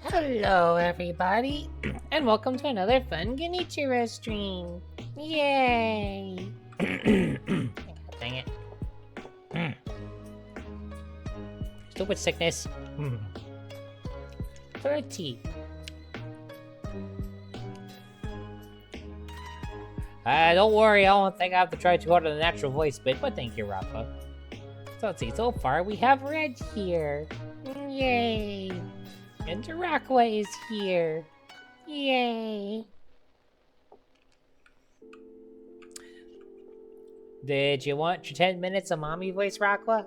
Hello, everybody, and welcome to another fun Genichiro stream. Yay! God dang it. Stupid sickness. 30. Don't worry, I don't think I have to try too hard on the natural voice bit, but thank you, Rafa. So let's see, so far we have Red here. Yay! And Tarakwa is here. Yay! Did you want your 10 minutes of mommy voice, Rakwa?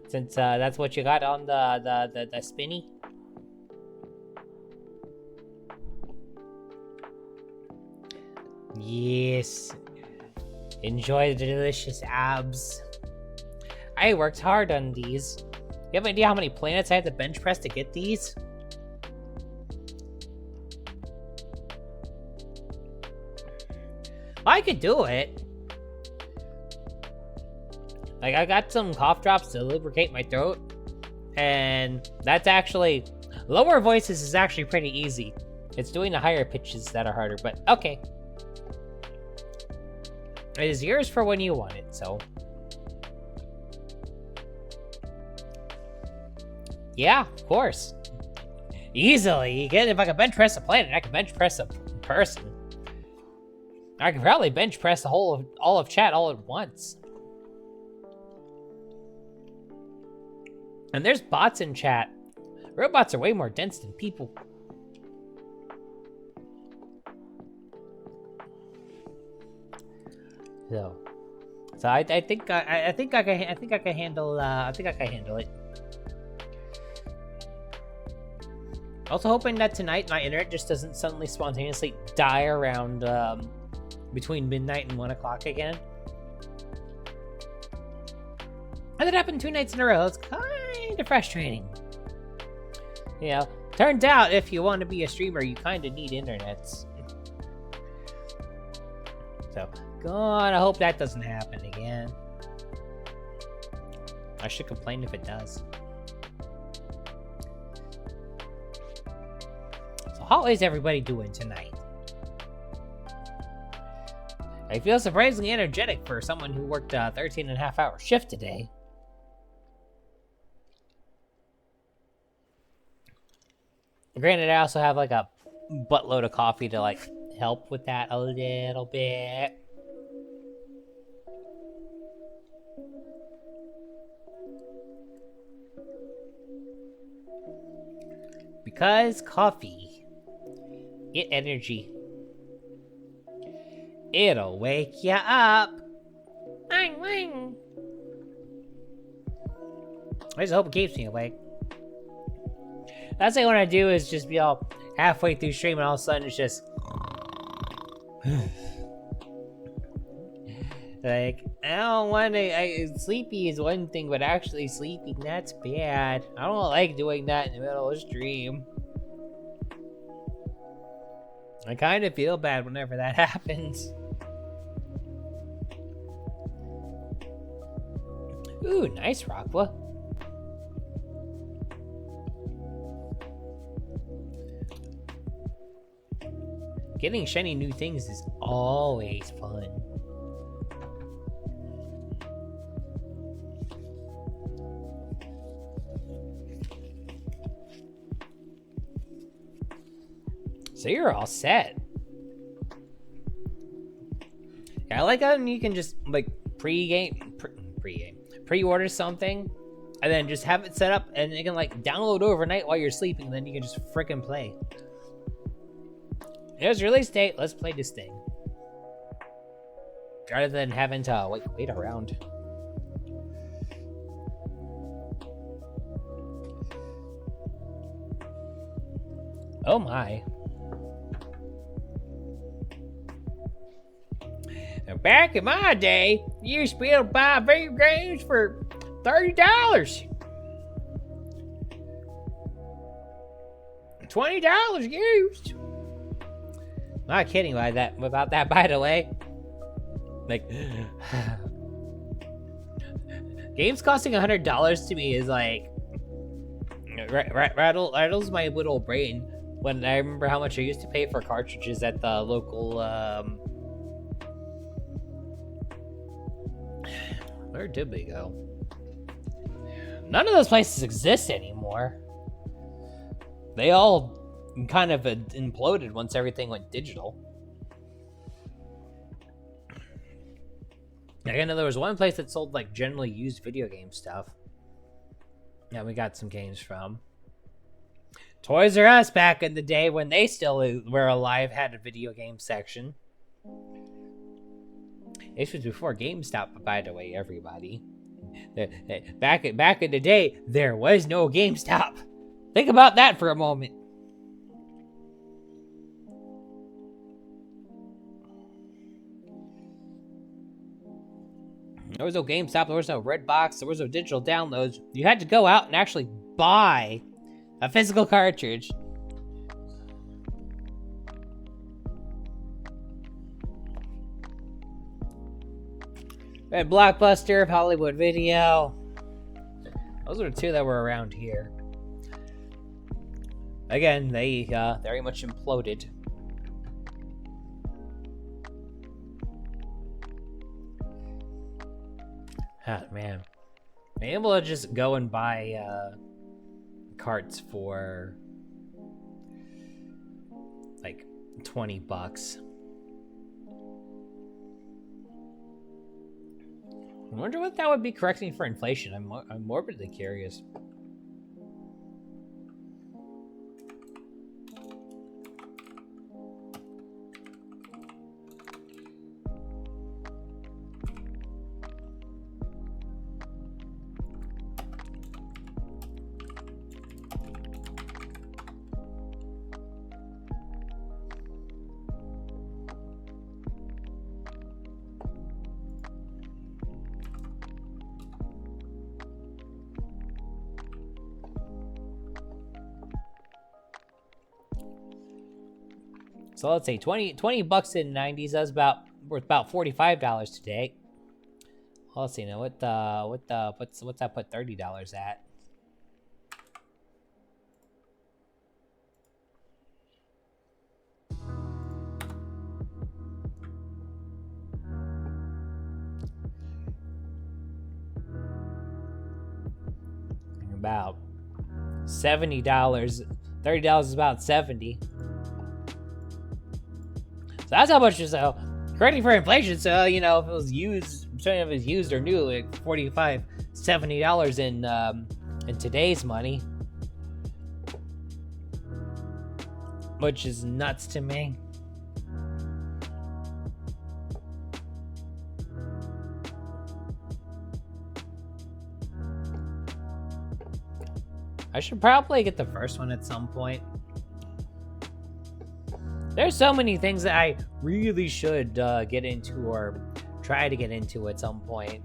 Since that's what you got on the spinny. Yes. Enjoy the delicious abs. I worked hard on these. You have any idea how many planets I had to bench press to get these? I could do it. Like, I got some cough drops to lubricate my throat. And that's actually... Lower voices is actually pretty easy. It's doing the higher pitches that are harder, but okay. It is yours for when you want it, so... Yeah, of course. Easily. If I could bench press a planet, I could bench press a person. I could probably bench press the all of chat all at once. And there's bots in chat. Robots are way more dense than people. So I think I can handle it. Also hoping that tonight my internet just doesn't suddenly spontaneously die around between midnight and 1 o'clock again. And that happened 2 nights in a row. It's kind of frustrating. You know, turns out if you want to be a streamer, you kind of need internets. So, God, I hope that doesn't happen again. I should complain if it does. How is everybody doing tonight? I feel surprisingly energetic for someone who worked a 13.5-hour shift today. Granted, I also have like a buttload of coffee to like help with that a little bit. Because coffee. Get energy. It'll wake you up. Wang, wang. I just hope it keeps me awake. That's like what I do is just be all halfway through stream and all of a sudden it's just... like, I don't want to... sleepy is one thing, but actually sleeping, that's bad. I don't like doing that in the middle of a stream. I kind of feel bad whenever that happens. Ooh, nice, Rockwa. Getting shiny new things is always fun. So you're all set. Yeah, I like how you can just like pre-order something and then just have it set up and you can like download overnight while you're sleeping, then you can just frickin' play. Here's release date, let's play this thing. Rather than having to wait around. Oh my. Now, back in my day, you used to be able to buy video games for $30. $20 used. Not kidding about that, by the way. Like, games costing $100 to me is like rattles my little brain when I remember how much I used to pay for cartridges at the local. Where did we go? None of those places exist anymore. They all kind of imploded once everything went digital. I know there was one place that sold like generally used video game stuff. Yeah, we got some games from. Toys R Us back in the day when they still were alive had a video game section. This was before GameStop, by the way, everybody. Back in the day, there was no GameStop. Think about that for a moment. There was no GameStop, there was no Redbox, there was no digital downloads. You had to go out and actually buy a physical cartridge. We had Blockbuster, Hollywood Video. Those are the two that were around here. Again, they very much imploded. Ah, man. Being able to just go and buy carts for like $20. I wonder what that would be correcting for inflation. I'm morbidly curious. So let's say 20 bucks in the 90s. That's worth about $45 today. Well, let's see now. What's that put $30 at? About $70. $30 is about 70. So that's how much. So correcting for inflation. So you know, if it was used, if it was used or new, like $45, $70 in today's money, which is nuts to me. I should probably get the first one at some point. There's so many things that I really should get into or try to get into at some point.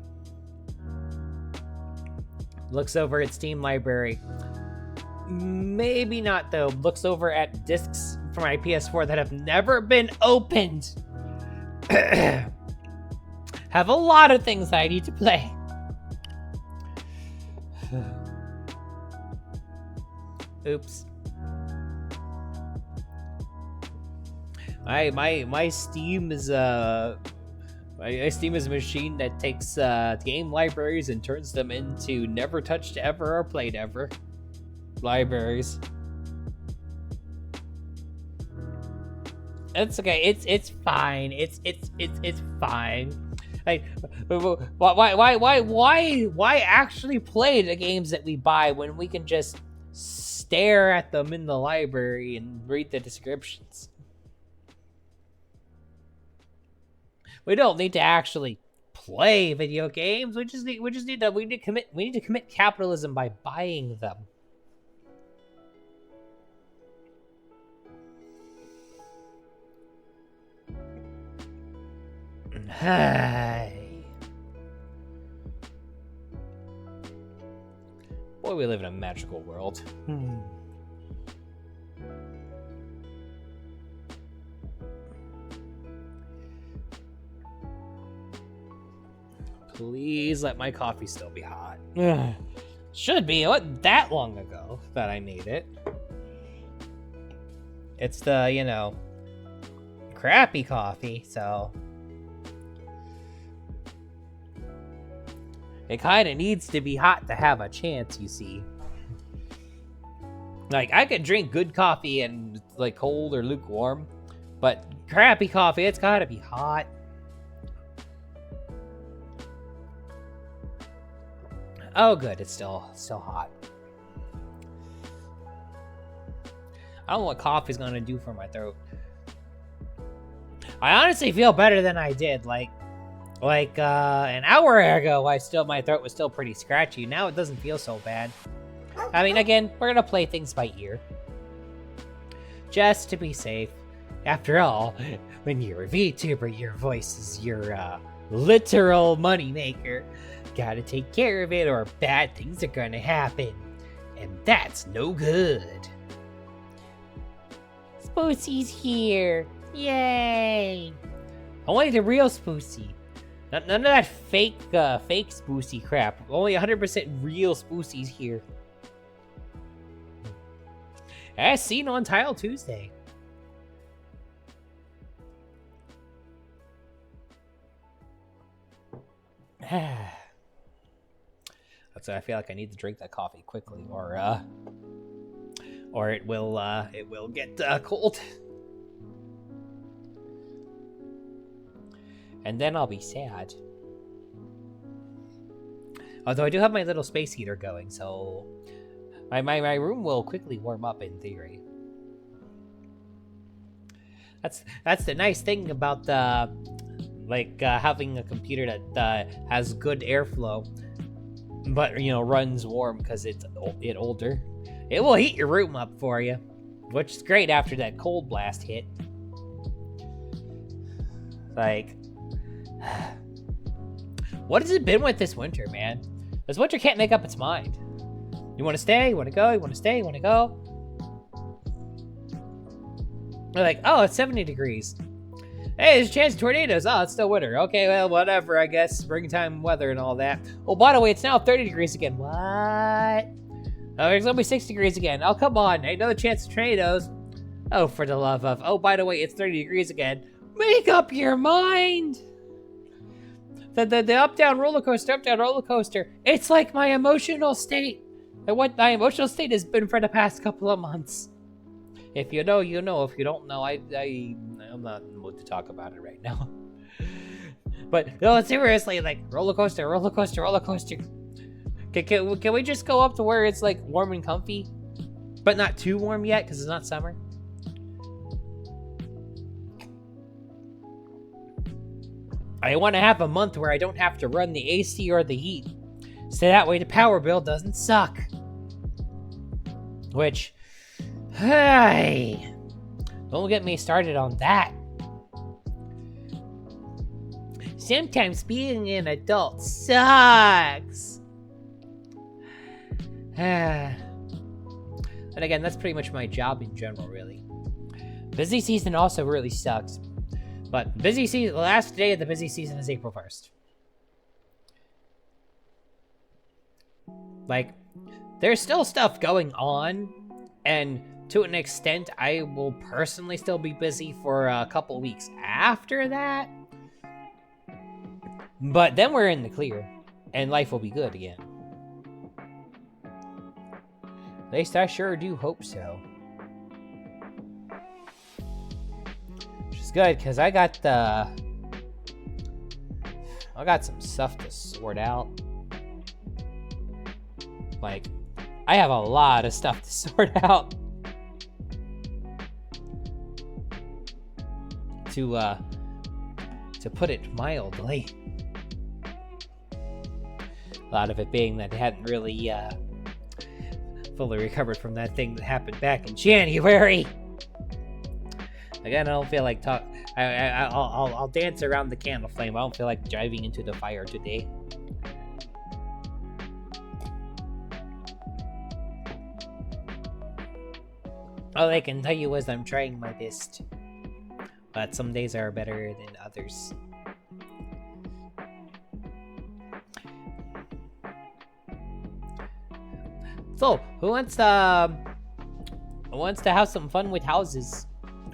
Looks over at Steam library. Maybe not though. Looks over at discs for my PS4 that have never been opened. Have a lot of things that I need to play. Oops. My Steam is my Steam is a machine that takes game libraries and turns them into never touched ever or played ever libraries. It's okay. It's fine. It's fine. Like, why actually play the games that we buy when we can just stare at them in the library and read the descriptions? We don't need to actually play video games. We need to commit capitalism by buying them. Hey. Boy, we live in a magical world. Please let my coffee still be hot. Ugh. Should be. It wasn't that long ago that I made it. It's the, you know, crappy coffee, so... It kind of needs to be hot to have a chance, you see. Like, I could drink good coffee and, like, cold or lukewarm, but crappy coffee, it's gotta be hot. Oh, good, it's still hot. I don't know what coffee's gonna do for my throat. I honestly feel better than I did, like an hour ago, my throat was still pretty scratchy. Now it doesn't feel so bad. I mean, again, we're gonna play things by ear. Just to be safe. After all, when you're a VTuber, your voice is your, literal moneymaker. Gotta take care of it or bad things are gonna happen. And that's no good. Spoosie's here. Yay! Only the real Spoosie. None of that fake Spoosie crap. Only 100% real Spoosie's here. As seen on Tile Tuesday. So I feel like I need to drink that coffee quickly, or it will get cold, and then I'll be sad. Although I do have my little space heater going, so my room will quickly warm up in theory. That's the nice thing about having a computer that has good airflow, but you know runs warm because it's older. It will heat your room up for you, which is great after that cold blast hit. Like, what has it been with this winter, man? This winter can't make up its mind. You want to stay? You want to go? You want to stay? You want to go? They're like, oh, it's 70 degrees. Hey, there's a chance of tornadoes. Oh, it's still winter. Okay, well, whatever, I guess. Springtime weather and all that. Oh, by the way, it's now 30 degrees again. What? Oh, it's only 6 degrees again. Oh, come on. Ain't another chance of tornadoes. Oh, for the love of... Oh, by the way, it's 30 degrees again. Make up your mind! The up-down roller coaster. It's like my emotional state. And what my emotional state has been for the past couple of months. If you know, you know. If you don't know, I'm not in the mood to talk about it right now. But no, seriously, like roller coaster. Can we just go up to where it's like warm and comfy, but not too warm yet because it's not summer? I want to have a month where I don't have to run the AC or the heat, so that way the power bill doesn't suck. Which, hey, don't get me started on that. Sometimes being an adult sucks. And again, that's pretty much my job in general, really. Busy season also really sucks. But busy season, the last day of the busy season is April 1st. Like, there's still stuff going on, and to an extent, I will personally still be busy for a couple weeks after that. But then we're in the clear, and life will be good again. At least I sure do hope so. Which is good, because I got some stuff to sort out. Like, I have a lot of stuff to sort out. To put it mildly. A lot of it being that I hadn't really fully recovered from that thing that happened back in January. Again, I don't feel like I'll dance around the candle flame. I don't feel like driving into the fire today. All I can tell you is I'm trying my best. But some days are better than others. So, who wants to have some fun with houses,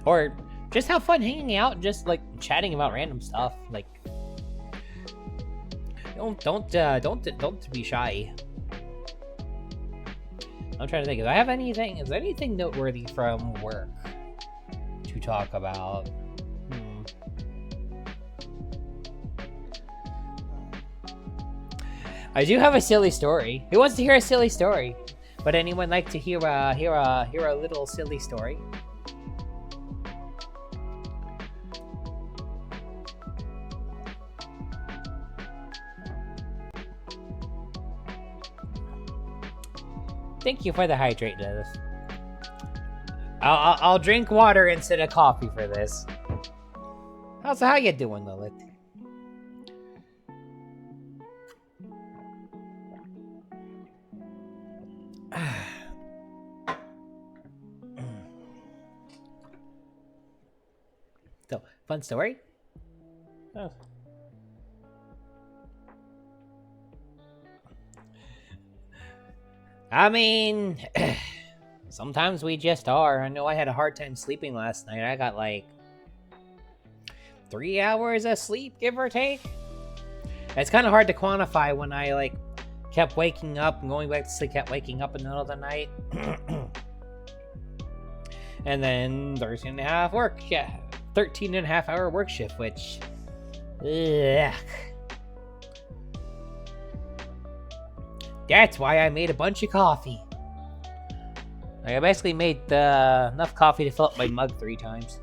or just have fun hanging out, and just like chatting about random stuff? Like, don't be shy. I'm trying to think. Is there anything noteworthy from work to talk about? I do have a silly story. Who wants to hear a silly story? Would anyone like to hear a little silly story? Thank you for the hydrate, Liz. I'll drink water instead of coffee for this. How you doing, Lilith? So, fun story? Oh. I mean, sometimes we just are. I know I had a hard time sleeping last night. I got like 3 hours of sleep, give or take. It's kind of hard to quantify when I like kept waking up and going back to sleep, kept waking up in the middle of the night. And then 13 and a half hour work shift, which, ugh. That's why I made a bunch of coffee. Like, I basically made enough coffee to fill up my mug 3 times.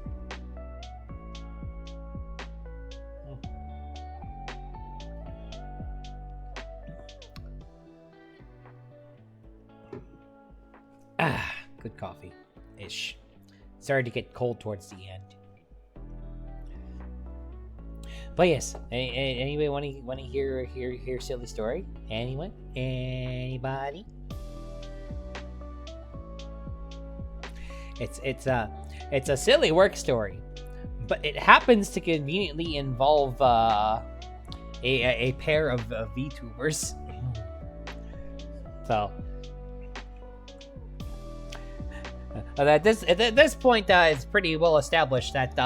Good coffee-ish. Started to get cold towards the end. But yes, anybody want to hear a silly story? Anyone? Anybody? It's a silly work story, but it happens to conveniently involve a pair of VTubers. So at this point, it's pretty well established that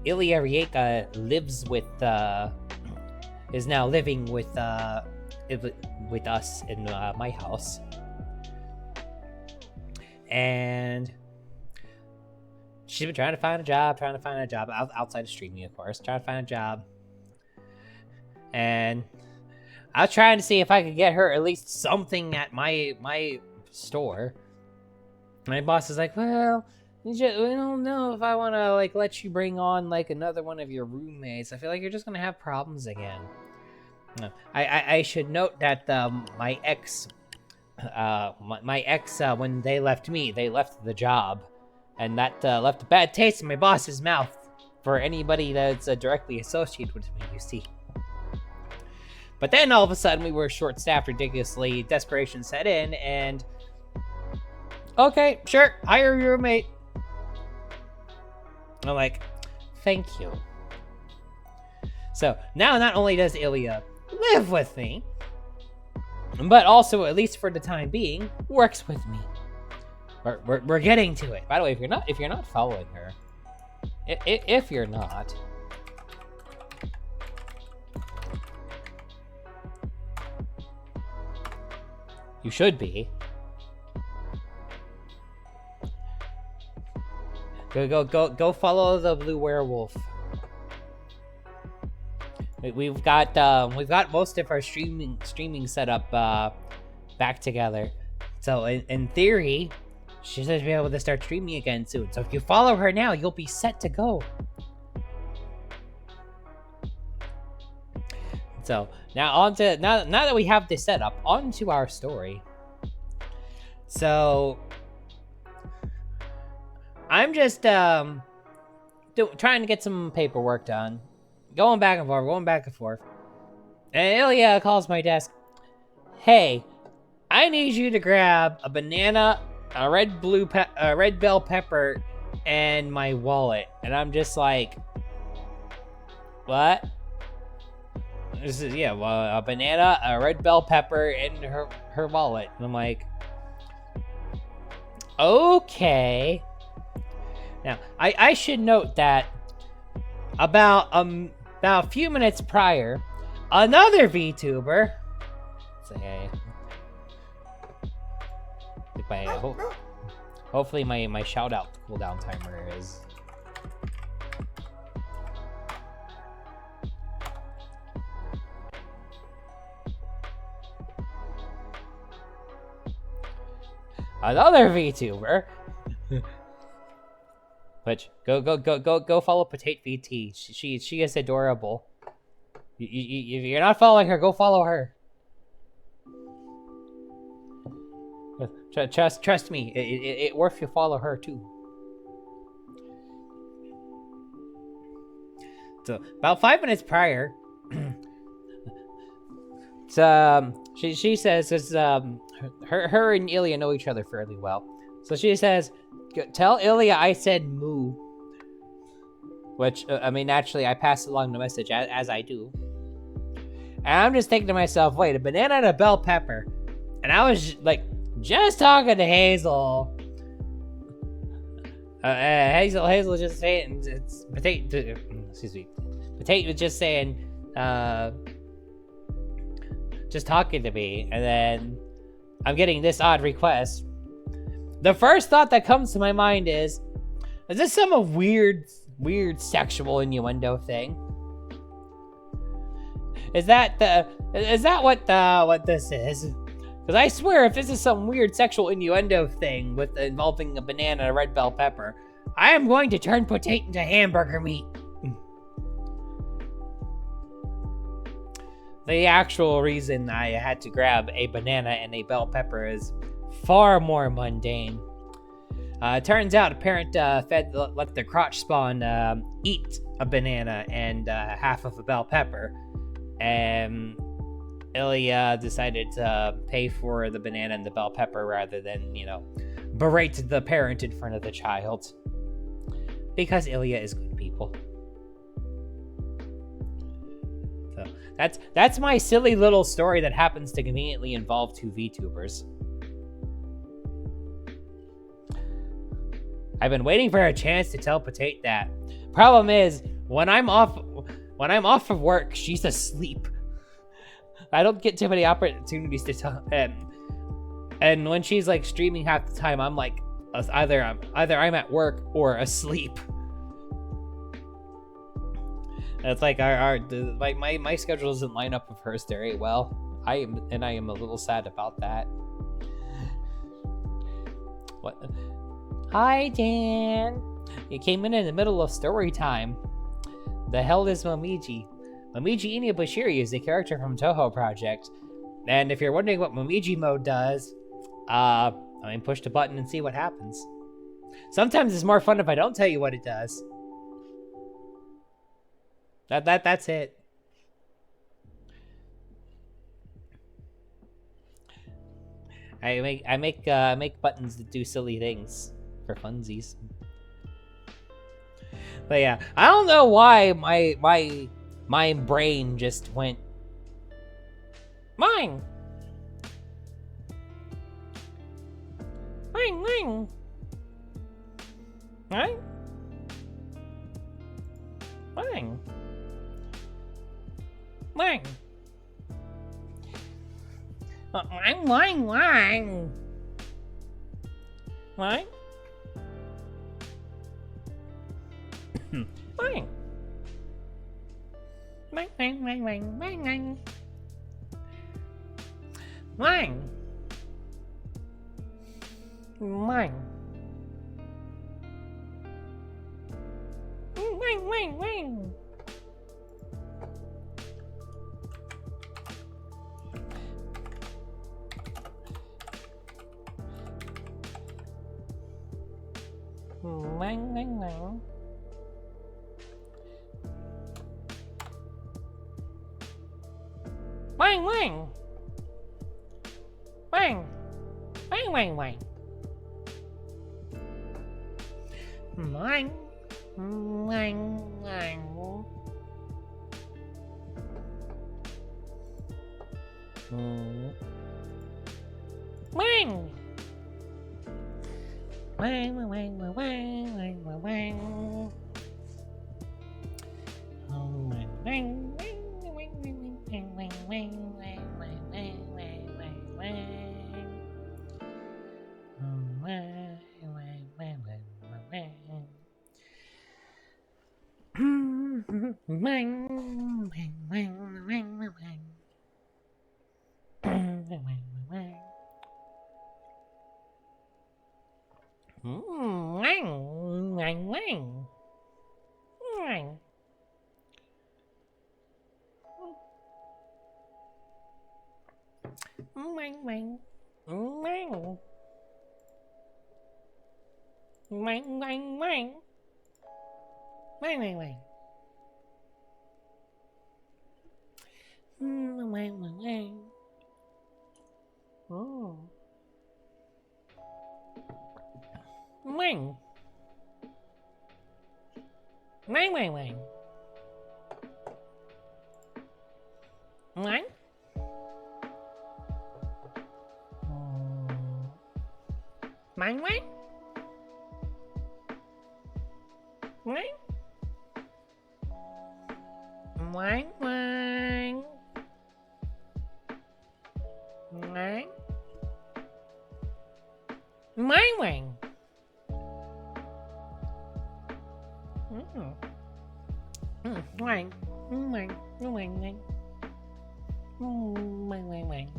Ilya Rieka is now living with us in my house, and she's been trying to find a job outside of streaming, of course, trying to find a job, and I was trying to see if I could get her at least something at my store. My boss is like, well, we don't know if I want to like let you bring on like another one of your roommates. I feel like you're just gonna have problems again. I should note that my ex, when they left me, they left the job, and that left a bad taste in my boss's mouth for anybody that's directly associated with me. You see. But then all of a sudden we were short-staffed ridiculously. Desperation set in, and okay, sure, hire your roommate. I'm like, thank you. So now not only does Ilya live with me, but also, at least for the time being, works with me. We're getting to it. By the way, if you're not following her, if you're not, you should be. Go follow the blue werewolf. We've got most of our streaming setup back together. So in theory, she should be able to start streaming again soon. So if you follow her now, you'll be set to go. So now now that we have this set up, on to our story. So I'm just trying to get some paperwork done. Going back and forth. And Ilya calls my desk. Hey, I need you to grab a banana, a red bell pepper, and my wallet. And I'm just like, what? This is, yeah, well, a banana, a red bell pepper, and her wallet. And I'm like, okay. Now, I should note that about a few minutes prior, another VTuber. Say, hopefully my shout out cooldown timer is. Another VTuber. Which go follow Potato VT. She is adorable. If you're not following her, go follow her. Trust me, it worth you follow her too. So about 5 minutes prior, she says, her and Ilya know each other fairly well. So she says, tell Ilya I said moo. Which, I mean, naturally, I pass along the message as I do. And I'm just thinking to myself, wait, a banana and a bell pepper. And I was, like, just talking to Hazel. Hazel was just saying, it's Potato, excuse me. Potato was just saying, just talking to me. And then I'm getting this odd request. The first thought that comes to my mind is this some weird sexual innuendo thing? Is that what this is? Because I swear, if this is some weird sexual innuendo thing with involving a banana and a red bell pepper, I am going to turn Potato into hamburger meat. The actual reason I had to grab a banana and a bell pepper is far more mundane. Turns out a parent let their crotch spawn eat a banana and half of a bell pepper, and Ilya decided to pay for the banana and the bell pepper rather than, berate the parent in front of the child. Because Ilya is good people. So that's my silly little story that happens to conveniently involve two VTubers. I've been waiting for a chance to tell Potato that. Problem is, when I'm off of work, she's asleep. I don't get too many opportunities to tell. And when she's like streaming half the time, I'm like, either I'm at work or asleep. And it's like my schedule doesn't line up with hers very well. I am a little sad about that. What? Hi, Dan. You came in the middle of story time. The hell is Momiji? Momiji Inuyabashiri is a character from Toho Project. And if you're wondering what Momiji mode does, push the button and see what happens. Sometimes it's more fun if I don't tell you what it does. That's it. I make buttons that do silly things for funsies. But yeah, I don't know why my brain just went mine. Mine. Right? Mine. Mine. Mine. Mine. Mine. Mine. Mine. Wang! Wang, wang, wang, wang, wang, wang, wang. Wang, wang, wang, wang, wang, wang, wang, wang, wang, wang, wang, wang, wang, wang. Wang, wang, wang, wang, wang, wang. Wang, wang, wang, wang, wang, wang. Wang, wang, wang. Wang, wang, wang. Wang. Wang, wang. Wang. Wang, wang, wang. Wang, wang, wang. Wang, wang, wang. Oh. Wang. Wang, wang, wang. Wang. Wang, wang. Wang. Wang, wang. Wang. Wang, wang. Wang, wang, wang, wang. Wang, wang, wang.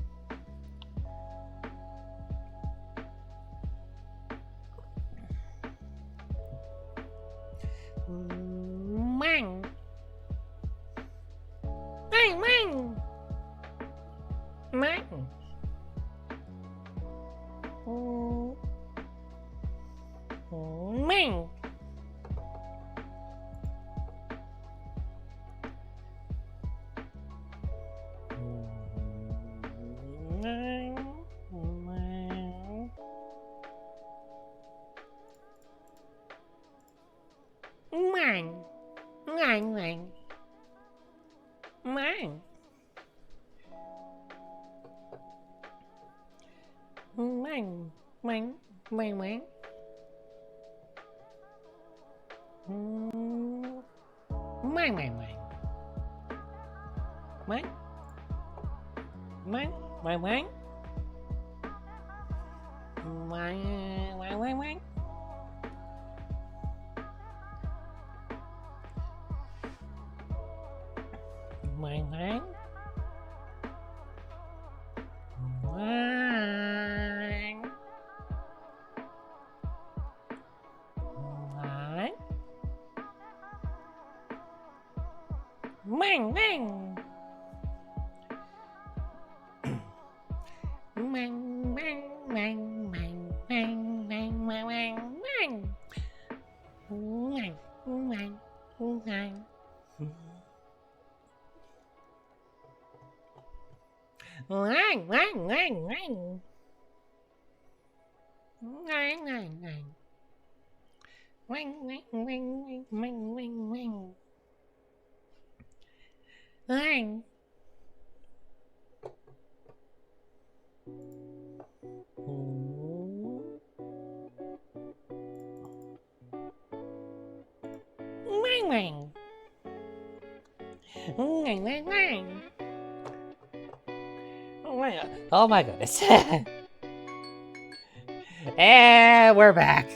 Mang. Mang, mang. Mang. Mang. Mang. Mang, mang. Mang. Mang, mang, mang, mang. Mang, mang, mang. Mang. Mang, mang, mang. Mang, mang, mang, mang. Mang, mang. Mang. Mang. Mang, mang. Mang, mang, mang, mang, mang, mang, mang, mang, mang. Mang, mang, mang. Ngang, ngang, ngang, ngang. Ngang, ngang, ngang. Ngang, ngang, ngang, ngang, ngang, ngang. Ngang. Ngang, ngang. Ngang, ngang, ngang. Oh my goodness. And we're back.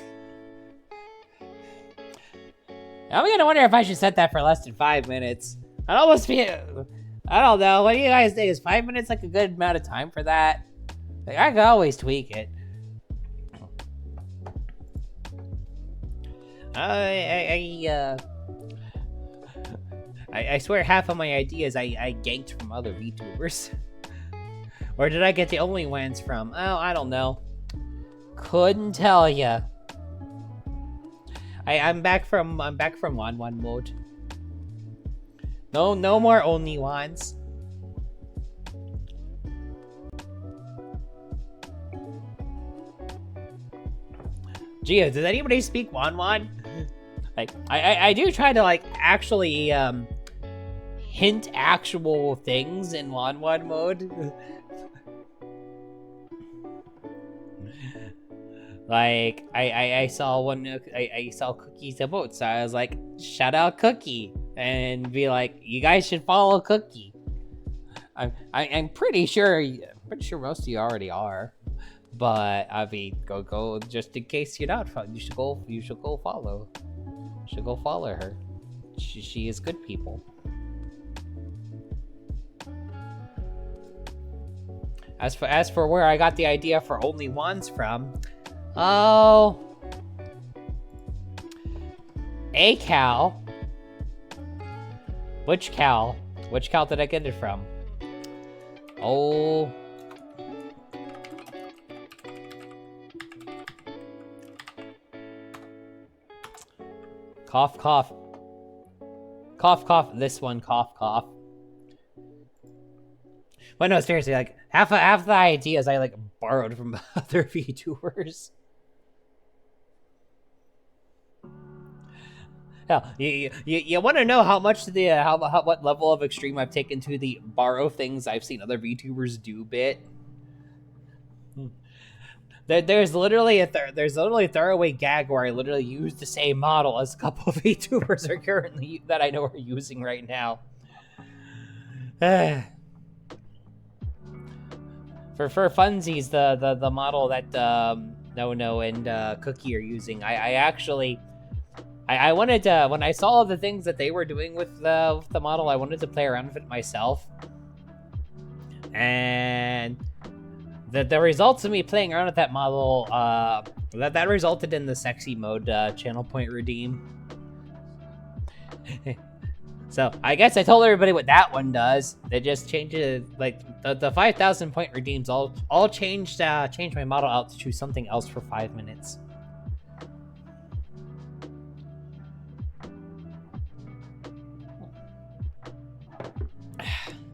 I'm gonna wonder if I should set that for less than 5 minutes. I'd almost be... I don't know. What do you guys think? Is 5 minutes like a good amount of time for that? Like, I could always tweak it. I swear half of my ideas I ganked from other VTubers. Or did I get the only ones from? Oh, I don't know. Couldn't tell ya. I'm back from 1-1 mode. No more only ones. Gee, does anybody speak 1-1? Like, I do try to like actually hint actual things in 1-1 mode. Like, I saw one, I saw Cookie's emote, so I was like, shout out Cookie, and be like, you guys should follow Cookie. I'm pretty sure most of you already are, but I mean, go, just in case you're not, you should go follow. You should go follow her. She is good people. As for where I got the idea for Only Wands from, oh, a cow. Which cow? Which cow did I get it from? Oh. Cough, cough. Cough, cough. This one, cough, cough. But no, seriously, like, half the ideas I, like, borrowed from other VTubers. Hell, you want to know how much what level of extreme I've taken to the borrow things I've seen other VTubers do bit? There's literally a throwaway gag where I literally use the same model as a couple of VTubers are currently that I know are using right now. For funsies, the model that No and Cookie are using, I actually wanted to, when I saw the things that they were doing with the model, I wanted to play around with it myself, and the results of me playing around with that model, that resulted in the sexy mode channel point redeem. So I guess I told everybody what that one does. They just changed it, like the 5,000 point redeems all changed my model out to something else for 5 minutes.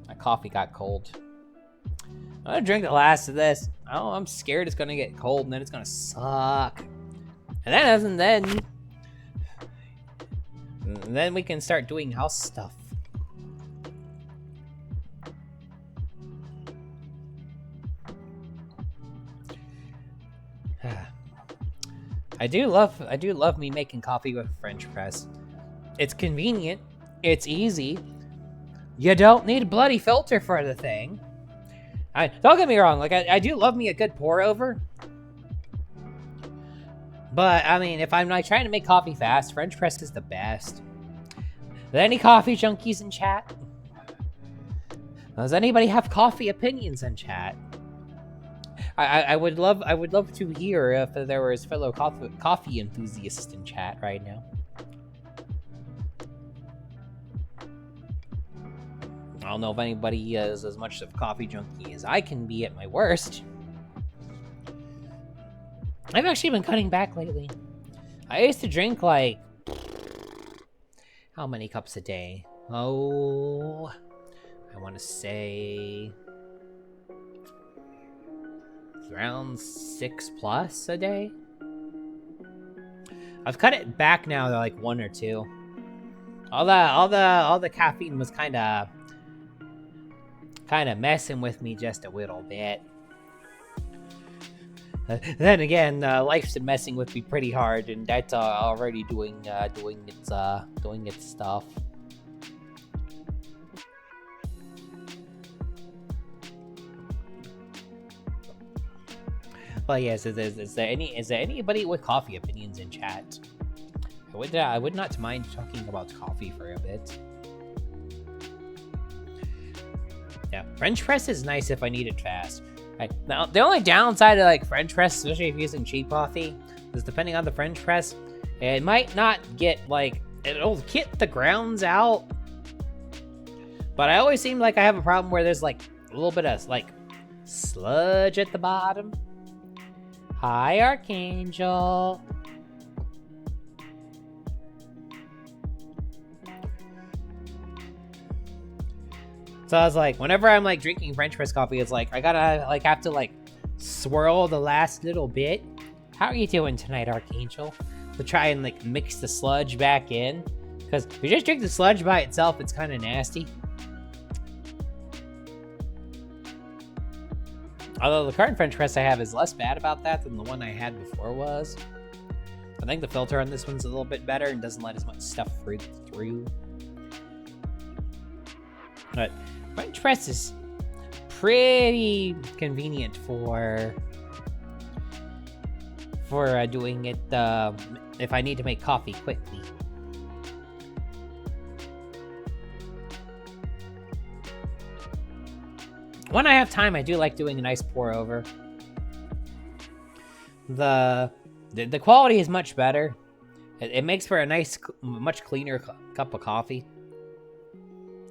My coffee got cold. I'm gonna drink the last of this. Oh, I'm scared it's gonna get cold and then it's gonna suck. And then we can start doing house stuff. I do love me making coffee with French press. It's convenient, it's easy. You don't need a bloody filter for the thing. Don't get me wrong, like I do love me a good pour over. But I mean, if I'm like trying to make coffee fast, French press is the best. Are there any coffee junkies in chat? Does anybody have coffee opinions in chat? I would love to hear if there was fellow coffee enthusiasts in chat right now. I don't know if anybody is as much of a coffee junkie as I can be at my worst. I've actually been cutting back lately. I used to drink like, how many cups a day? Oh, I want to say around 6+ a day. I've cut it back now to like 1 or 2. All the caffeine was kind of messing with me just a little bit. Then again, life's been messing with me pretty hard, and that's already doing its stuff. But yes, is there anybody with coffee opinions in chat? I would not mind talking about coffee for a bit. Yeah, French press is nice if I need it fast. Right. Now, the only downside of like French press, especially if you're using cheap coffee, is depending on the French press, it might not get like, it'll get the grounds out. But I always seem like I have a problem where there's like a little bit of like sludge at the bottom. Hi, Archangel. So I was like, whenever I'm like drinking French press coffee, it's like I gotta like have to like swirl the last little bit. How are you doing tonight, Archangel? To try and like mix the sludge back in, because if you just drink the sludge by itself, it's kind of nasty. Although the current French press I have is less bad about that than the one I had before was. I think the filter on this one's a little bit better and doesn't let as much stuff through. But French press is pretty convenient for doing it if I need to make coffee quickly. When I have time, I do like doing a nice pour over. The quality is much better. It makes for a nice, much cleaner cup of coffee,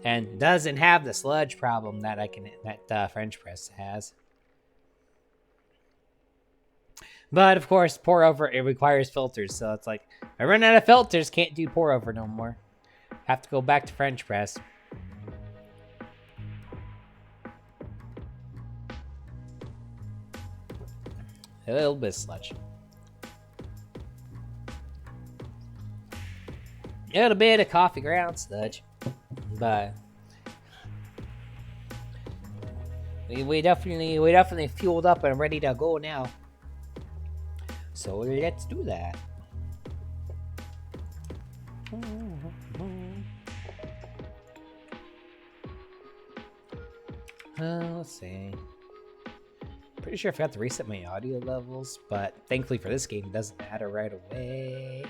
and doesn't have the sludge problem that French press has. But of course, pour over it requires filters, so it's like I run out of filters, can't do pour over no more. Have to go back to French press. A little bit of sludge. A little bit of coffee ground sludge. But we definitely fueled up and ready to go now. So let's do that. Let's see. Pretty sure I forgot to reset my audio levels, but thankfully for this game, it doesn't matter right away.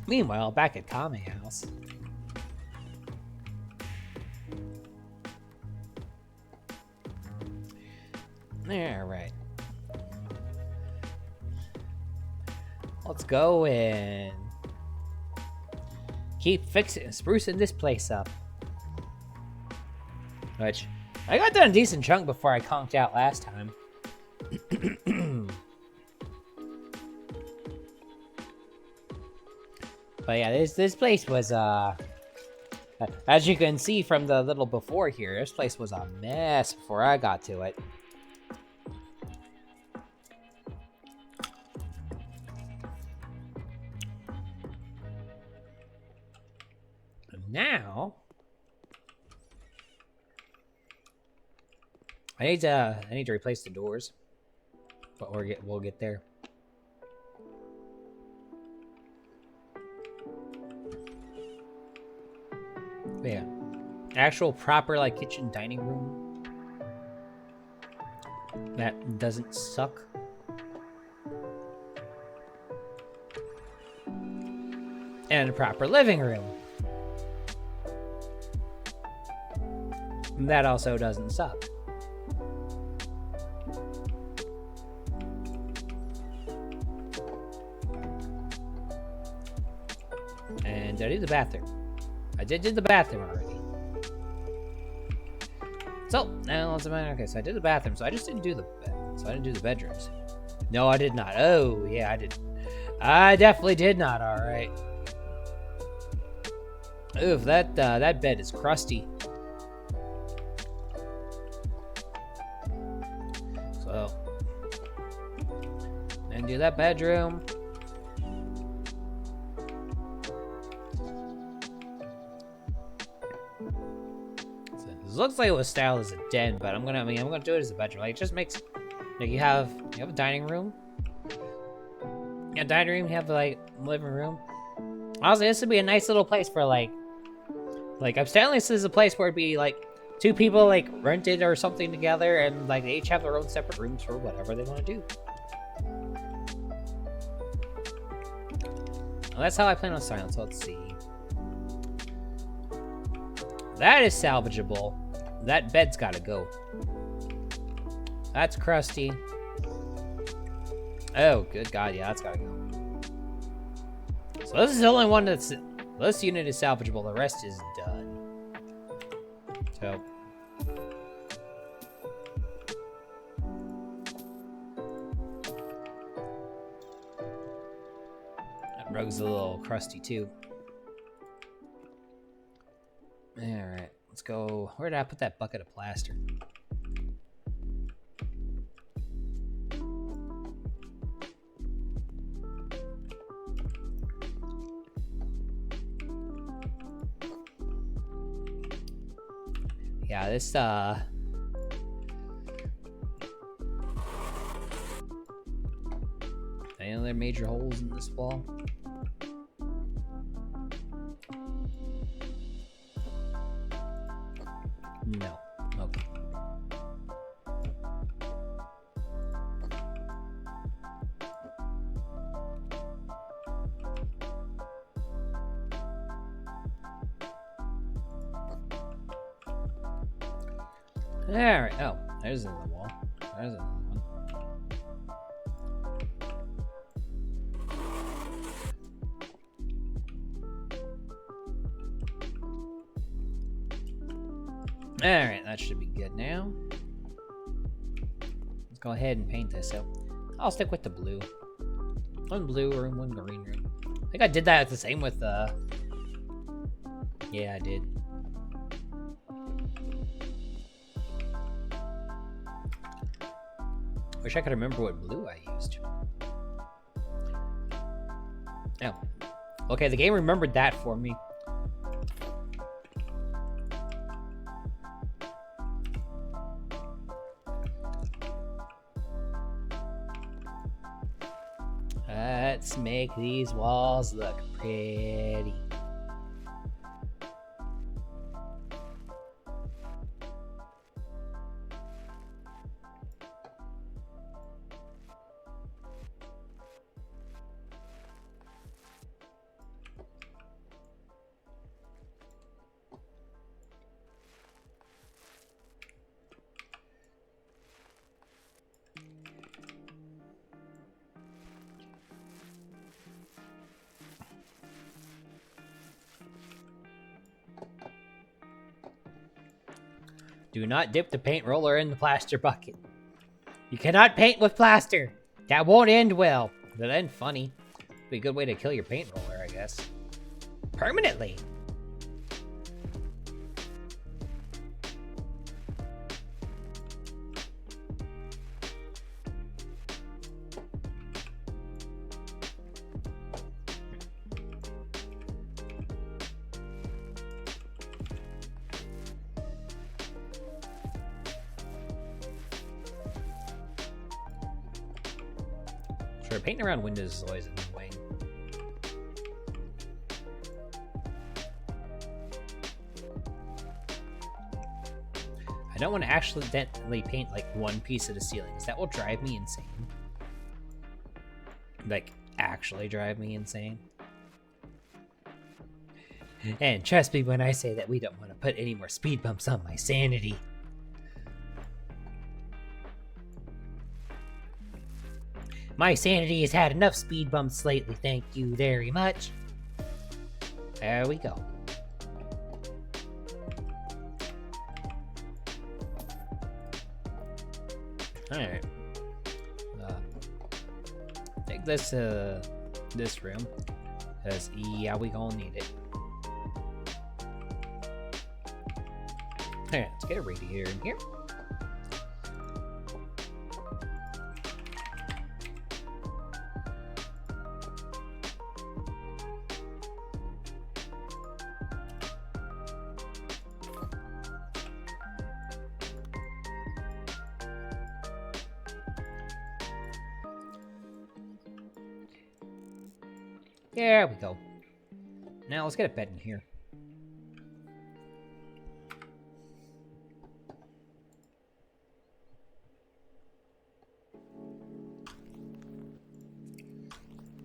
Meanwhile, back at Kame House. Alright. Let's go and keep sprucing this place up. Which, I got done a decent chunk before I conked out last time. But yeah, this place was, as you can see from the little before here, this place was a mess before I got to it. Now, I need to replace the doors, but we'll get there. But yeah, actual proper like kitchen dining room that doesn't suck. And a proper living room that also doesn't suck. And did I do the bathroom? I did the bathroom already. So now let's okay. So I did the bathroom. So I just didn't do the bed. So I didn't do the bedrooms. No, I did not. Oh yeah, I did. I definitely did not. All right. Oof, that bed is crusty. So, then do that bedroom. So, this looks like it was styled as a den, but I'm gonna do it as a bedroom. Like, it just makes like you have a dining room. Yeah, dining room. You have like living room. Honestly, this would be a nice little place for like apparently this is a place where it'd be like two people like rented or something together, and like they each have their own separate rooms for whatever they want to do. Well, that's how I plan on starting. So let's see. That is salvageable. That bed's got to go. That's crusty. Oh, good God, yeah, that's got to go. So this is the only one that's... This unit is salvageable, the rest is done. So... that rug's a little crusty, too. Alright, let's go... Where did I put that bucket of plaster? Yeah, this, Any other major holes in this wall? No. Okay. Alright. Oh, there's another wall. There's another one. Alright, that should be good now. Let's go ahead and paint this. So I'll stick with the blue. One blue room, one green room. I think I did that the same with yeah, I did. Wish I could remember what blue I used. Oh. Okay, the game remembered that for me. Let's make these walls look pretty. Do not dip the paint roller in the plaster bucket. You cannot paint with plaster. That won't end well. It'll end funny. Be a good way to kill your paint roller, I guess. Permanently. Sure, painting around windows is always in the way. I don't want to accidentally paint like one piece of the ceiling, because that will drive me insane. Like, actually drive me insane. And trust me when I say that we don't want to put any more speed bumps on my sanity. My sanity has had enough speed bumps lately, thank you very much. There we go. Alright. Take this this room, because yeah, we gonna need it. Alright, let's get a radiator in here. There we go. Now let's get a bed in here.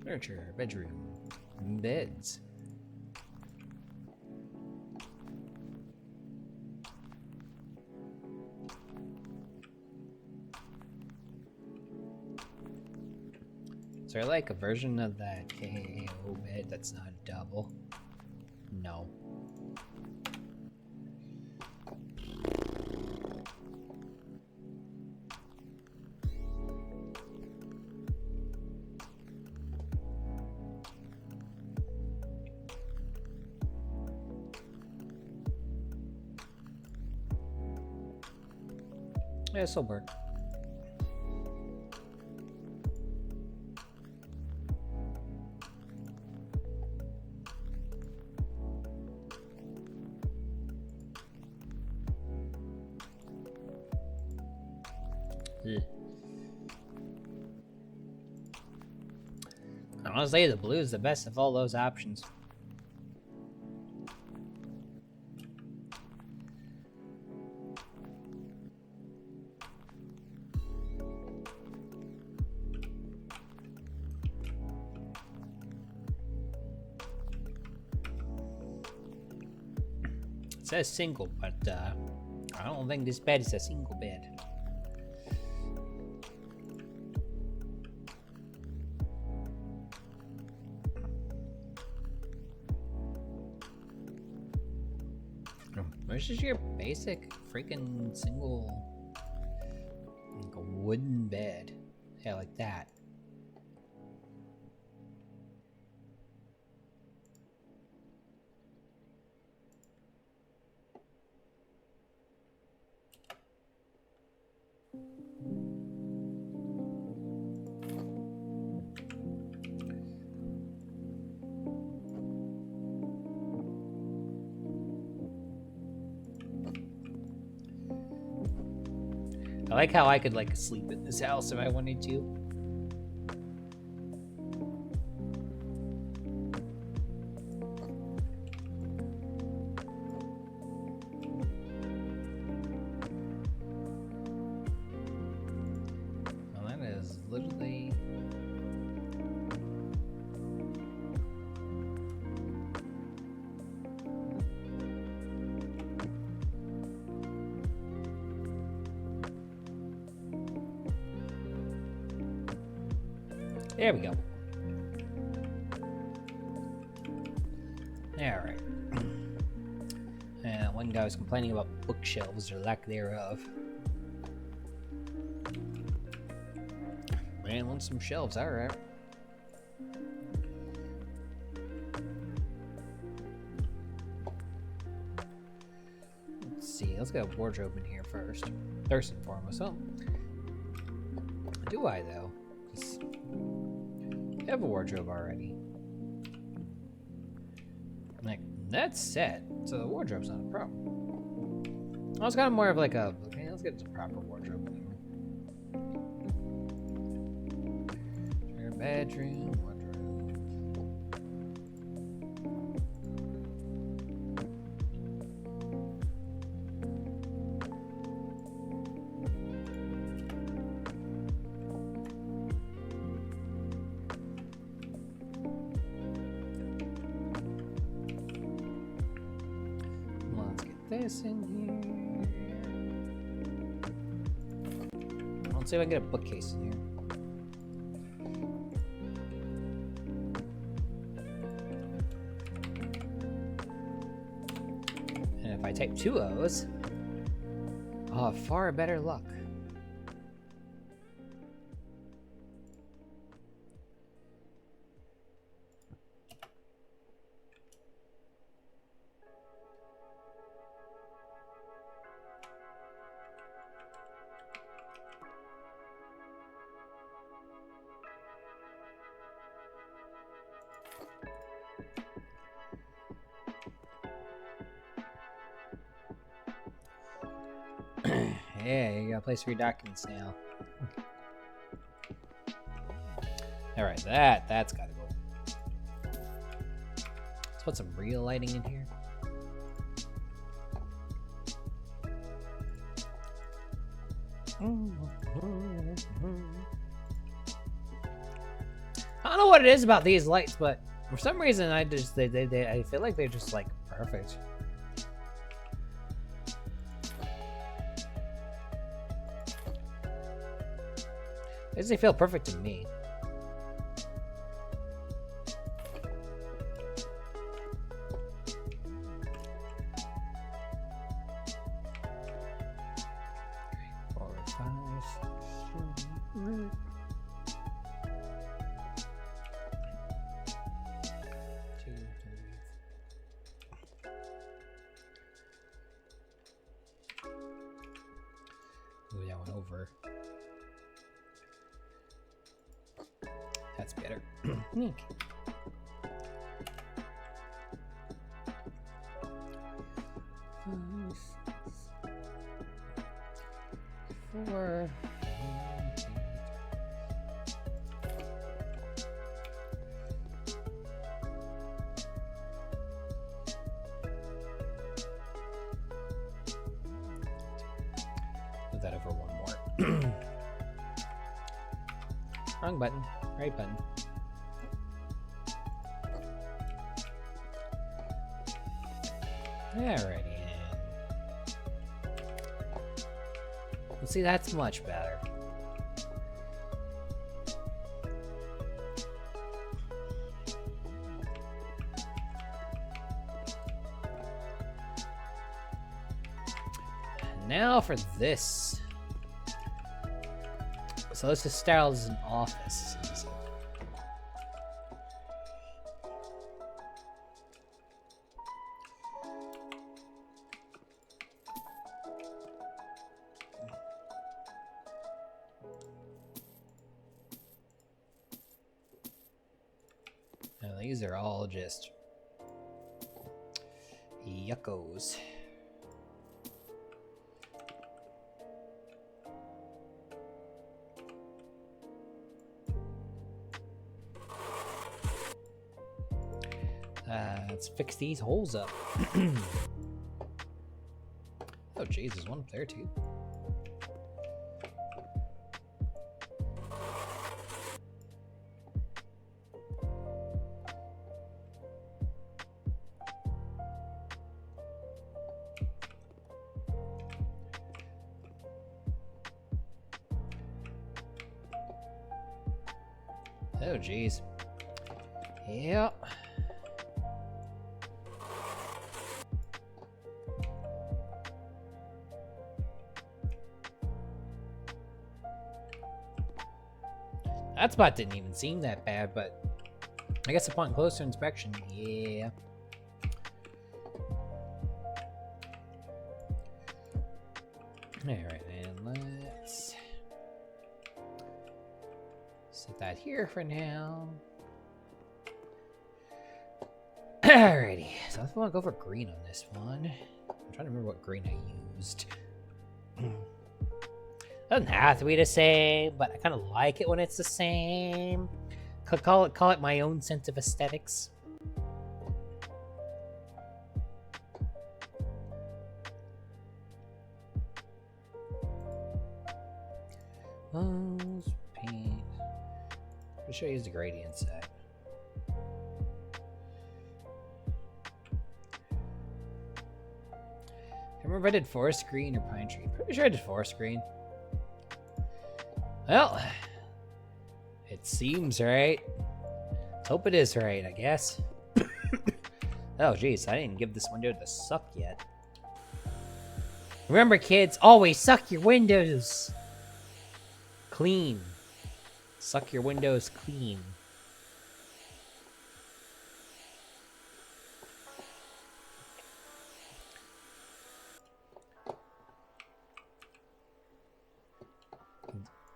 Furniture, bedroom, beds. Is there like a version of that KO bed that's not double? No. Yeah, still burnt. Honestly, the blue is the best of all those options. It says single, but I don't think this bed is a single bed. Where's just your basic freaking single, like a wooden bed? Yeah, like that. I like how I could like sleep in this house if I wanted to. Well, that is literally... There we go. Alright. And one guy was complaining about bookshelves or lack thereof. Man, want some shelves, alright. Let's see, let's get a wardrobe in here first. First and foremost. Oh. Do I, though? I have a wardrobe already. Like, that's set, so the wardrobe's not a problem. I was kind of more of like a, okay, let's get the proper wardrobe in here. Your bedroom, wardrobe. This in here. Let's see if I can get a bookcase in here. And if I type 2 O's, I'll have far better luck. Yeah, you got a place for your documents now. Alright, that's gotta go. Let's put some real lighting in here. I don't know what it is about these lights, but for some reason I feel like they're just like perfect. They feel perfect to me. over. That's better. Neat. Four. Move that over one more. Wrong button. Right button. Alrighty. Well, see, that's much better. Now for this. So this is styled as an office. Now these are all just yuckos. Let's fix these holes up. Oh, jeez, there's one up there too. Oh, jeez. Yep. That spot didn't even seem that bad, but I guess upon closer inspection, yeah. Alright, and let's set that here for now. Alrighty, so I want to go for green on this one. I'm trying to remember what green I used. Doesn't have to be the same, but I kind of like it when it's the same. Call it my own sense of aesthetics. Paint. Pretty sure I used the gradient set. I remember if I did forest green or pine tree. Pretty sure I did forest green. Well, it seems right. Let's hope it is right, I guess. Oh, jeez, I didn't give this window the suck yet. Remember, kids, always suck your windows clean. Suck your windows clean.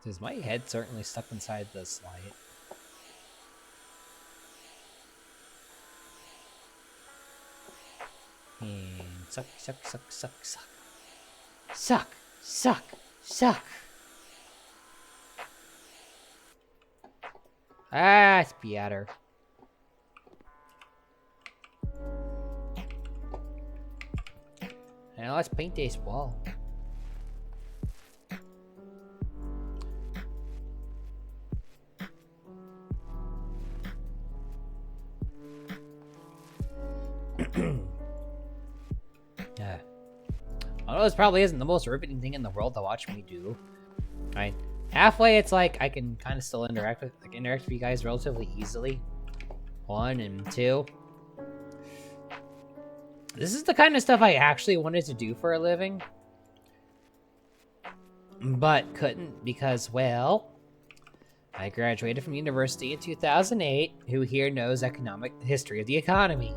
Is my head certainly stuck inside the slide? And suck, suck, suck, suck, suck. Suck, suck, suck. Ah, it's better. Now let's paint this wall. I know this probably isn't the most riveting thing in the world to watch me do. Right, halfway it's like I can kind of still interact with you guys relatively easily. 1 and 2. This is the kind of stuff I actually wanted to do for a living, but couldn't because, well, I graduated from university in 2008. Who here knows economic history of the economy?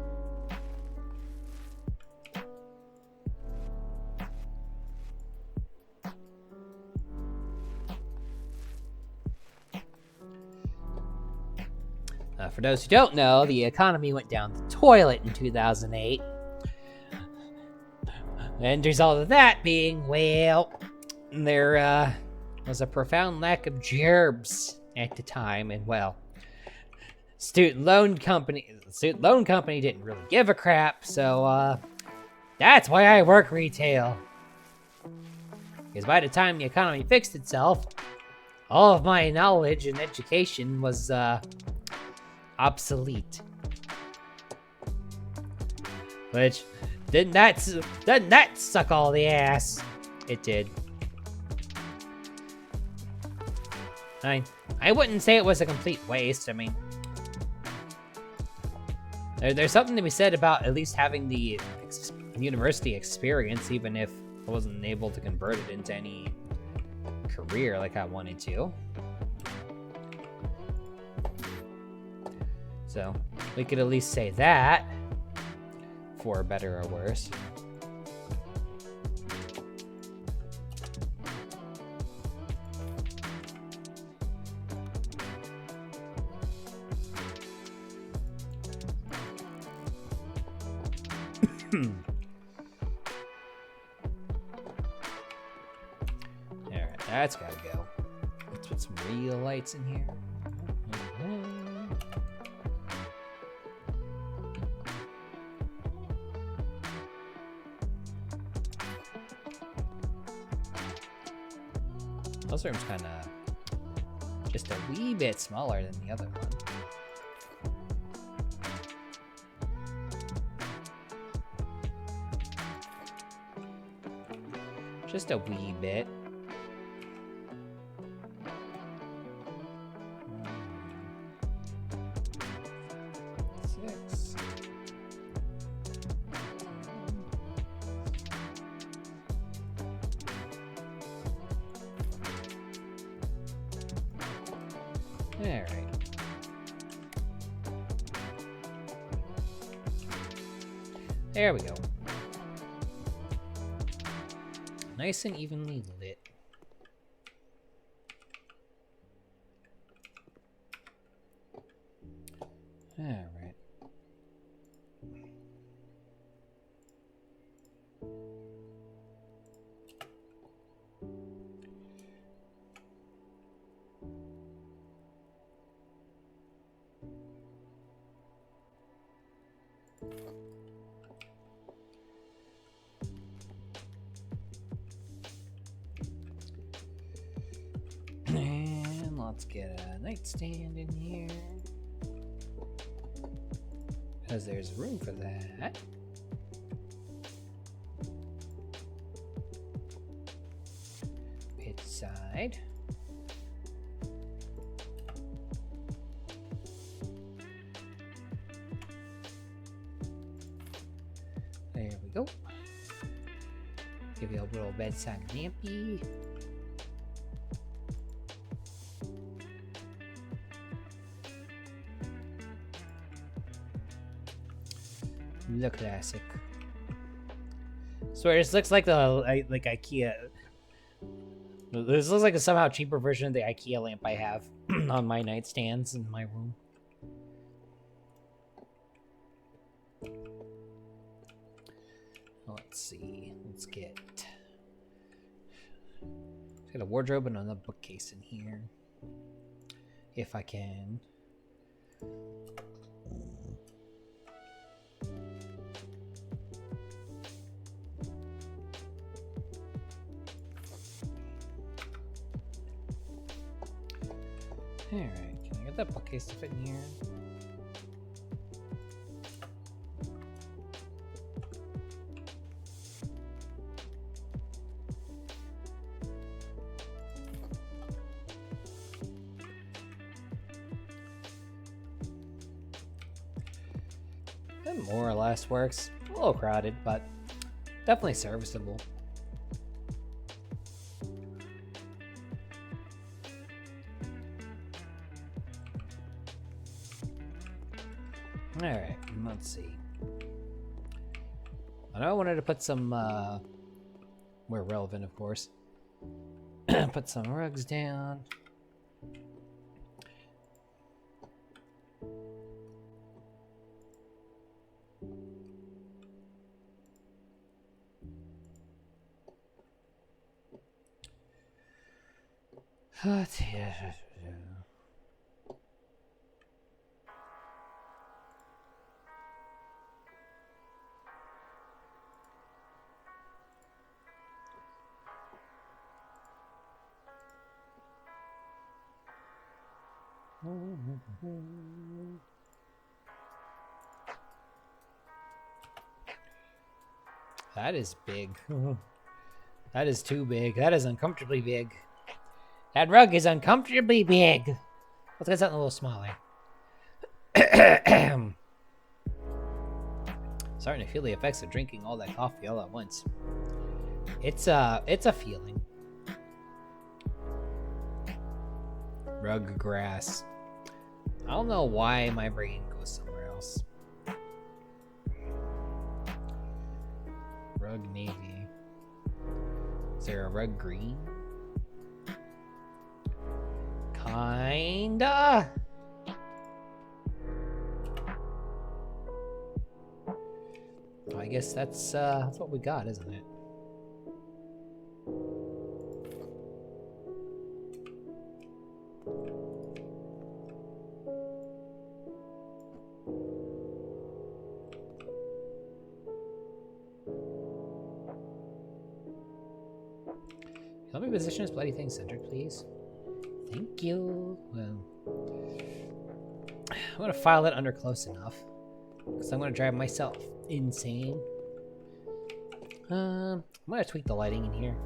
For those who don't know, the economy went down the toilet in 2008. And the result of that being, well, there was a profound lack of jobs at the time, and well, student loan company didn't really give a crap, so that's why I work retail. Because by the time the economy fixed itself, all of my knowledge and education was obsolete. Which, doesn't that suck all the ass? It did. I wouldn't say it was a complete waste. I mean, there's something to be said about at least having the university experience, even if I wasn't able to convert it into any career like I wanted to. So, we could at least say that, for better or worse. Alright, that's gotta go. Let's put some real lights in here. This room's kind of just a wee bit smaller than the other one. Just a wee bit. Six. All right. There we go. Nice and evenly lit. All right. And let's get a nightstand in here, because there's room for that. Pitch side. There we go. Give you a little bedside lampy. The classic. So this looks like the like IKEA. This looks like a somehow cheaper version of the IKEA lamp I have on my nightstands in my room. Let's see. Let's get a wardrobe and another bookcase in here, if I can. Alright, can I get that bookcase to fit in here? That more or less works. A little crowded, but definitely serviceable. Alright, let's see. I know I wanted to put some, where relevant, of course. Put some rugs down. That is big. That is too big. That is uncomfortably big. That rug is uncomfortably big. Let's get something a little smaller. Starting to feel the effects of drinking all that coffee all at once. It's a feeling. Rug grass. I don't know why my brain goes somewhere else. Rug navy. Is there a rug green? Kinda. I guess that's what we got, isn't it? Let me position this bloody thing centered, please. Thank you. Well, I'm gonna file it under close enough, because I'm gonna drive myself insane. I'm gonna tweak the lighting in here.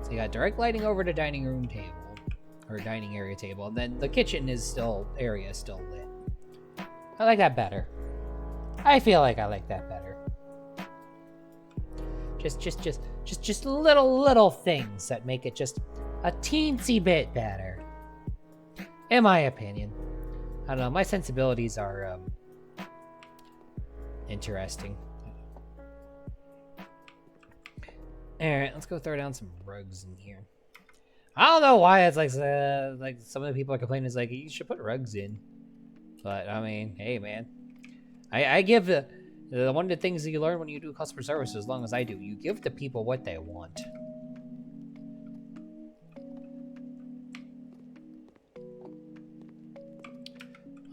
So you got direct lighting over the dining room table, or dining area table, and then the kitchen is still lit. I like that better. I feel like I like that better. Just little things that make it just a teensy bit better, in my opinion. I don't know. My sensibilities are interesting. Alright, let's go throw down some rugs in here. I don't know why it's like some of the people are complaining. It's like, you should put rugs in. But, I mean, hey, man. I give the one of the things that you learn when you do customer service, as long as I do, you give the people what they want.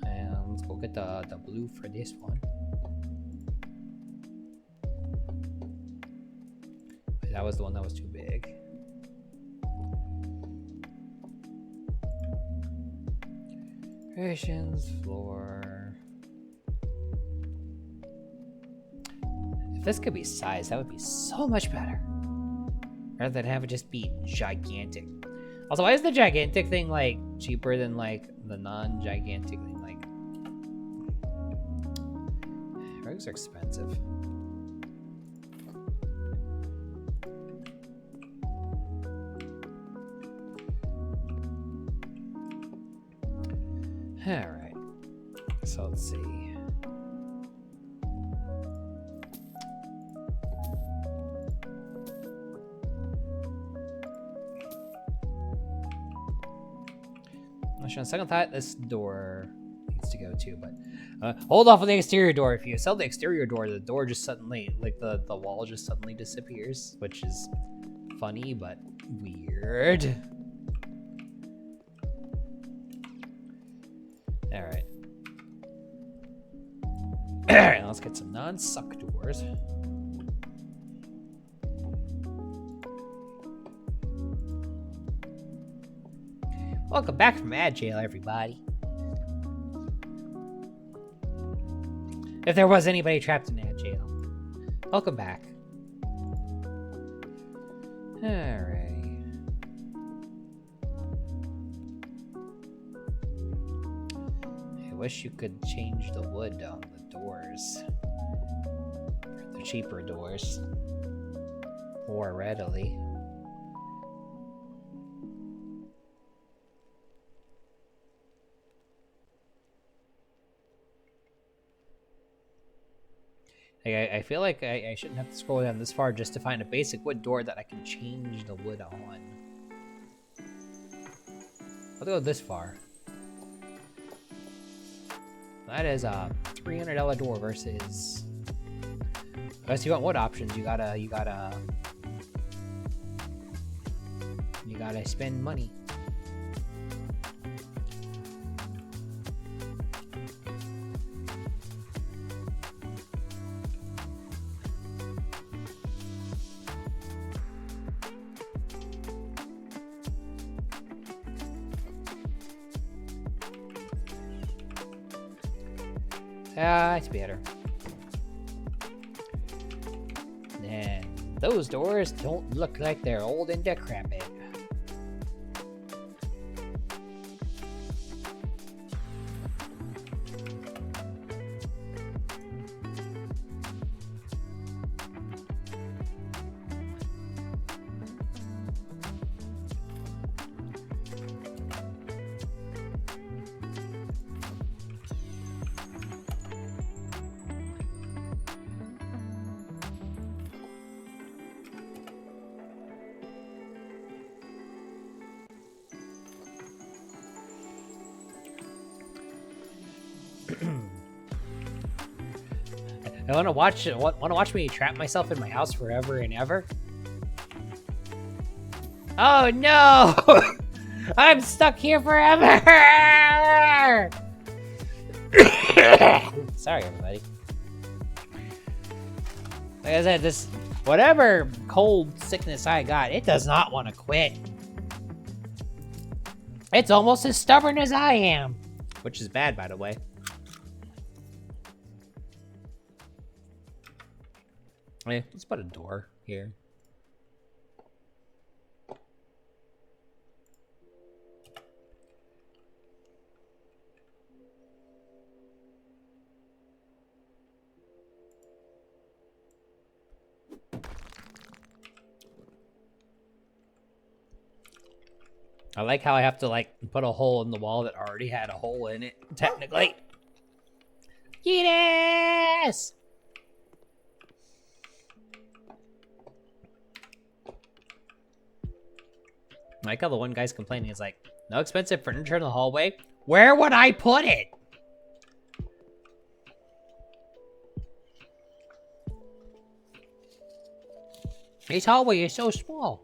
And let's go get the blue for this one. That was the one that was too big. Creations, floor. If this could be sized, that would be so much better. Rather than have it just be gigantic. Also, why is the gigantic thing, like, cheaper than, like, the non-gigantic thing? Like, rugs are expensive. Alright, so let's see. Actually, on second thought, this door needs to go too, but hold off on the exterior door. If you sell the exterior door, the door just suddenly, like the wall just suddenly disappears, which is funny, but weird. Alright. Alright, let's get some non-suck doors. Welcome back from ad jail, everybody. If there was anybody trapped in ad jail, welcome back. Alright. I wish you could change the wood on the doors. The cheaper doors. More readily. I feel like I shouldn't have to scroll down this far just to find a basic wood door that I can change the wood on. I'll go this far. That is a $300 door versus... Unless you want wood options, you gotta spend money. It's better. And those doors don't look like they're old and decrepit. I want to watch me trap myself in my house forever and ever. Oh no! I'm stuck here forever! Sorry, everybody. Like I said, this whatever cold sickness I got, it does not want to quit. It's almost as stubborn as I am, which is bad, by the way. Yeah, let's put a door here. I like how I have to, like, put a hole in the wall that already had a hole in it, technically. Yes! I like how the one guy's complaining. He's like, no expensive furniture in the hallway? Where would I put it? This hallway is so small.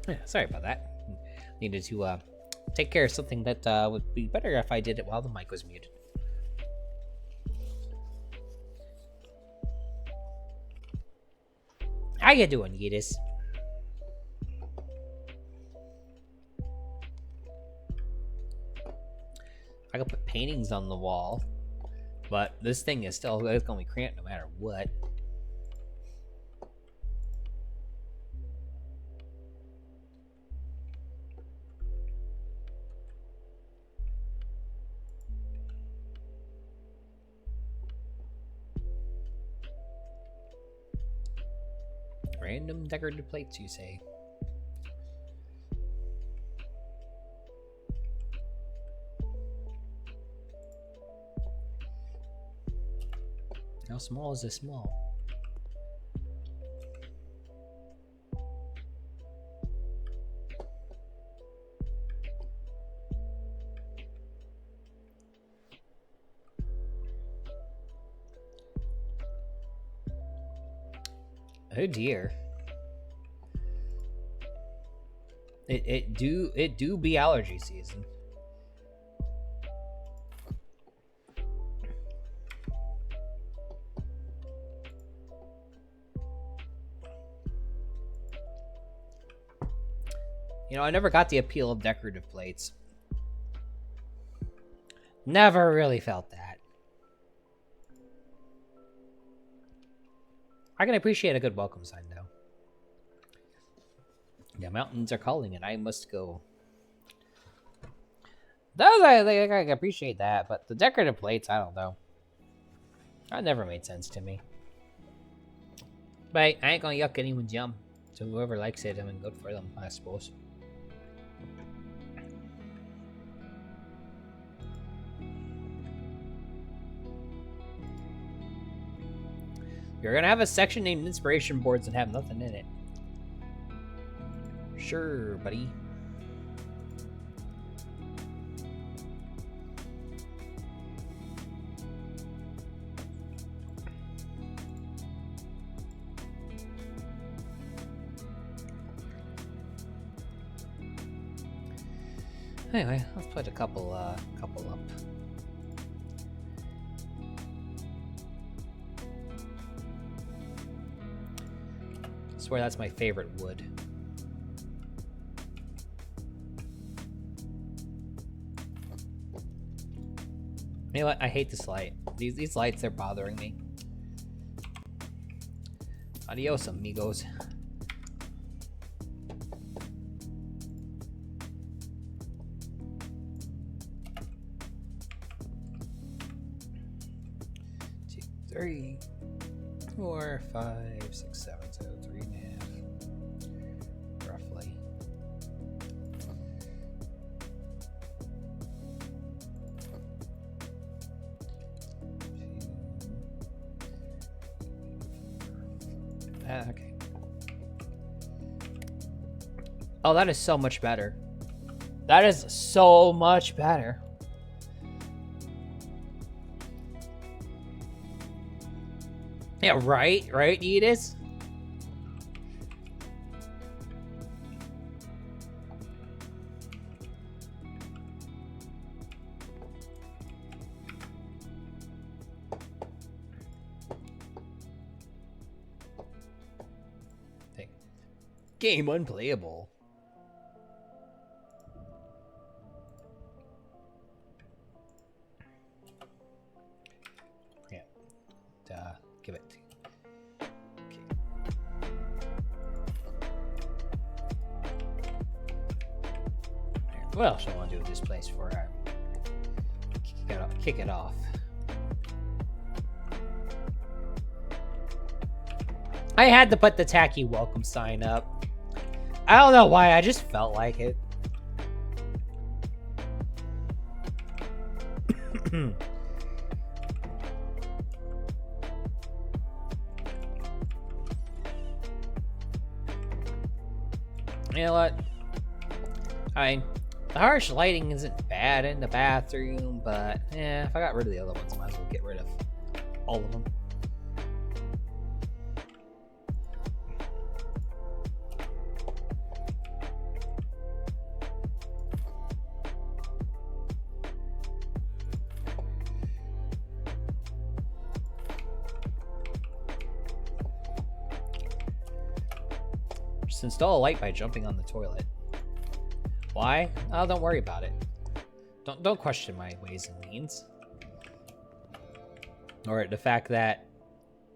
Yeah, sorry about that. Needed to take care of something that would be better if I did it while the mic was muted. How you doing, Yeetus? I could put paintings on the wall, but this thing is still it's gonna be cramped no matter what. Random decorative plates, you say? How small is this small? Oh dear. It do be allergy season. You know, I never got the appeal of decorative plates. Never really felt that. I can appreciate a good welcome sign, though. The mountains are calling and I must go. Those I appreciate that, but the decorative plates, I don't know. That never made sense to me. But I ain't gonna yuck anyone's yum. So whoever likes it, I mean, good for them, I suppose. You're gonna have a section named inspiration boards and have nothing in it. Sure, buddy. Anyway, let's put a couple up. I swear that's my favorite wood. You know what? I hate this light. These lights are bothering me. Adios, amigos. Two, 3, 4, 5, 6, 7, so 3.5, roughly. Okay. Oh, that is so much better. That is so much better. Yeah, right, Edith? Game unplayable. Yeah. Give it. Okay. What else do I want to do with this place for kick it off? I had to put the tacky welcome sign up. I don't know why, I just felt like it. You know what? I mean, the harsh lighting isn't bad in the bathroom, but if I got rid of the other ones, I might as well get rid of all of them. Just install a light by jumping on the toilet. Why? Oh, don't worry about it. Don't question my ways and means. Or the fact that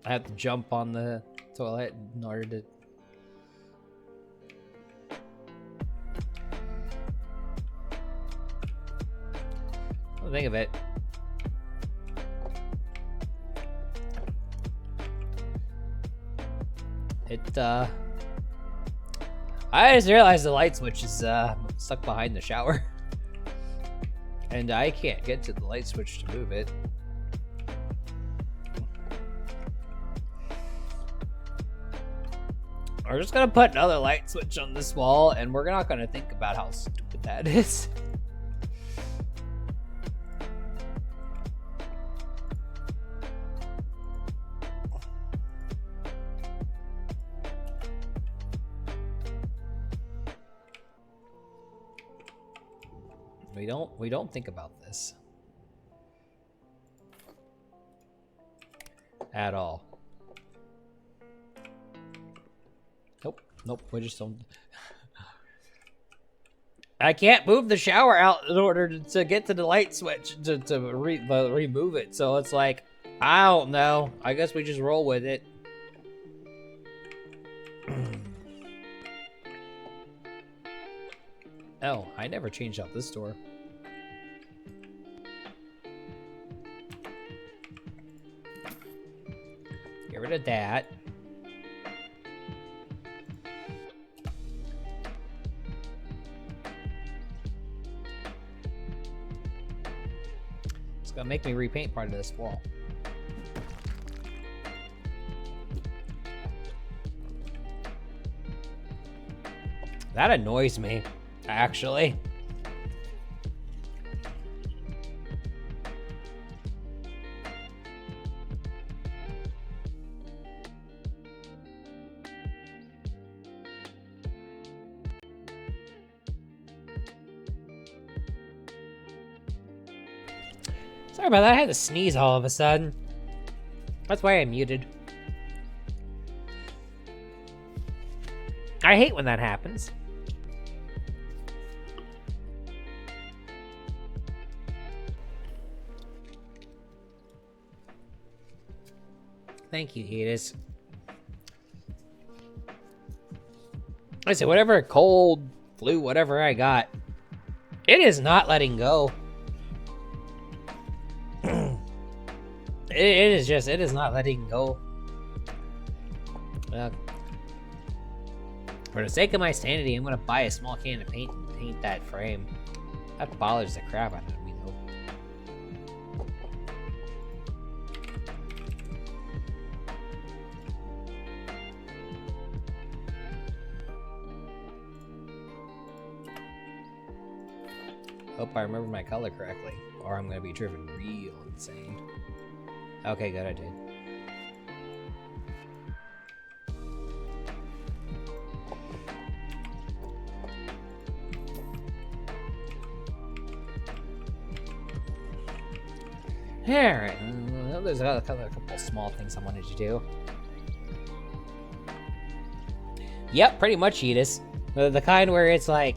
I have to jump on the toilet in order to... Well, think of it. I just realized the light switch is stuck behind the shower. And I can't get to the light switch to move it. We're just gonna put another light switch on this wall, and we're not gonna think about how stupid that is. We don't think about this at all. Nope, we just don't. I can't move the shower out in order to get to the light switch to remove it. So it's like, I don't know. I guess we just roll with it. Oh, I never changed out this door. of that. It's gonna make me repaint part of this wall. That annoys me, actually. Sorry about that, I had to sneeze all of a sudden. That's why I muted. I hate when that happens. Thank you, Edis. I said, whatever cold, flu, whatever I got, it is not letting go. It is not letting go. For the sake of my sanity, I'm gonna buy a small can of paint and paint that frame. That bothers the crap out of me, though. Hope I remember my color correctly, or I'm gonna be driven real insane. Okay, good, I did. Alright, well, there's a couple small things I wanted to do. Yep, pretty much, Edis. The kind where it's like,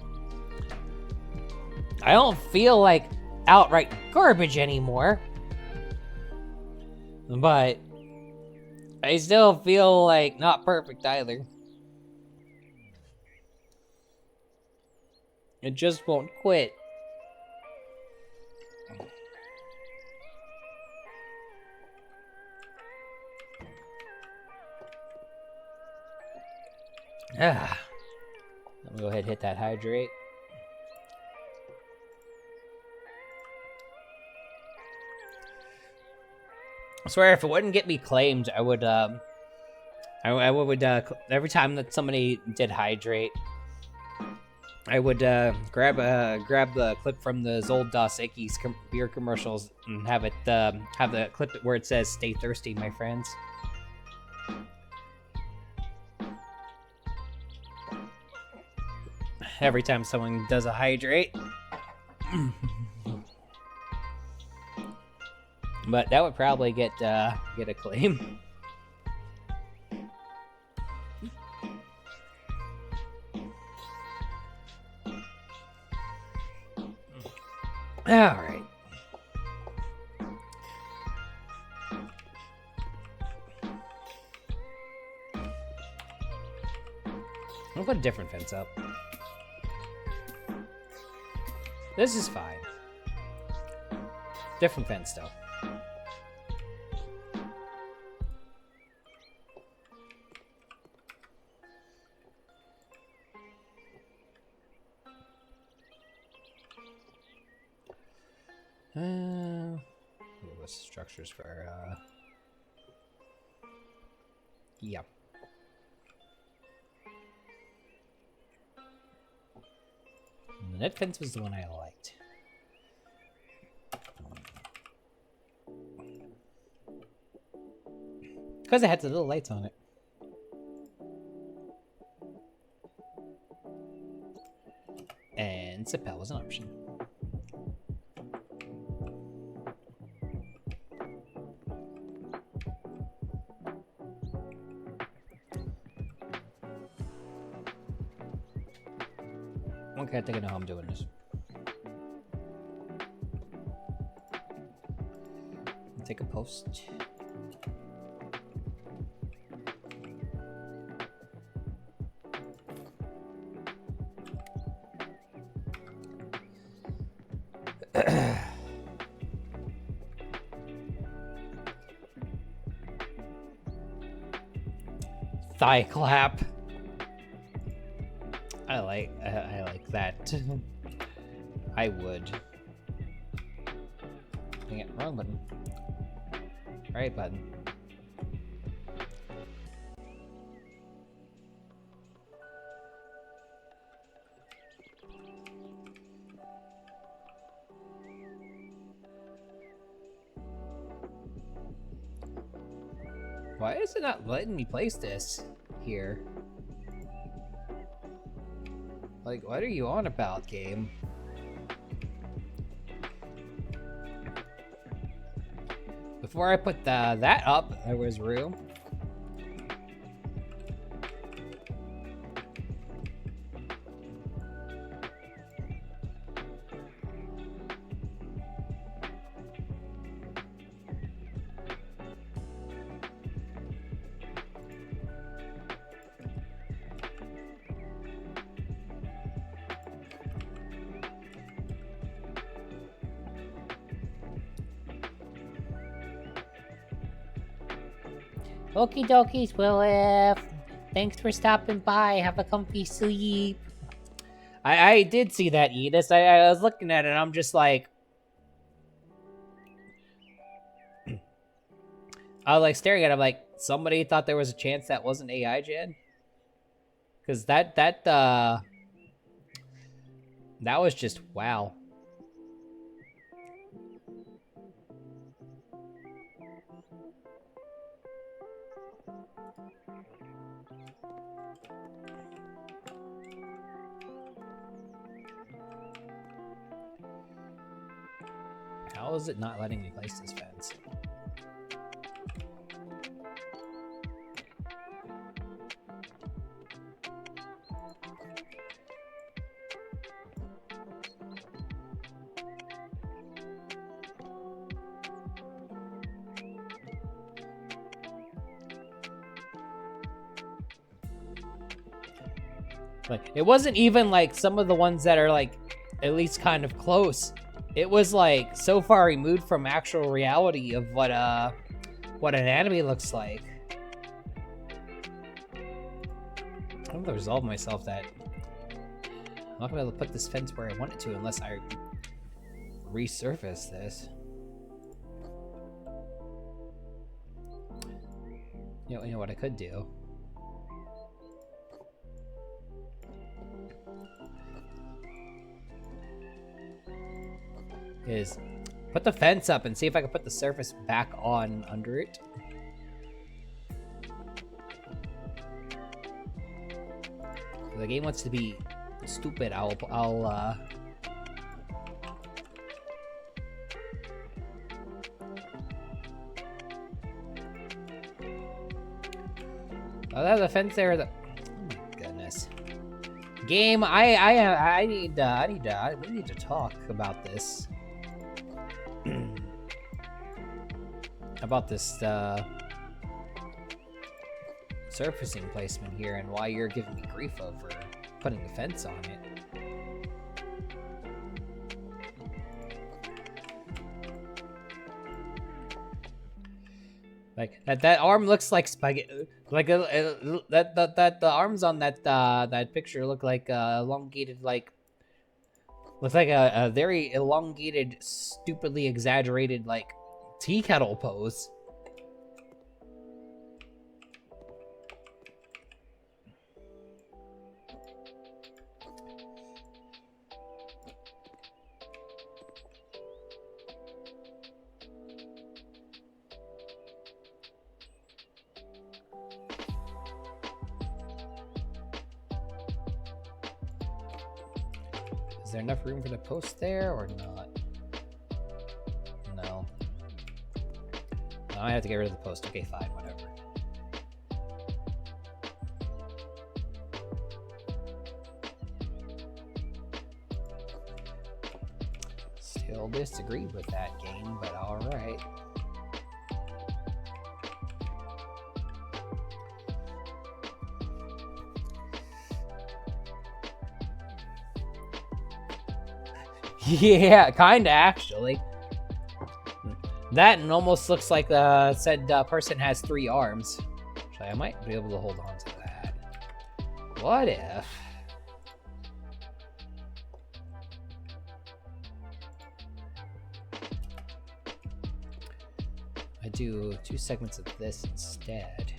I don't feel like outright garbage anymore. But I still feel like not perfect either. It just won't quit. I'm gonna go ahead and hit that hydrate. I swear, if it wouldn't get me claimed, I would, I would, every time that somebody did hydrate, I would, grab the clip from those old Dos Equis beer commercials and have it, have the clip where it says, "Stay thirsty, my friends." Every time someone does a hydrate. But that would probably get a claim. Alright. I'll put a different fence up. This is fine. Different fence, though. What's the structures for, yeah. The net fence was the one I liked. Because it had the little lights on it. And Sipel was an option. Okay, I think I know how I'm doing this. Take a post. Thigh clap. I like that. I would. Dang it, wrong button. Right button. Why is it not letting me place this here? Like, what are you on about, game? Before I put that up, there was room. Okie dokies, Willif. Thanks for stopping by. Have a comfy sleep. I did see that, Edith. I was looking at it and I'm just like... I was like staring at it, I'm like, somebody thought there was a chance that wasn't AI Jan? Because that was just wow. How is it not letting me place this fence? Like, it wasn't even like some of the ones that are like at least kind of close. It was like so far removed from actual reality of what an anime looks like. I have to resolve myself that I'm not gonna be able to put this fence where I want it to unless I resurface this. You know what I could do? Is put the fence up and see if I can put the surface back on under it. If the game wants to be stupid, I'll oh, there's a fence there. Oh my goodness. Game, we need to talk about this. About this surfacing placement here and why you're giving me grief over putting a fence on it. Like that arm looks like spaghetti. Like the arms on that picture look like elongated, like looks like a very elongated, stupidly exaggerated like tea kettle pose. Is there enough room for the post there or not? No. I have to get rid of the post. Okay, fine, whatever. Still disagree with that game, but alright. Yeah, kinda actually. That almost looks like said person has 3 arms. Actually, I might be able to hold on to that. What if... I do 2 segments of this instead.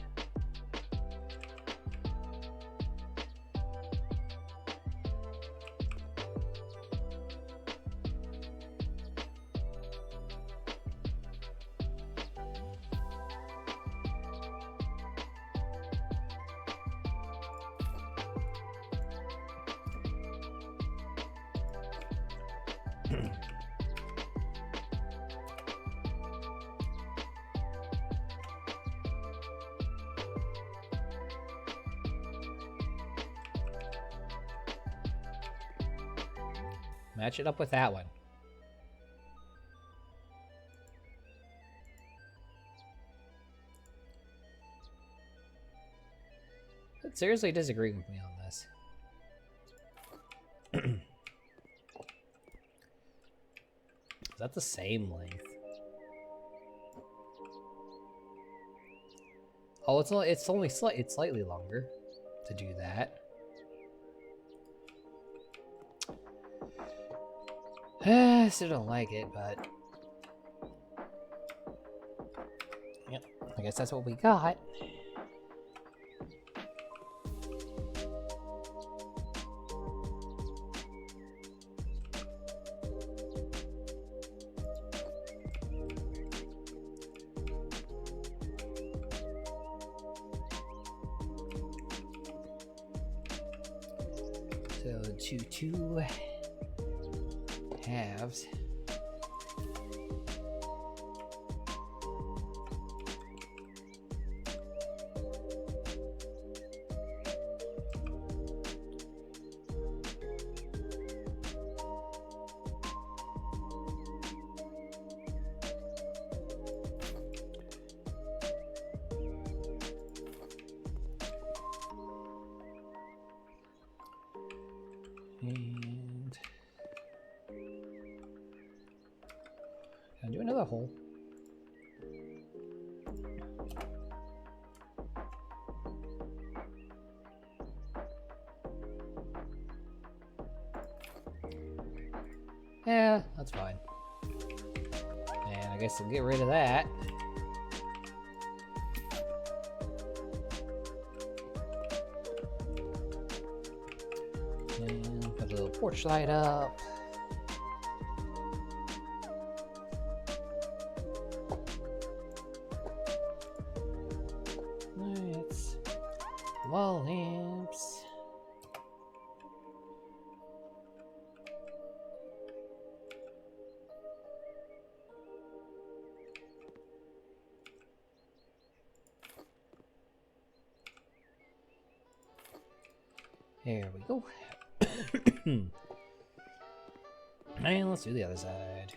Match it up with that one. But seriously disagree with me on this. Is that the same length? Oh, it's only slightly longer to do that. Still don't like it, but yep, I guess that's what we got. So two halves. And can I do another hole? Yeah, that's fine. And I guess we'll get rid of that. And put a little porch light up. Lights. Wall lamps. There we go. And let's do the other side.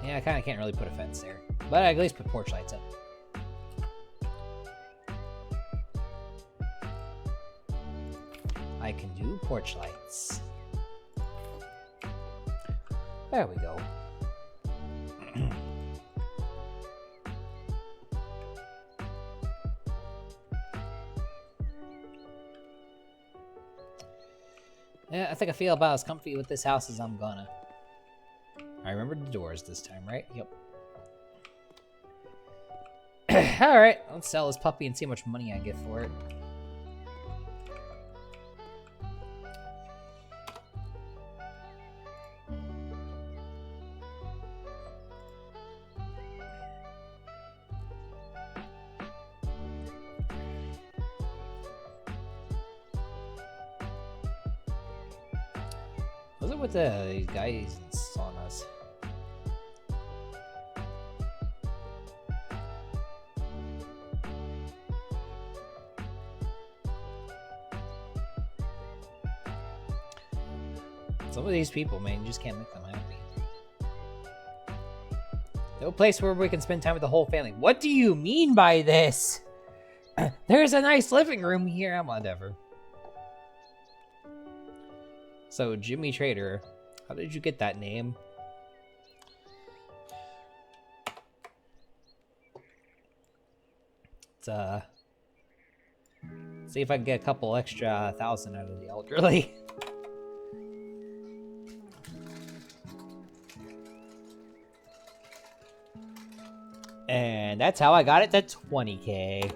Yeah, I kind of can't really put a fence there, but I at least put porch lights up. I can do porch lights. There we go. Yeah, I think I feel about as comfy with this house as I'm gonna. I remembered the doors this time, right? Yep. Alright, let's sell this puppy and see how much money I get for it. What's it with the guys on us? Some of these people, man, you just can't make them happy. No place where we can spend time with the whole family. What do you mean by this? There's a nice living room here. Whatever. So, Jimmy Trader, How did you get that name? Let's see if I can get a couple extra 1,000 out of the elderly. And that's how I got it to 20k.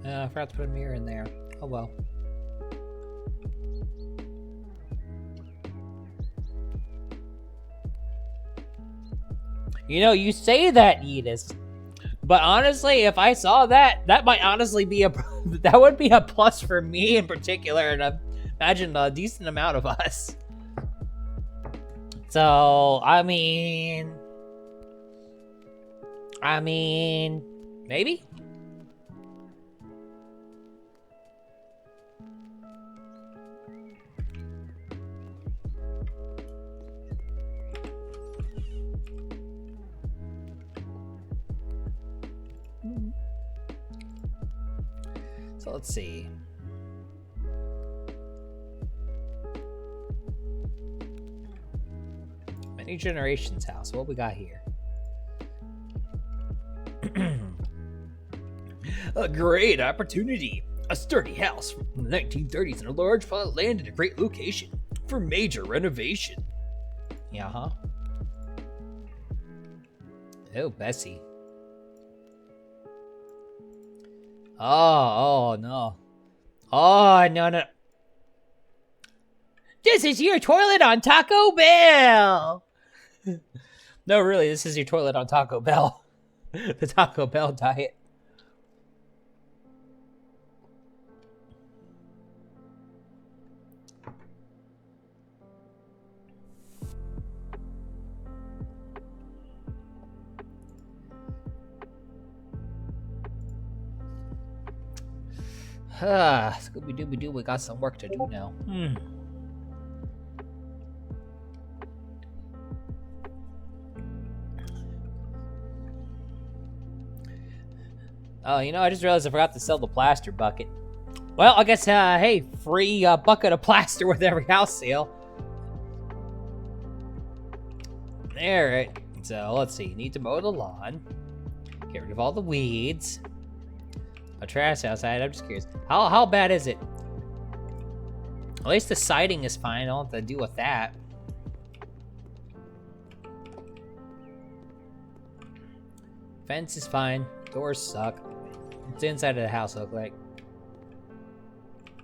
I forgot to put a mirror in there. Oh well. You know, you say that, Edith, but honestly, if I saw that, that might honestly be that would be a plus for me in particular, and I imagine a decent amount of us. So, I mean, maybe? So let's see. Many generations house. What we got here? A great opportunity. A sturdy house from the 1930s and a large plot of land in a great location for major renovation. Yeah, huh? Oh, Bessie. Oh, no. Oh, no. This is your toilet on Taco Bell! No, really, this is your toilet on Taco Bell. The Taco Bell diet. Scooby-Dooby-Doo, we got some work to do now. Oh, you know, I just realized I forgot to sell the plaster bucket. Well, I guess, hey, free bucket of plaster with every house sale. Alright, so let's see. Need to mow the lawn. Get rid of all the weeds. A trash outside, I'm just curious. How bad is it? At least the siding is fine, I don't have to deal with that. Fence is fine. Doors suck. What's the inside of the house look like?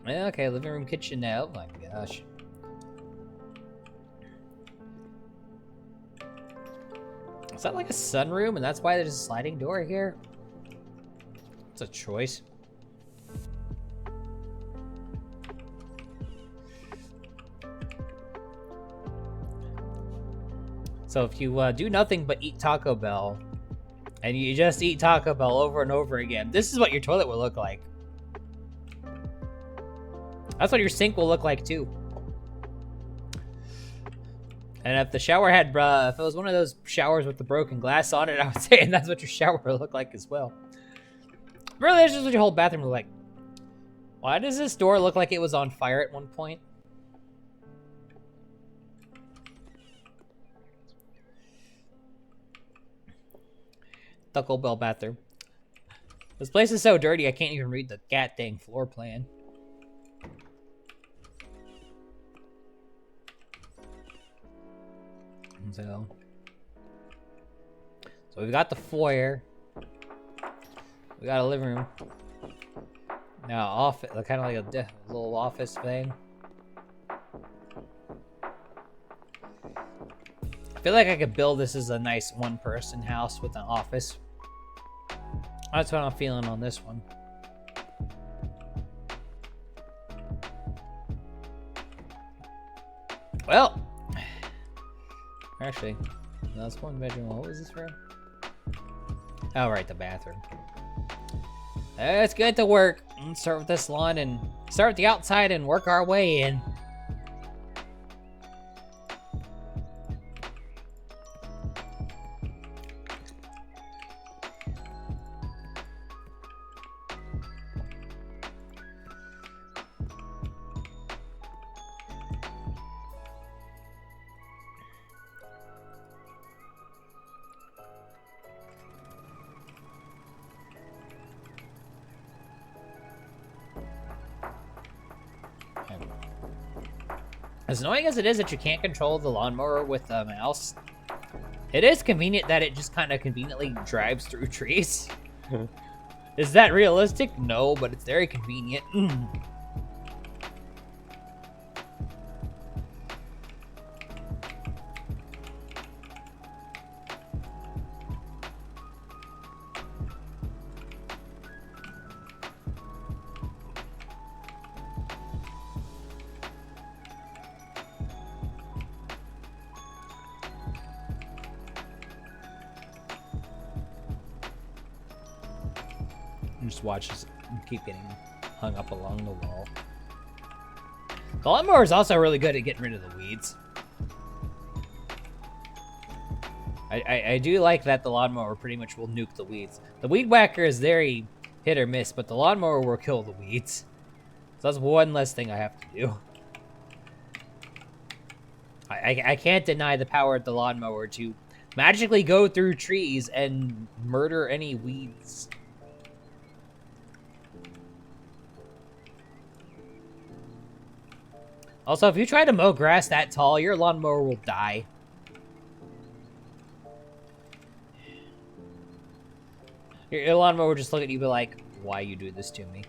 Okay, living room, kitchen now. Oh my gosh. Is that like a sunroom and that's why there's a sliding door here? It's a choice. So if you do nothing but eat Taco Bell, and you just eat Taco Bell over and over again, this is what your toilet will look like. That's what your sink will look like too. And if the shower had, if it was one of those showers with the broken glass on it, I would say that's what your shower will look like as well. Really, that's just what your whole bathroom will look like. Why does this door look like it was on fire at one point? Taco Bell bathroom. This place is so dirty, I can't even read the dang floor plan. So we've got the foyer. We got a living room. Now office, kind of like a little office thing. I feel like I could build this as a nice one-person house with an office. That's what I'm feeling on this one. Well, actually, that's one bedroom. What was this room? Oh, right, the bathroom. Let's get to work. Let's start with this lawn and start with the outside and work our way in. As annoying as it is that you can't control the lawnmower with a mouse, it is convenient that it just kind of conveniently drives through trees. Is that realistic? No, but it's very convenient. Just watch us keep getting hung up along the wall. The lawnmower is also really good at getting rid of the weeds. I do like that the lawnmower pretty much will nuke the weeds. The weed whacker is very hit or miss, but the lawnmower will kill the weeds. So that's one less thing I have to do. I can't deny the power of the lawnmower to magically go through trees and murder any weeds. Also, if you try to mow grass that tall, your lawnmower will die. Your lawnmower will just look at you and be like, why you do this to me?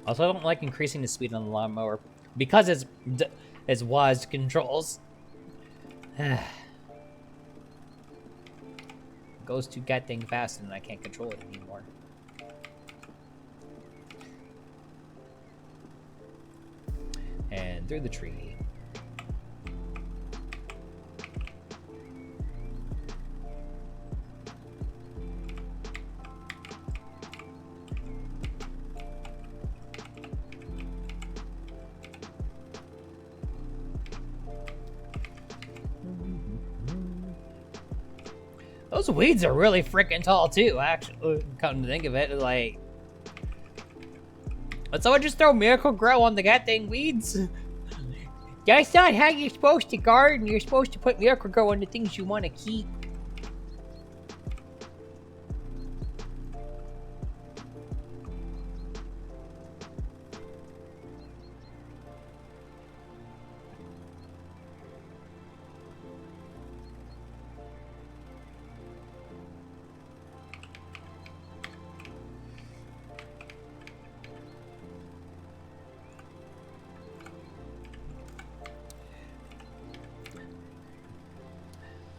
Also, I don't like increasing the speed on the lawnmower because it's WASD controls. Goes too goddamn fast and I can't control it anymore. And through the tree. Those weeds are really freaking tall too, actually, come to think of it. Like, but someone just throw Miracle Grow on the goddamn weeds? That's not how you're supposed to garden. You're supposed to put Miracle Grow on the things you want to keep.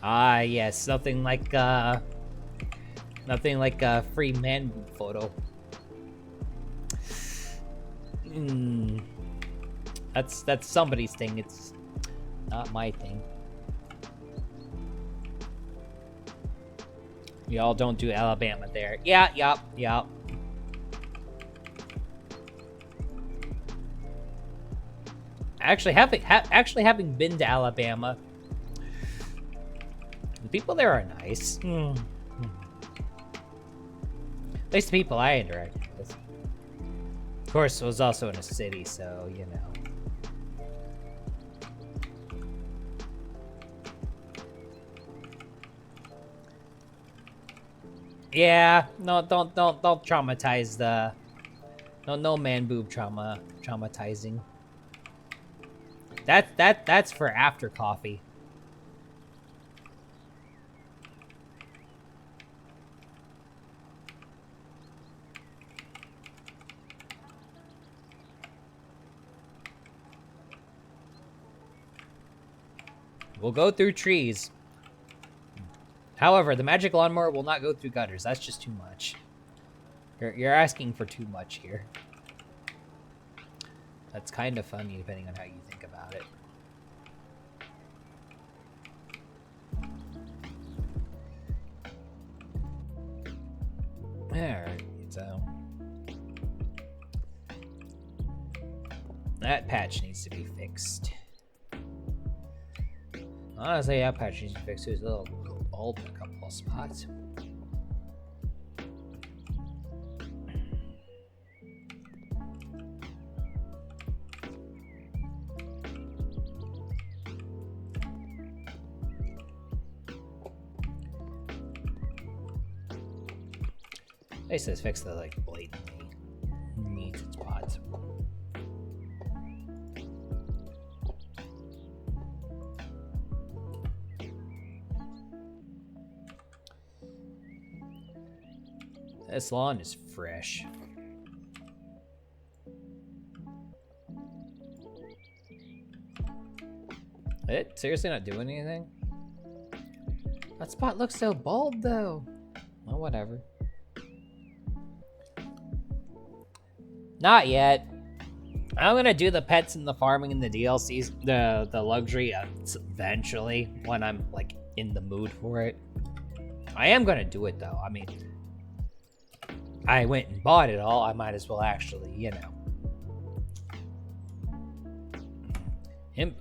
Ah, yes, nothing like a free man boob photo. That's somebody's thing. It's not my thing. Y'all don't do Alabama there. Yeah, yup. Actually, having been to Alabama, the people there are nice. At least the people I interacted with. Of course, it was also in a city, so, you know. Yeah, no, don't traumatize the... No man boob traumatizing. That's for after coffee. We'll go through trees. However, the magic lawnmower will not go through gutters. That's just too much. You're asking for too much here. That's kind of funny, depending on how you think about it. Alright, so that patch needs to be fixed. Honestly, that patch needs to be fixed. It was a little bald in a couple of spots. At least let's fix the like blatantly needs spots. This lawn is fresh. It seriously not doing anything? That spot looks so bald though. Well, whatever. Not yet. I'm gonna do the pets and the farming and the DLCs, the luxury eventually when I'm like in the mood for it. I am gonna do it though. I mean, I went and bought it all. I might as well actually, you know,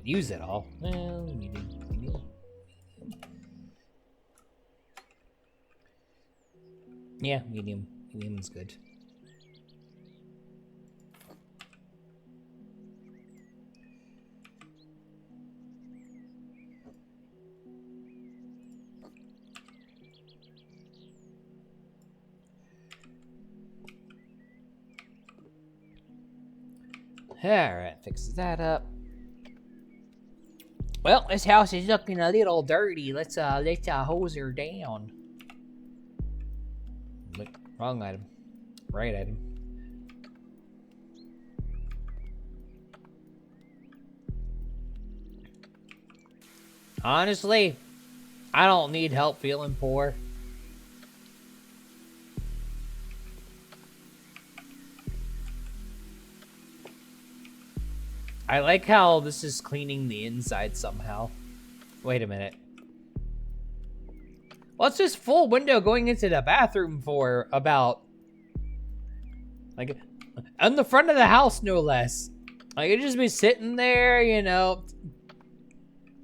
use it all. Well, yeah, medium. Medium's good. Alright, fixes that up. Well, this house is looking a little dirty. Let's hose her down. Look, wrong item. Right item. Honestly, I don't need help feeling poor. I like how this is cleaning the inside somehow. Wait a minute. What's this full window going into the bathroom for about? Like, on the front of the house, no less. Like, it'd just be sitting there, you know.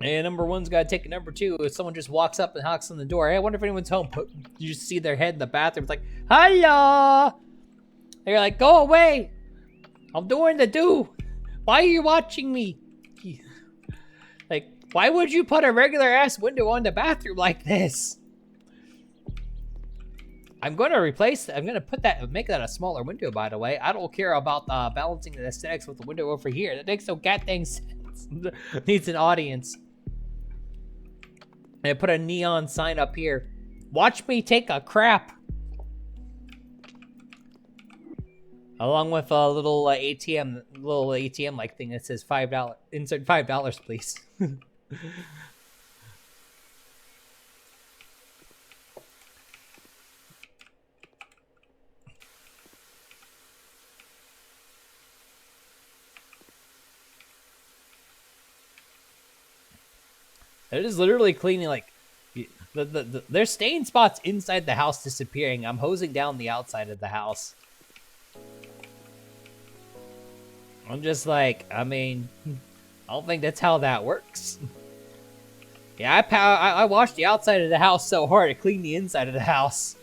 And number one's got to take number two. If someone just walks up and knocks on the door, hey, I wonder if anyone's home. You just see their head in the bathroom. It's like, hello. They're like, go away. I'm doing the do. Why are you watching me? Like, why would you put a regular ass window on the bathroom like this? I'm going to replace that. I'm going to put that, make that a smaller window, by the way. I don't care about balancing the aesthetics with the window over here. That makes no goddamn sense. Needs an audience. And I put a neon sign up here. Watch me take a crap. Along with a little ATM like thing that says $5. Insert $5, please. It is literally cleaning, like, there's stain spots inside the house disappearing. I'm hosing down the outside of the house. I'm just like, I mean, I don't think that's how that works. Yeah, I washed the outside of the house so hard to clean the inside of the house.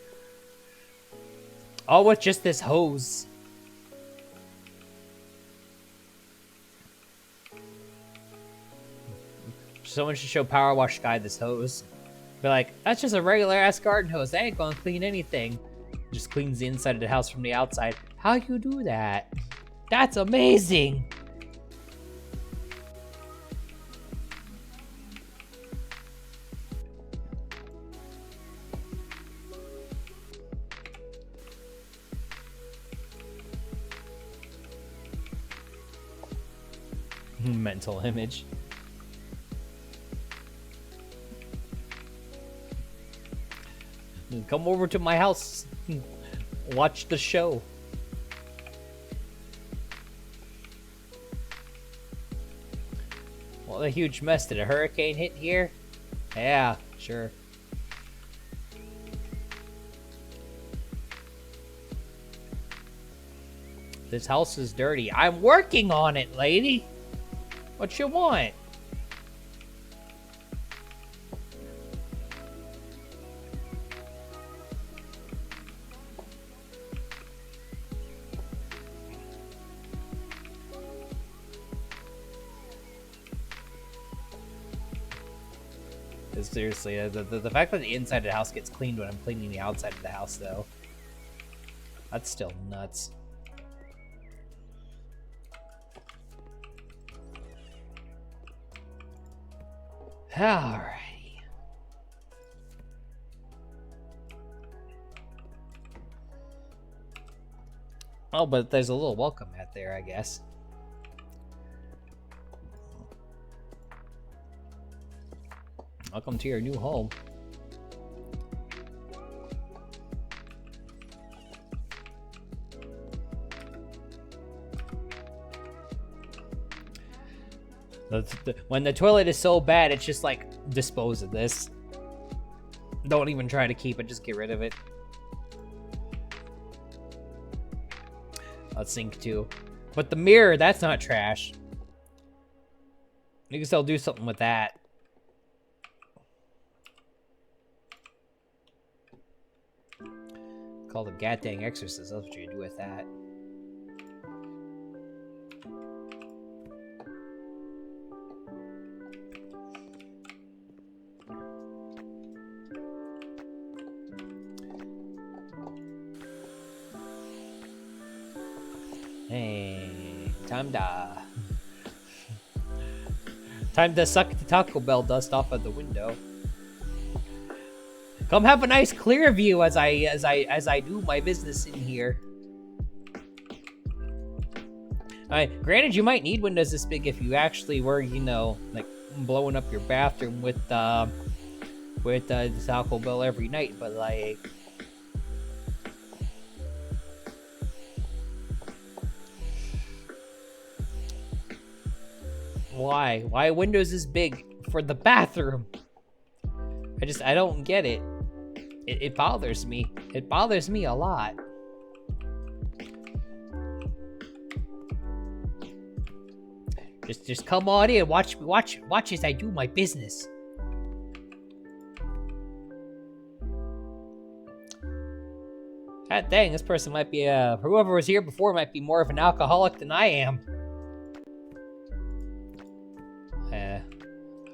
All with just this hose. Someone should show Power Wash Guy this hose. Be like, that's just a regular ass garden hose. That ain't gonna clean anything. Just cleans the inside of the house from the outside. How you do that? That's amazing. Mental image. Come over to my house. Watch the show. What a huge mess. Did a hurricane hit here? Yeah, sure. This house is dirty. I'm working on it, lady. What you want? Seriously, the fact that the inside of the house gets cleaned when I'm cleaning the outside of the house, though, that's still nuts. Alrighty. Oh, but there's a little welcome mat there, I guess. Welcome to your new home. When the toilet is so bad, it's just like, dispose of this. Don't even try to keep it, just get rid of it. A sink too. But the mirror, that's not trash. You can still do something with that. Called a goddamn exorcist. That's what you do with that. Hey, time to suck the Taco Bell dust off of the window. Come have a nice clear view as I do my business in here. Granted, you might need windows this big if you actually were, you know, like blowing up your bathroom with the Taco Bell every night, but like, why windows this big for the bathroom? I don't get it. It bothers me. It bothers me a lot. Just come on in, watch as I do my business. God dang, this person might be whoever was here before might be more of an alcoholic than I am.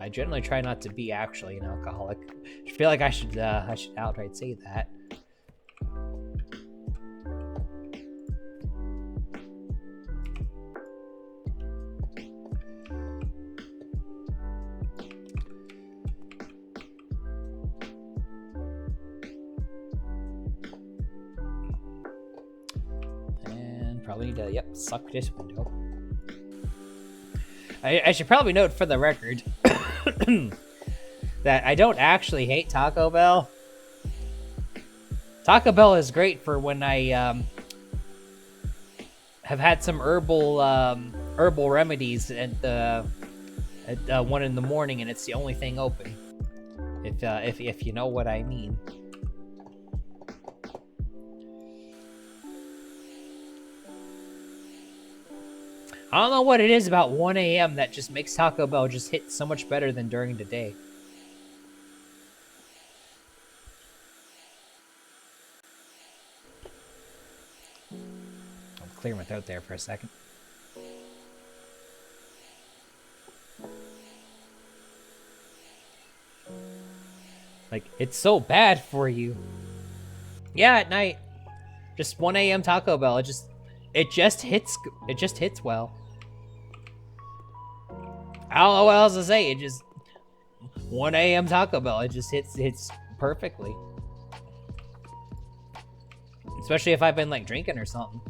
I generally try not to be actually an alcoholic. I feel like I should outright say that. And probably need to, suck this window. I should probably note for the record that I don't actually hate Taco Bell. Taco Bell is great for when I have had some herbal remedies at 1 in the morning and it's the only thing open. If you know what I mean. I don't know what it is about 1 a.m. that just makes Taco Bell just hit so much better than during the day. I'll clear my throat there for a second. Like, it's so bad for you. Yeah, at night. Just 1 a.m. Taco Bell, it just hits well. I don't know what else to say. It just 1 a.m. Taco Bell. It just hits perfectly. Especially if I've been like drinking or something.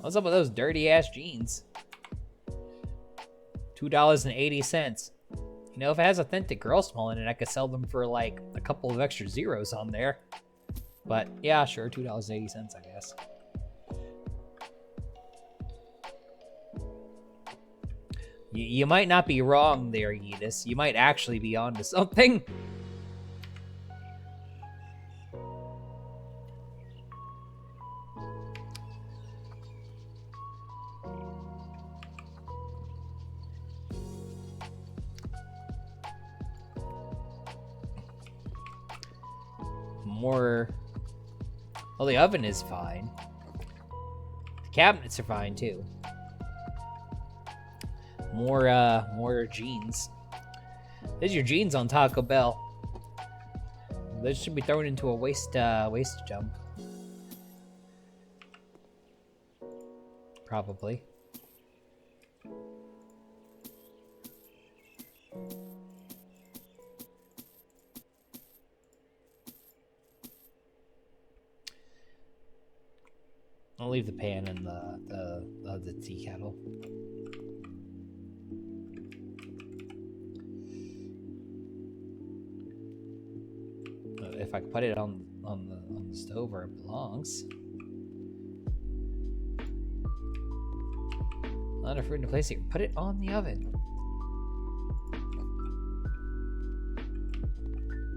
What's up with those dirty ass jeans? $2.80. You know, if it has authentic girl smell in it, I could sell them for like a couple of extra zeros on there. But yeah, sure, $2.80, I guess. You might not be wrong there, Yeetus. You might actually be onto something. More... Well, the oven is fine. The cabinets are fine, too. More jeans. There's your jeans on Taco Bell. Those should be thrown into a waste dump. Probably. I'll leave the pan and the tea kettle. If I put it on the stove where it belongs. Not enough room to place it. Put it on the oven.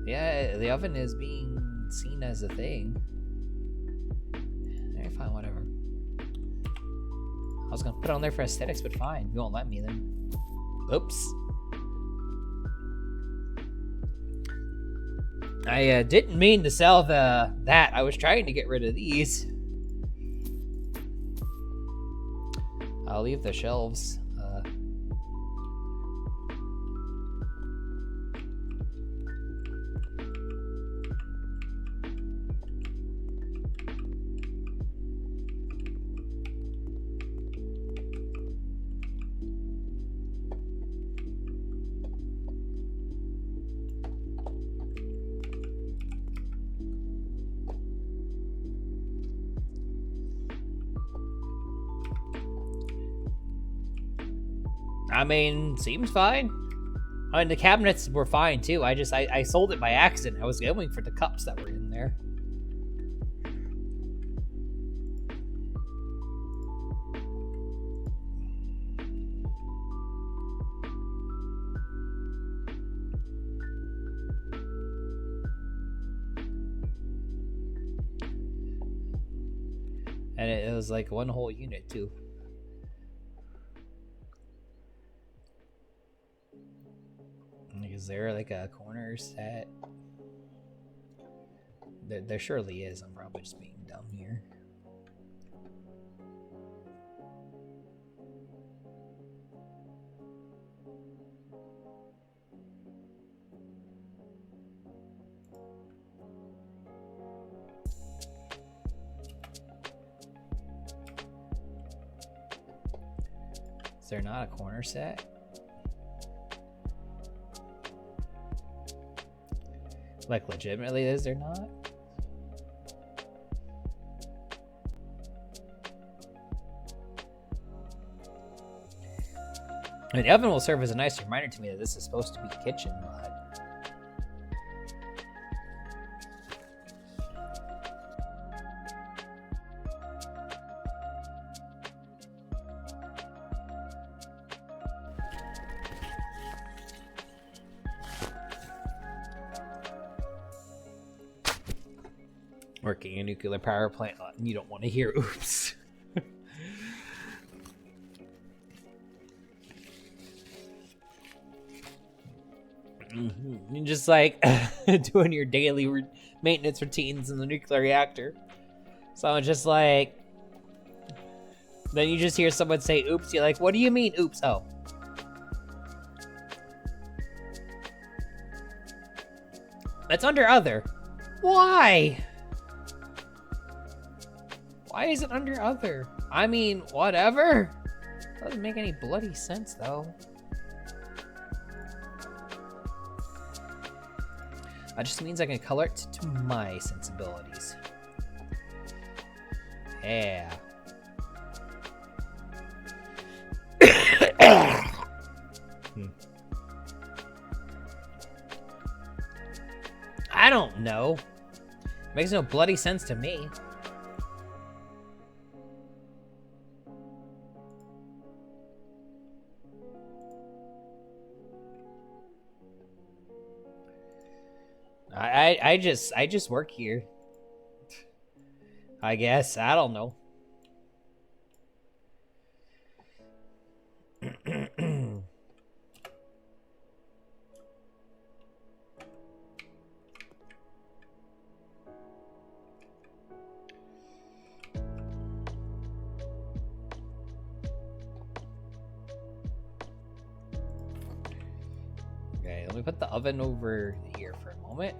Yeah, the oven is being seen as a thing. Alright, fine, whatever. I was gonna put it on there for aesthetics, but fine. You won't let me then. Oops. I didn't mean to sell that. I was trying to get rid of these. I'll leave the shelves. I mean, seems fine. I mean, the cabinets were fine too. I sold it by accident. I was going for the cups that were in there. And it was like one whole unit too. Is there like a corner set? There surely is. I'm probably just being dumb here. Is there not a corner set? Like, legitimately, is there not? I mean, the oven will serve as a nice reminder to me that this is supposed to be a kitchen, but... Working a nuclear power plant, you don't want to hear oops. You're just like doing your daily maintenance routines in the nuclear reactor. So it's just like, then you just hear someone say oops, you're like, what do you mean oops? Oh. That's under other. Why? Why is it under other? I mean, whatever. Doesn't make any bloody sense, though. That just means I can color it to my sensibilities. Yeah. I don't know. Makes no bloody sense to me. I just work here. I guess. I don't know. Okay, let me put the oven over here for a moment.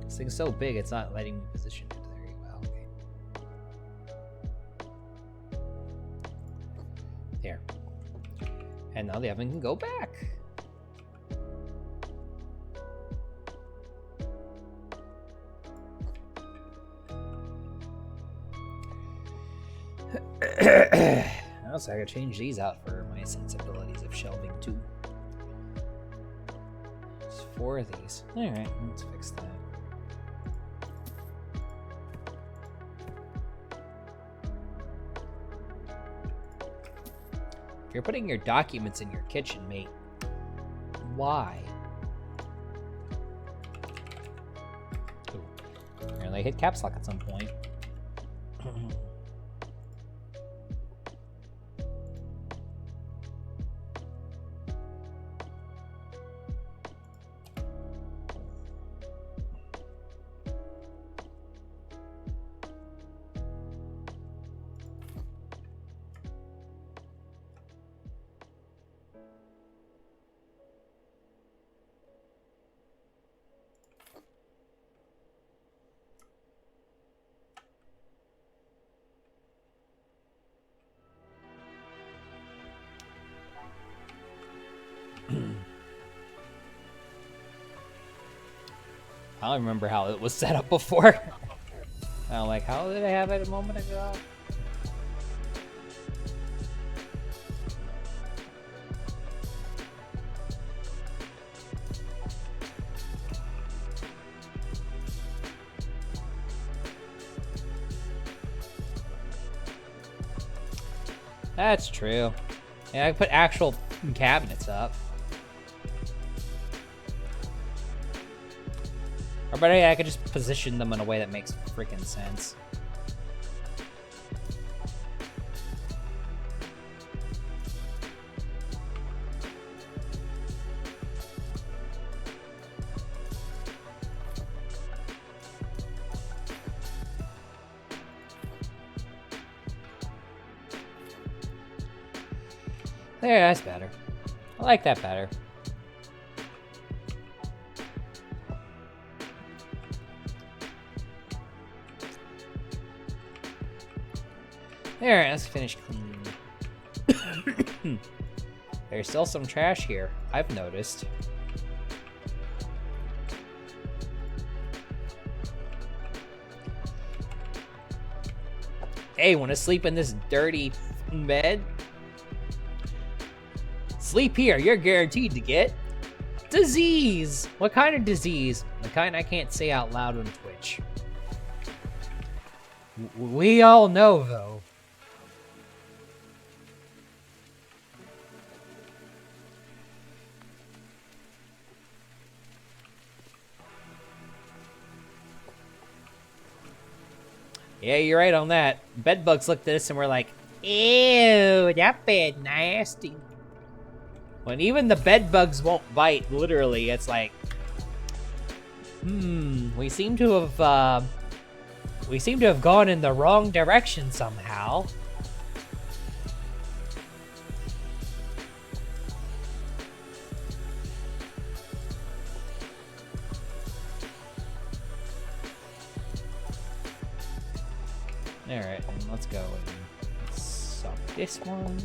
This thing's so big, it's not letting me position it very well. Okay. There. And now the oven can go back. Also, I gotta change these out for my sensibilities of shelving too. There's 4 of these. Alright, let's fix that. If you're putting your documents in your kitchen, mate, why? Ooh. Apparently I hit caps lock at some point. I don't remember how it was set up before. I'm like, how did I have it a moment ago? That's true. Yeah, I put actual cabinets up. Or better yet, I could just position them in a way that makes freaking sense. There, that's better. I like that better. There, let's finish cleaning. There's still some trash here, I've noticed. Hey, wanna sleep in this dirty bed? Sleep here, you're guaranteed to get disease. What kind of disease? The kind I can't say out loud on Twitch. We all know, though. Yeah, you're right on that. Bedbugs looked at us and we're like, ew, that bed nasty. When even the bedbugs won't bite, literally, it's like, we seem to have gone in the wrong direction somehow. Alright, let's go and suck this one.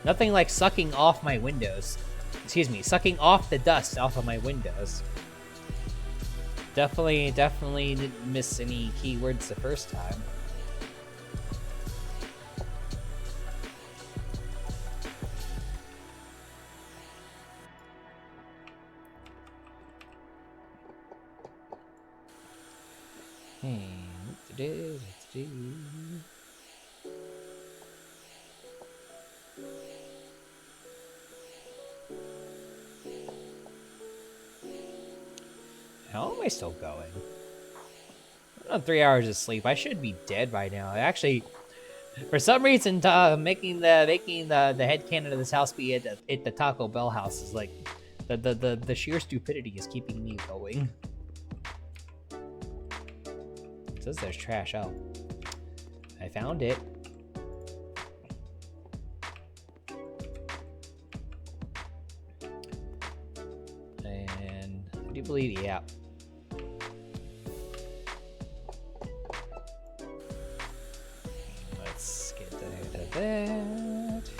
Nothing like sucking off my windows. Excuse me, sucking off the dust off of my windows. Definitely didn't miss any keywords the first time. How am I still going? I'm on 3 hours of sleep. I should be dead by now. Actually, for some reason, making the headcanon of this house be at the Taco Bell house is like the sheer stupidity is keeping me going. It says there's trash. Oh, I found it. And I do believe, yeah. Let's get rid of that.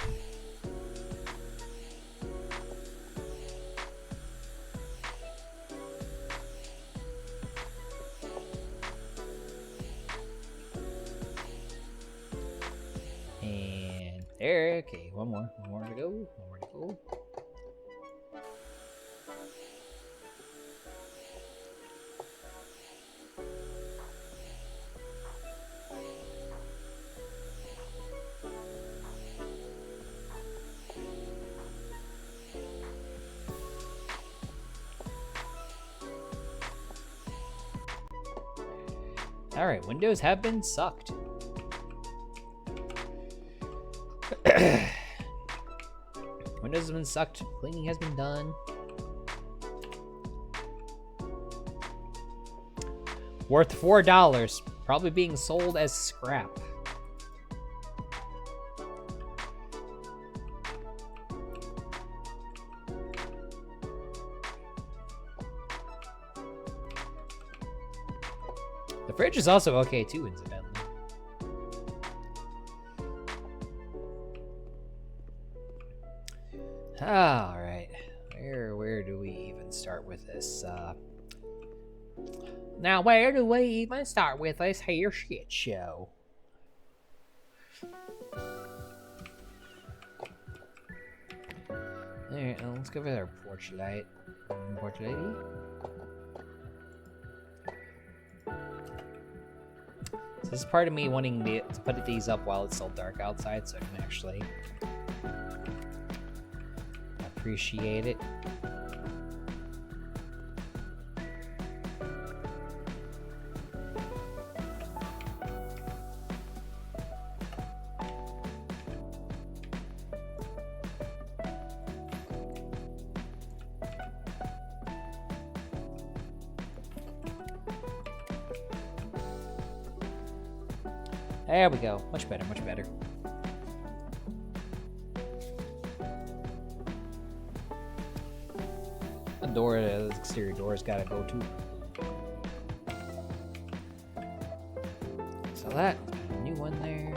And there, okay, one more to go, Alright, windows have been sucked. Windows have been sucked. Cleaning has been done. Worth $4. Probably being sold as scrap. The fridge is also okay too, incidentally. Alright. Where do we even start with this? Now, where do we even start with this here shit show? Alright, let's go with our porch light. Porch lady? So this is part of me wanting to put these up while it's still dark outside so I can actually appreciate it. There we go. Much better, much better. The door, the exterior door's gotta go too. So that, new one there.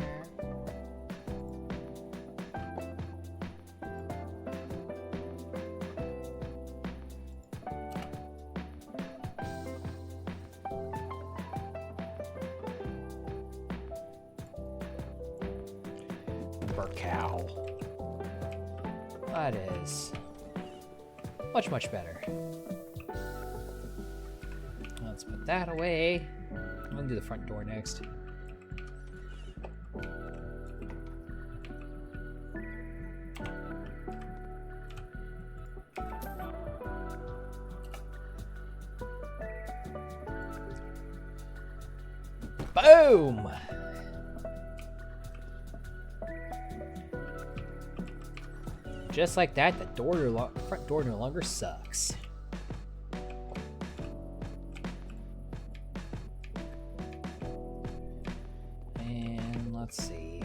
Cow. That is much better. Let's put that away. I'm gonna do the front door next. Boom! Just like that, the front door no longer sucks. And let's see.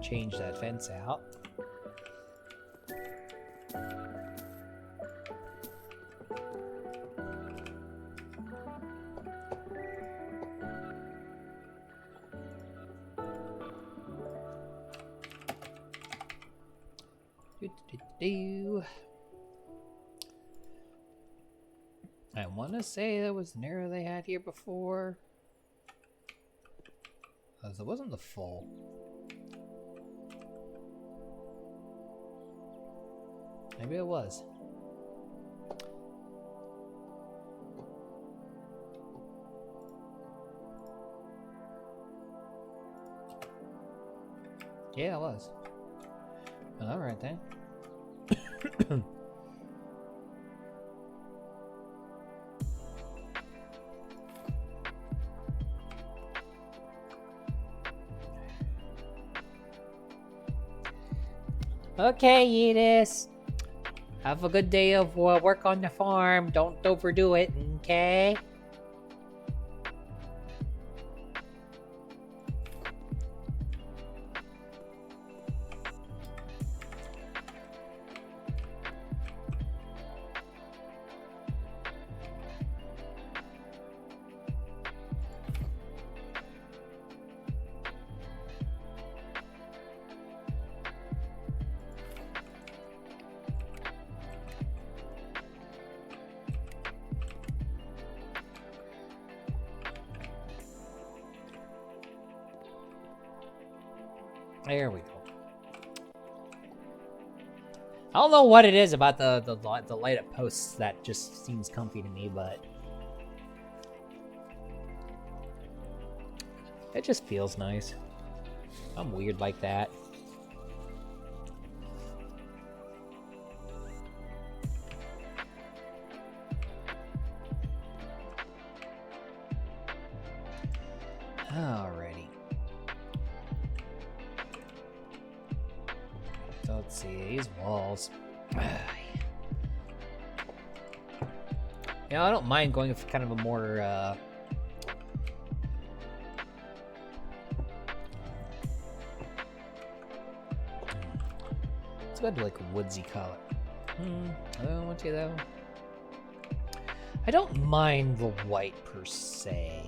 Change that fence out. I want to say that was an error they had here before. Because it wasn't the full. Maybe it was. Yeah, it was. All right then. Okay, Edis. Have a good day of work on the farm. Don't overdo it, okay? There we go. I don't know what it is about the light up posts that just seems comfy to me, but it just feels nice. I'm weird like that. Alrighty. So let's see, these walls. Yeah, I don't mind going for kind of a more let's go to like a woodsy color. I don't want to though. I don't mind the white per se.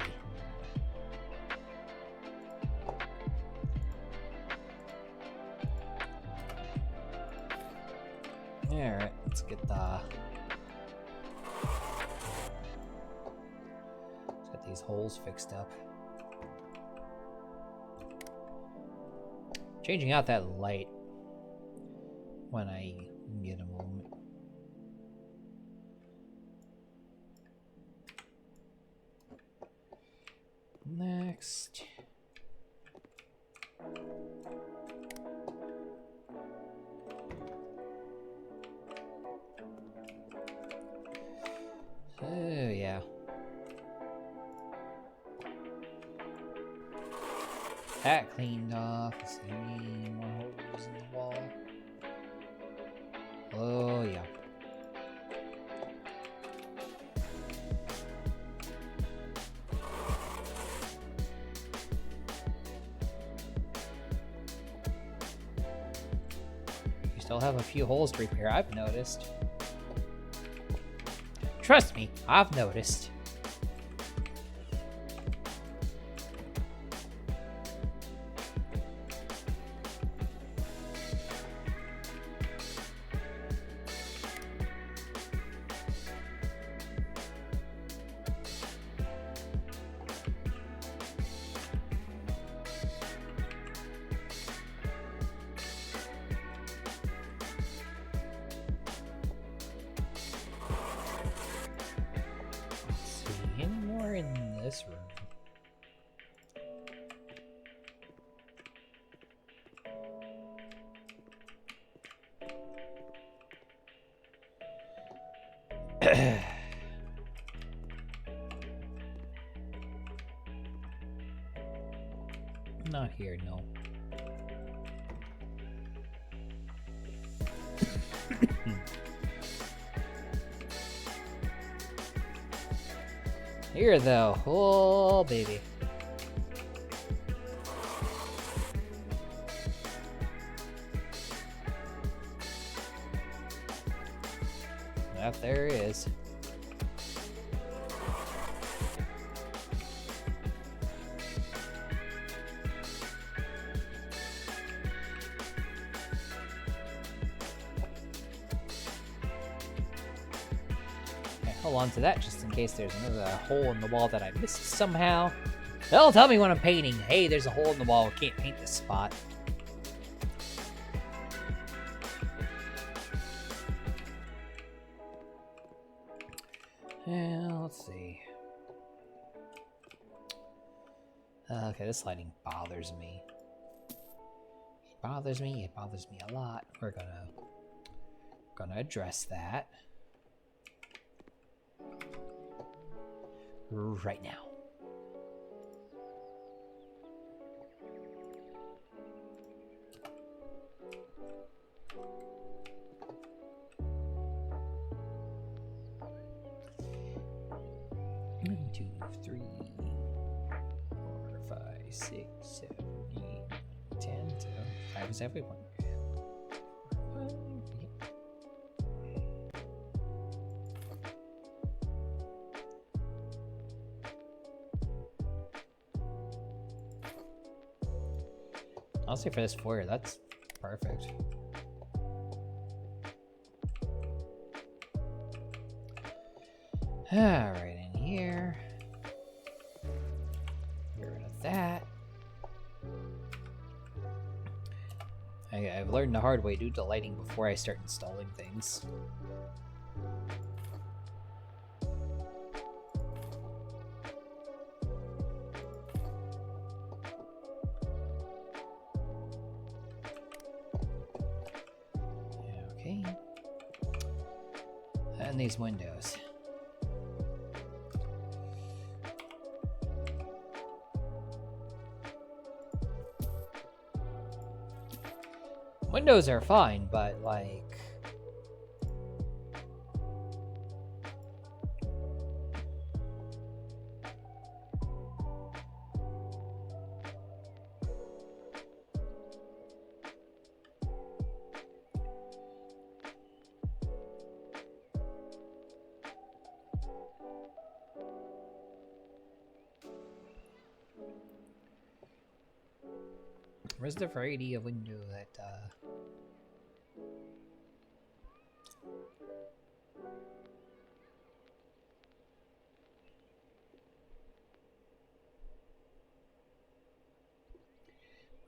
Alright, let's get these holes fixed up. Changing out that light when I get a moment. Next. Oh, yeah. That cleaned off. Let's see, more holes in the wall. Oh, yeah. You still have a few holes to repair, I've noticed. Trust me, I've noticed. This room. Not here, no. Here, though. Oh, baby. That there is. Hold on to that just in case there's another hole in the wall that I missed somehow. They'll tell me when I'm painting, hey, there's a hole in the wall, can't paint this spot. Yeah, let's see. Okay, this lighting bothers me. bothers me. It bothers me a lot. We're gonna address that right now. One, 2, 3, 4, 5, 6, 7, 8, 10. So 5 is everyone. I'll say for this 4, that's perfect. Alright, in here. Get rid of that. I've learned the hard way due to lighting before I start installing things. Okay. And these windows. Windows are fine, but like... Where's the variety of window that,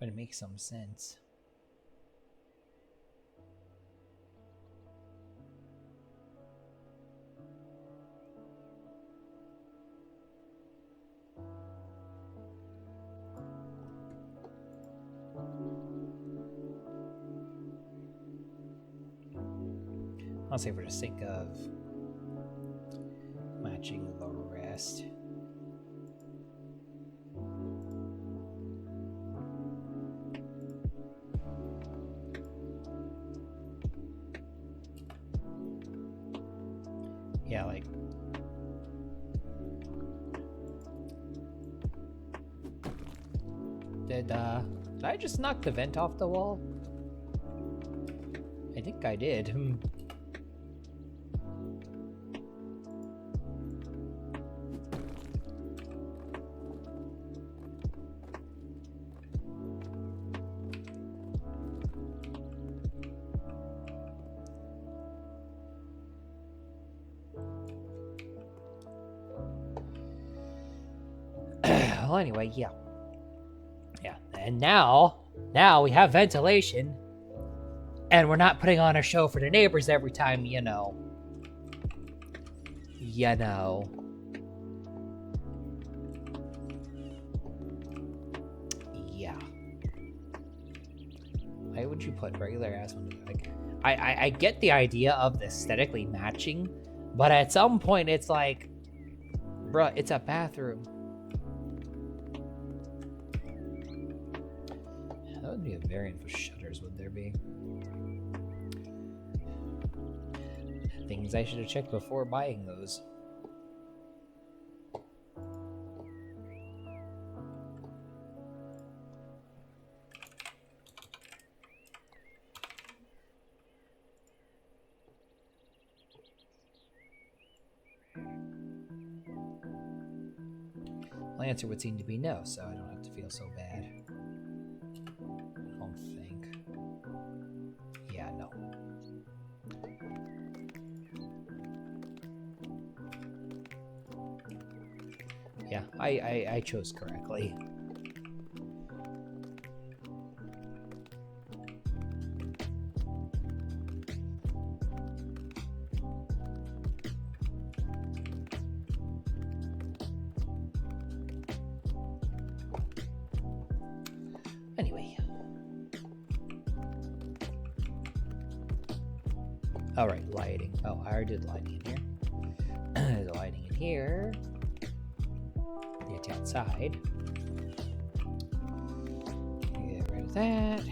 would make some sense. I'll say for the sake of matching the rest. Yeah, like... Did I just knock the vent off the wall? I think I did. Well, anyway, yeah. And now we have ventilation, and we're not putting on a show for the neighbors every time, you know. Yeah. Why would you put regular ass window? Like, I get the idea of the aesthetically matching, but at some point it's like, bruh, it's a bathroom. That would be a variant for shutters, would there be? Things I should have checked before buying those. The answer would seem to be no, so I don't have to feel so bad. I don't think. Yeah, no. Yeah, I chose correctly. Anyway. All right, lighting. Oh, I already did lighting in here. There's lighting in here. It's outside. Get rid of that.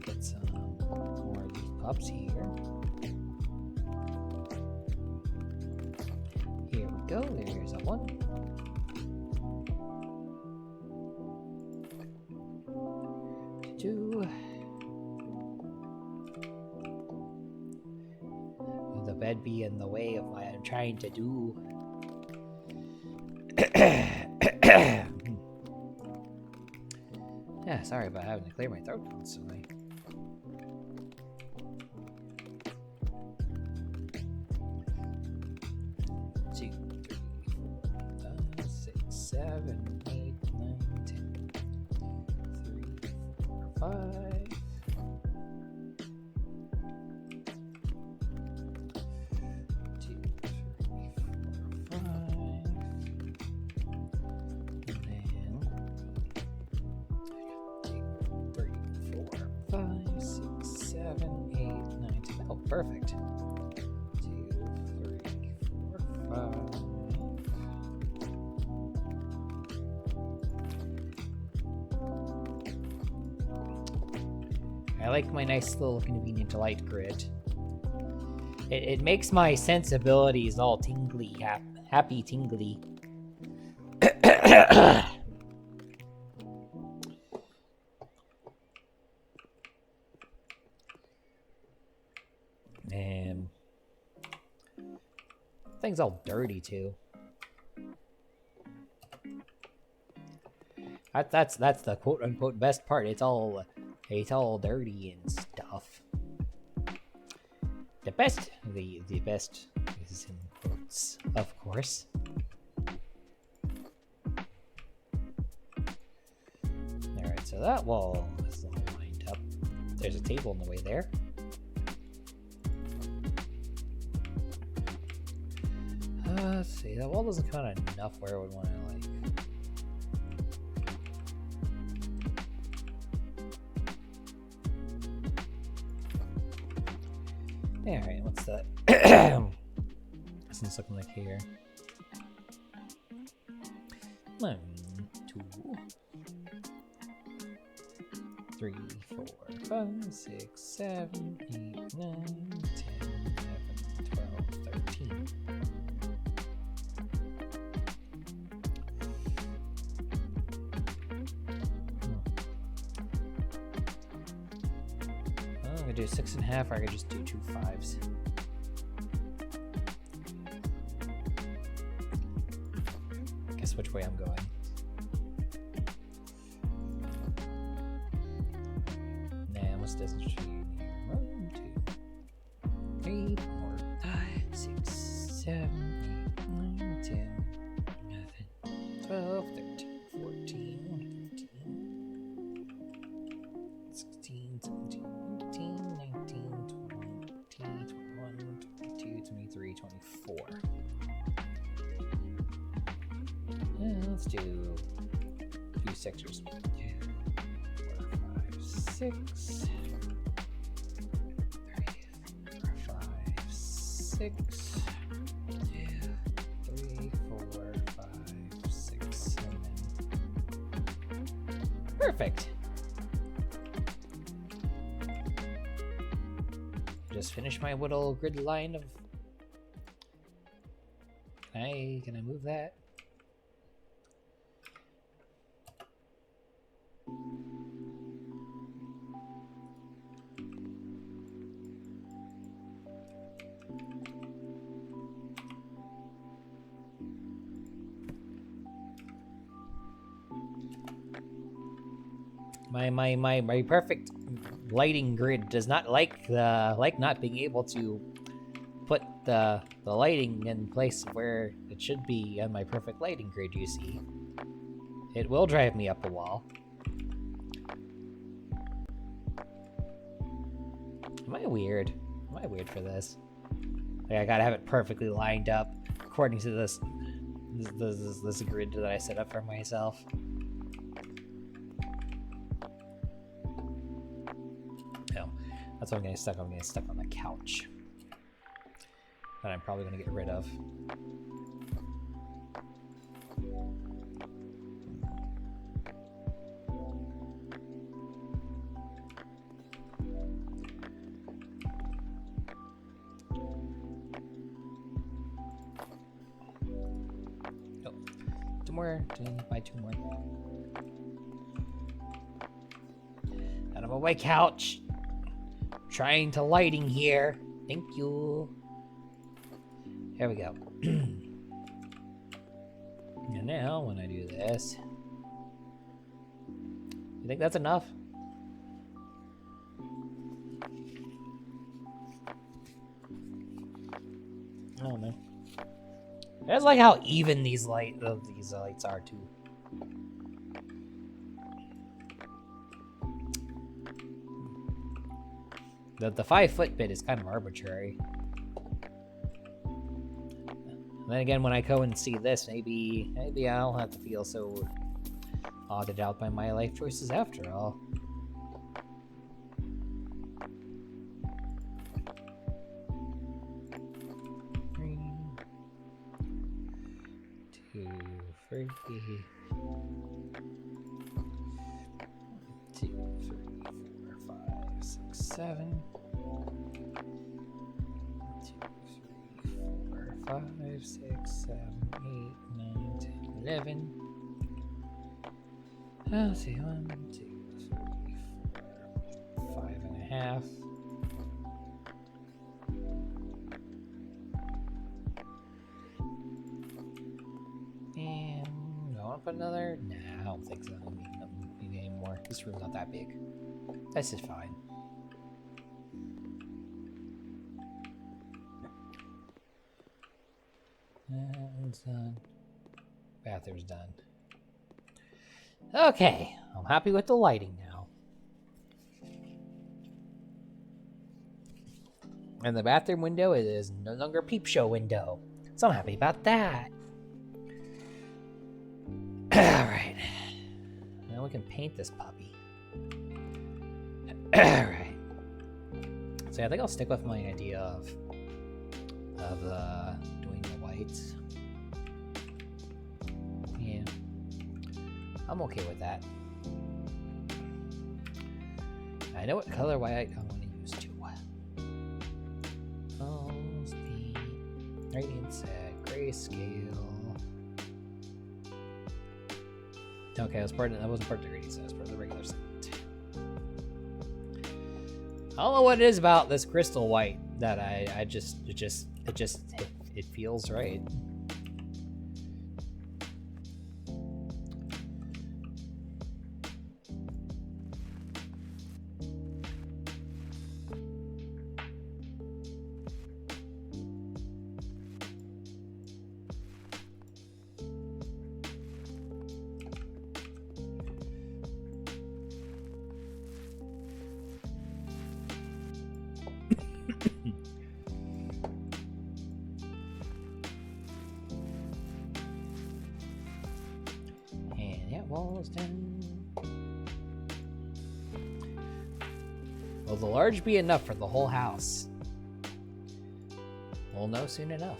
Get some more of these pups here. Here we go. There's a one. Two. Will the bed be in the way of what I'm trying to do? Yeah, sorry about having to clear my throat constantly. Two, three, 4, 5, 6, 7, 8, 9, 10. 3, 4, 5. 2, 3, 4, 5. And then 3, 4, 5, 6, 7, 8, 9, 10. Oh, perfect. 2, 3, 4, 5. I like my nice little convenient light grid. It makes my sensibilities all tingly, happy tingly. And thing's all dirty too. That's the quote unquote best part. It's all dirty and stuff. The best is in quotes, of course. Alright, so that wall is all lined up. There's a table in the way there. Let's see, that wall doesn't come out enough where I would want to like. Alright, what's that? What's looking like here? 1, 2, 3, 4, 5, 6, 7, 8, 9, 10, 11, 12, 13. I'm gonna do 6.5, or I could just do 2 5s. Guess which way I'm going. Nah, what's this between here? 1, 2, 3, 4, 5, 6, 7, 8, 9, 10, 11, 12, 13, 14, 15, 16, 17, 18, 19, 20, 21, 22, 23, 24. Let's do a few sectors. 2, 4, 5, 6. 3, 4, 5, 6. 2, 3, 4, 5, 6. And then... Perfect! Just finish my little grid line of... Can I move that? My perfect lighting grid does not like not being able to put the lighting in place where it should be on my perfect lighting grid, you see. It will drive me up a wall. Am I weird? Am I weird for this? Like, I gotta have it perfectly lined up according to this grid that I set up for myself. No, that's what I'm getting stuck. I'm getting stuck on the couch that I'm probably going to get rid of. Oh, two more. Buy two more. Out of my couch. Trying to lighting here. Thank you. There we go. And now, when I do this, you think that's enough? I don't know. I just like how even these lights are too. The 5-foot bit is kind of arbitrary. And then again, when I go and see this, maybe I don't have to feel so audited out by my life choices after all. Three, 2, 3, 2, 3, 4, 5, 6, 7. 5, 6, 7, 8, 9, 10, 11. Let's see, 1, 2, 3, 4, 5.5. And I want to put another. Nah, I don't think so. I don't need any more. This room's not that big. This is fine. That's done. Bathroom's done. Okay, I'm happy with the lighting now. And the bathroom window is no longer a peep show window. So I'm happy about that. Alright. Now we can paint this puppy. Alright. So I think I'll stick with my idea of doing the whites. Yeah. I'm okay with that. I know what color white I want to use too. Oh, speed. Radiant set. Grayscale. Okay, that wasn't part of the gradient set, it was part of the regular set. I don't know what it is about this crystal white that it feels right. Walls down. Will the large be enough for the whole house? We'll know soon enough.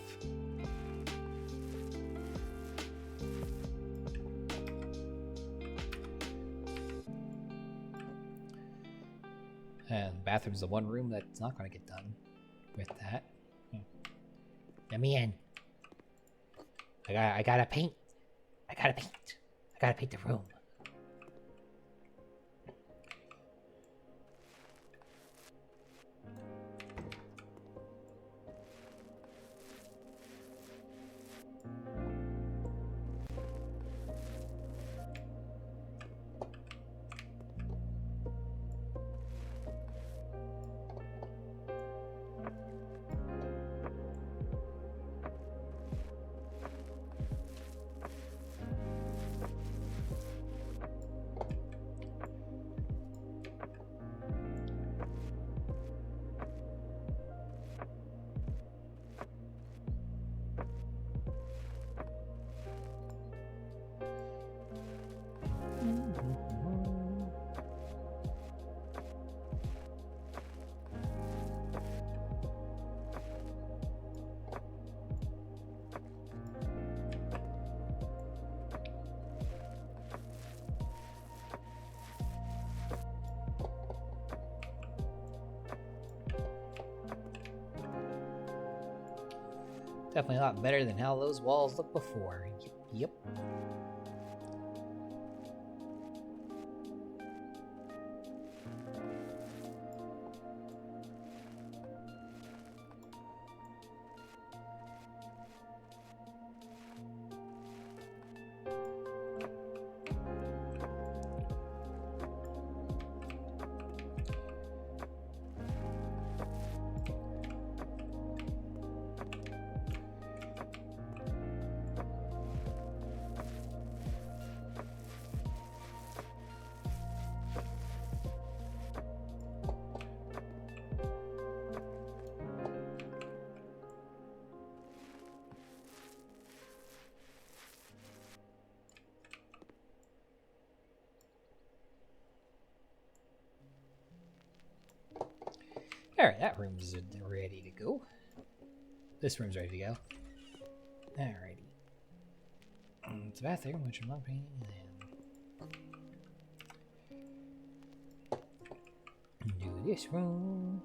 And the bathroom's the one room that's not going to get done with that. Let me in. I gotta paint. I gotta paint the room. Definitely a lot better than how those walls looked before. Yep. Alright, that room's ready to go. This room's ready to go. Alrighty. It's a bathroom, which I'm not painting in. Do this room.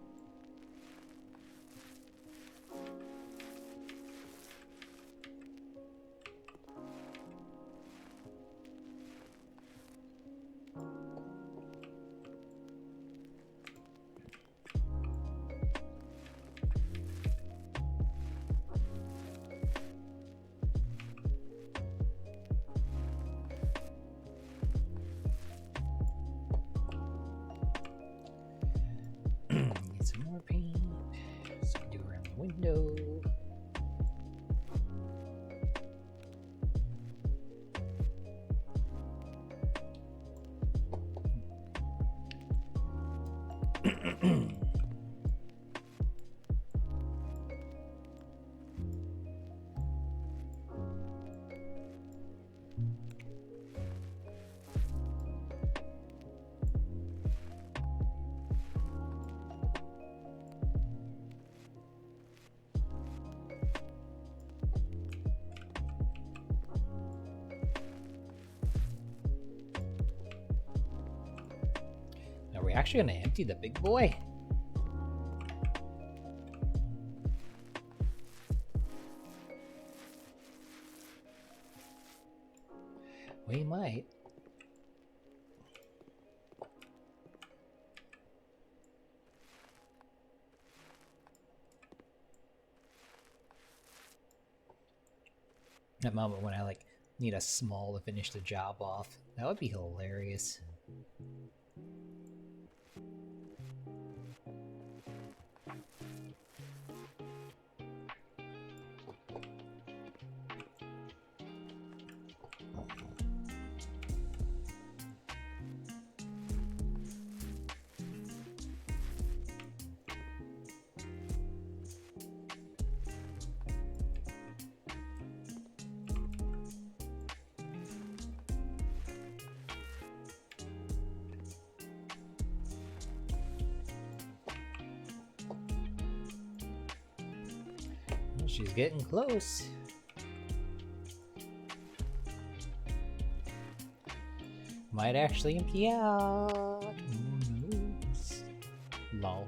Get some more paint. So we can do around the window. Are we actually going to empty the big boy? We might. That moment when I need a small to finish the job off. That would be hilarious. She's getting close. Might actually empty out. Lol.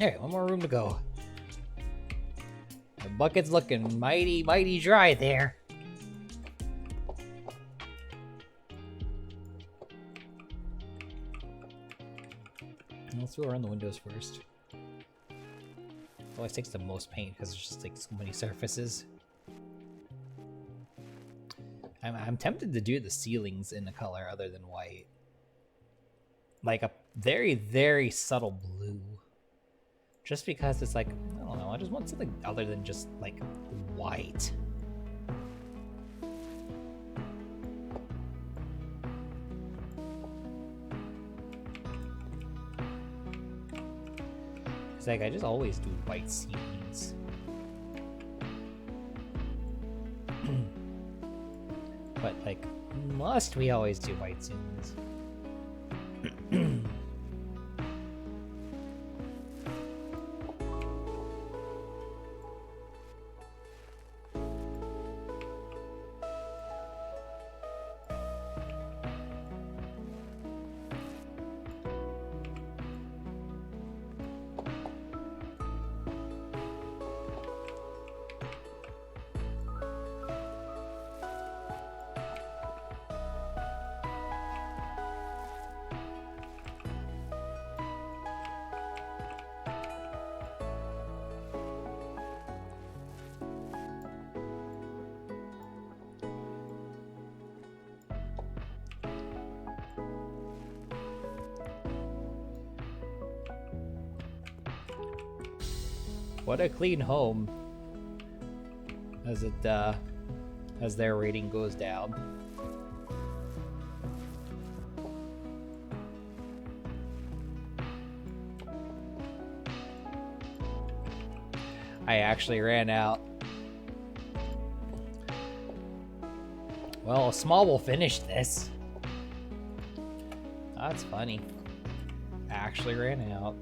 Alright, one more room to go. The bucket's looking mighty dry there. Let's go around the windows first. Always takes the most paint because there's just so many surfaces. I'm tempted to do the ceilings in a color other than white. Like a very subtle blue. Just because it's like, I don't know, I just want something other than just, like, white. It's like, I just always do white ceilings. But, like, must we always do white ceilings? What a clean home as it as their rating goes down. I actually ran out. Well, Small will finish this. That's funny. I actually ran out.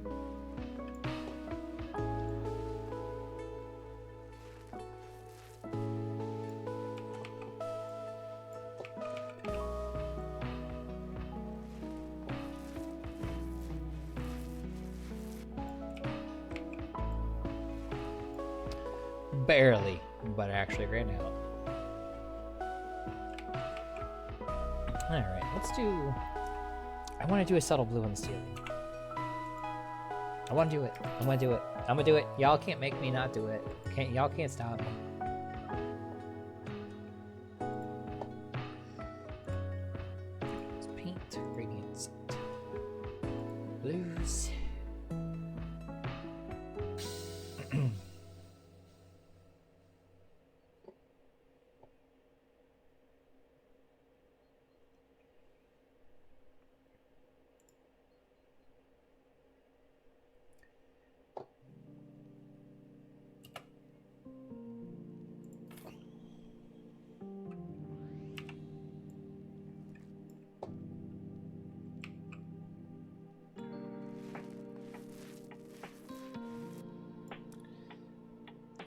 Barely, but I actually ran out. Alright, let's do... I want to do a subtle blue on the ceiling. I want to do it. I'm gonna do it. I'm gonna do it. Y'all can't make me not do it. Y'all can't stop me. Let's paint radiance. Blues.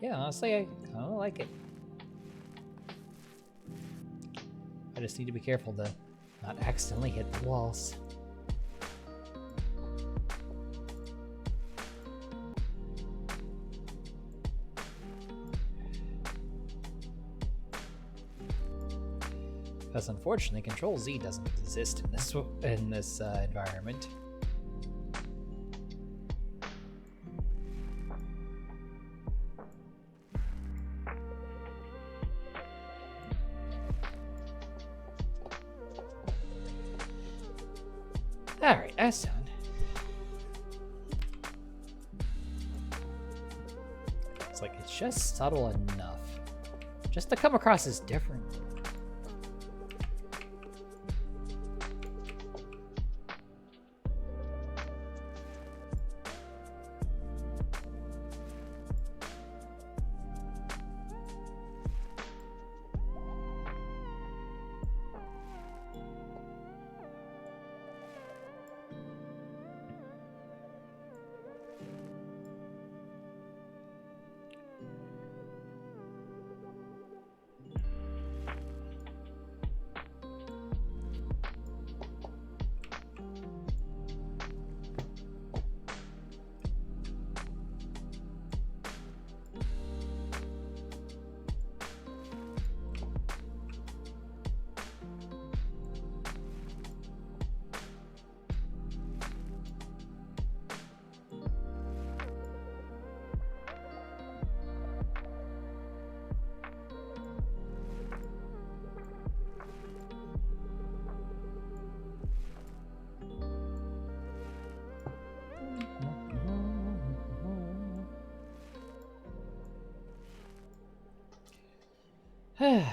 Yeah, honestly, I kind of like it. I just need to be careful to not accidentally hit the walls. Because unfortunately, Control Z doesn't exist in this environment. Alright, that's done. It's like, it's just subtle enough. Just to come across as different. I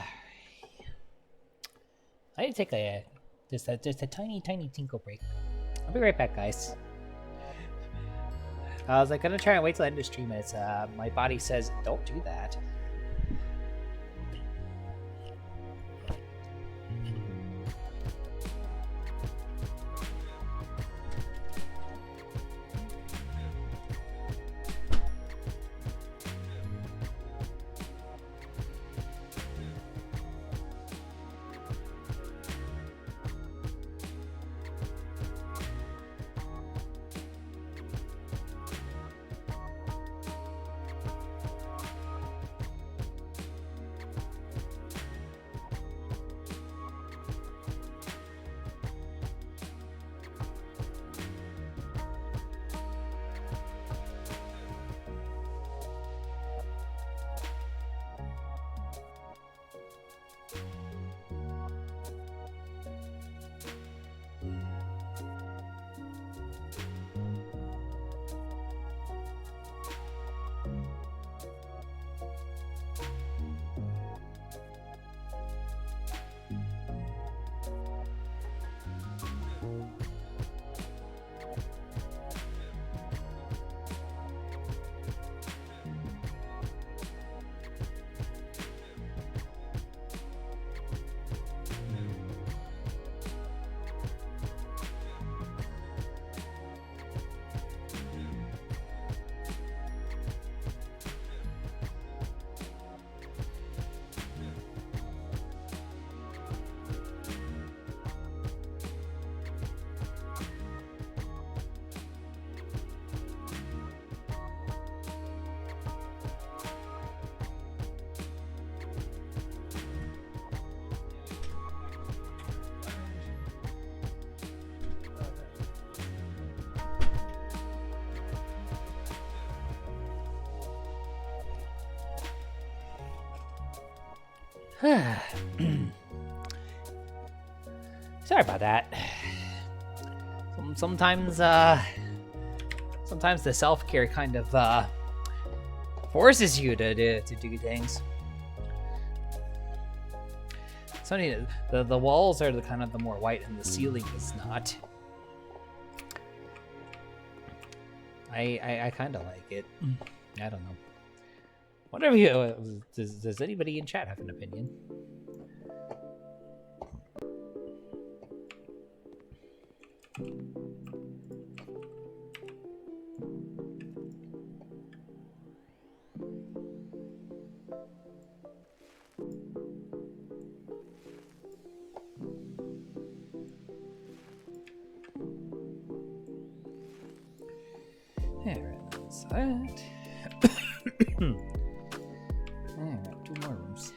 need to take just a tiny tinkle break. I'll be right back, guys. I was like gonna try and wait till the end of stream as my body says don't do that. Sorry about that. Sometimes the self-care kind of forces you to do things. So the walls are the kind of the more white, and the ceiling is not. I kind of like it. I don't know. Whatever you does anybody in chat have an opinion? There, that's that. Alright, 2 more rooms.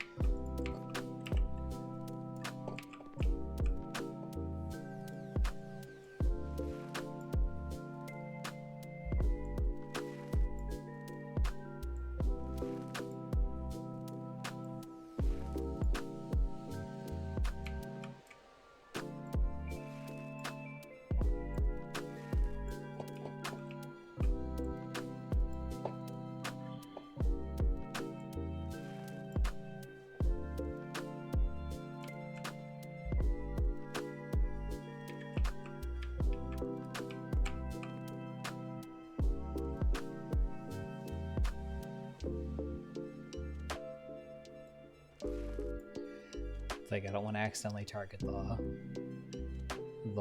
It's like I don't want to accidentally target the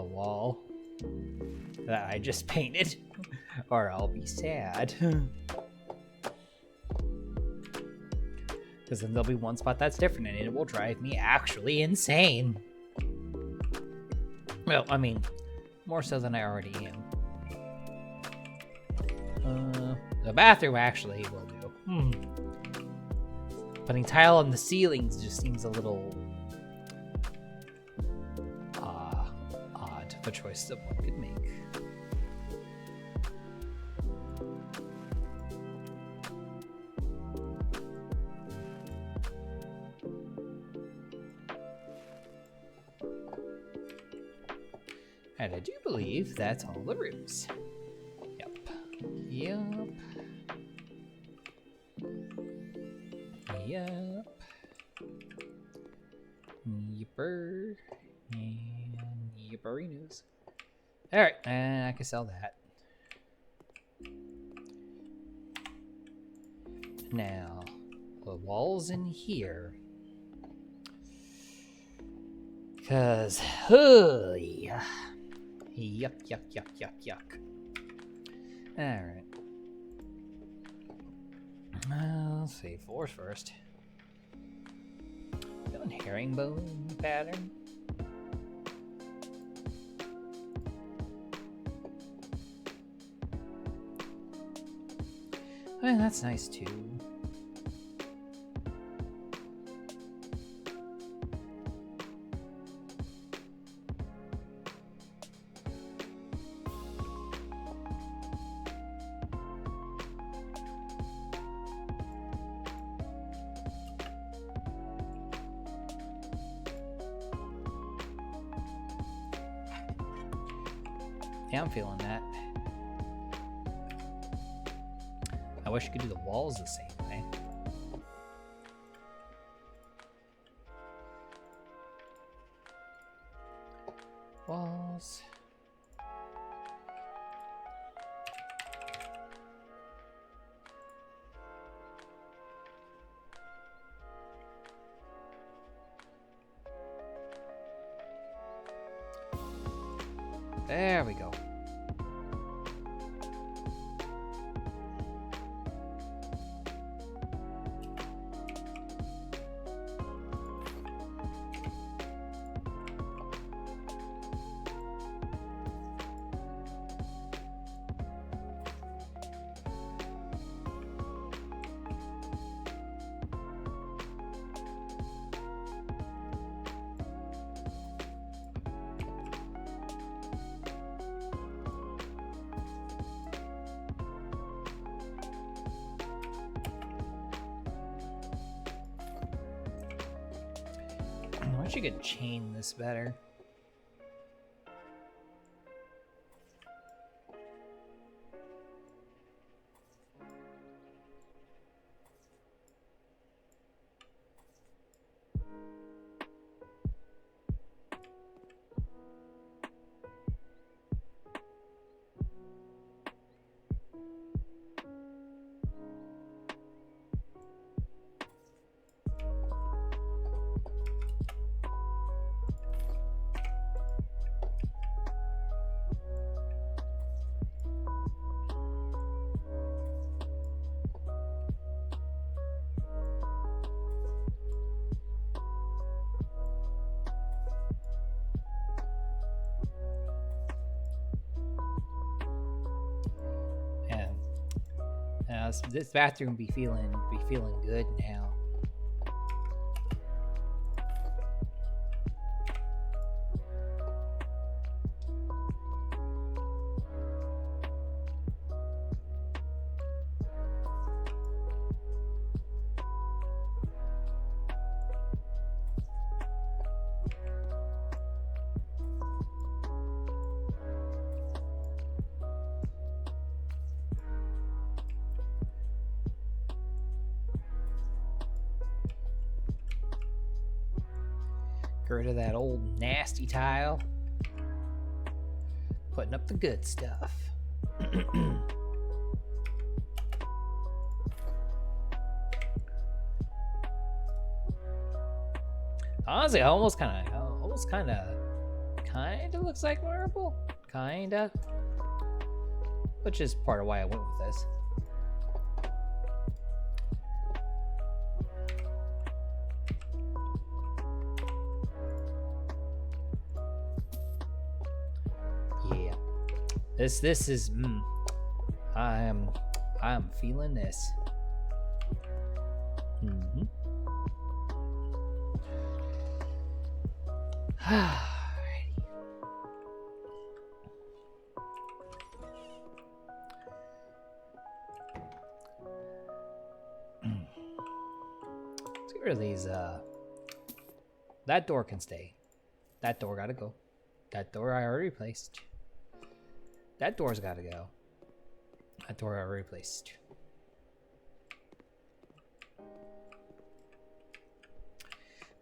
wall that I just painted, or I'll be sad. Because then there'll be one spot that's different, and it will drive me actually insane. Well, I mean, more so than I already am. The bathroom actually will do. Putting tile on the ceilings just seems a little odd of a choice that one could make. And I do believe that's all the rooms. Yep. Yep. Yipper. And yipperinos. Alright, and I can sell that. Now, the walls in here. Because, yuck, yuck. Alright. Let's see, floors first. Doing herringbone pattern. I mean, that's nice too. Yeah, I'm feeling that. I wish you could do the walls the same way. Walls. There we go. I wish you could chain this better. This bathroom be feeling good now. Get rid of that old nasty tile. Putting up the good stuff. Honestly, almost kind of looks like marble. Kinda. Which is part of why I went with this. This is I'm feeling this. Let's get rid of these. That door can stay. That door gotta go. That door I already replaced. That door's gotta go. That door I replaced.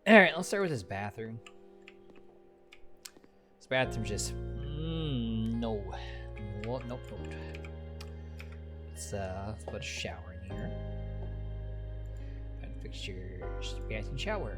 Alright, let's start with this bathroom. bathroom just... no. Well, nope. Let's put a shower in here. And fixtures, bath and shower.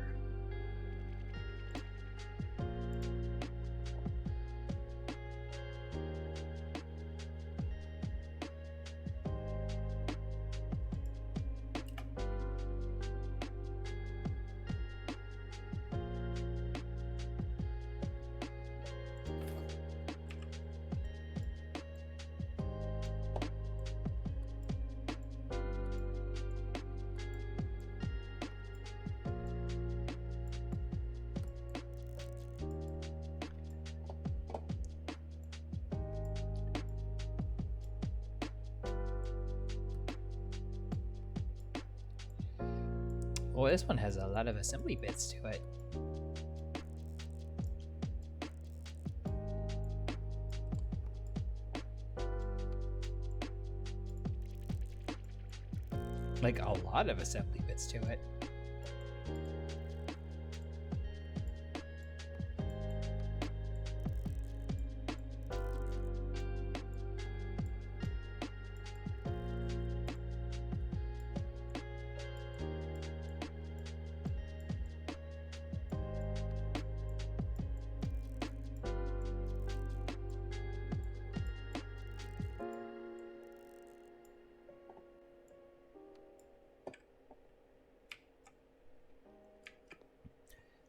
Oh, this one has a lot of assembly bits to it. Like, a lot of assembly bits to it.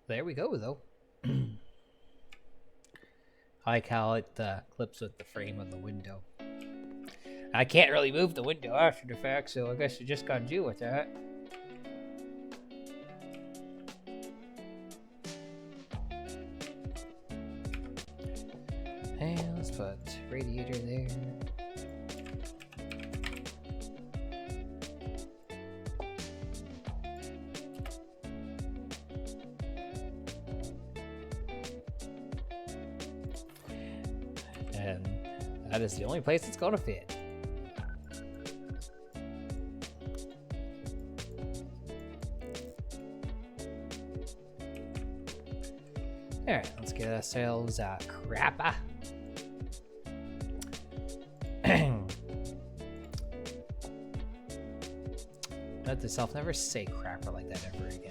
There we go, though. I like how it clips with the frame of the window. I can't really move the window after the fact, so I guess you just gotta deal with that. And let's put radiator there. And that is the only place it's gonna fit. Alright, let's get ourselves a crapper. Let yourself never say crapper like that ever again.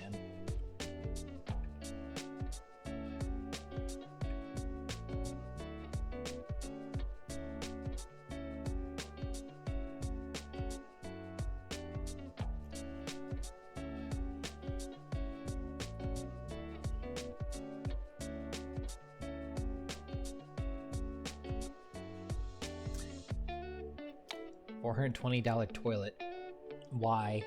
$420 toilet. Why?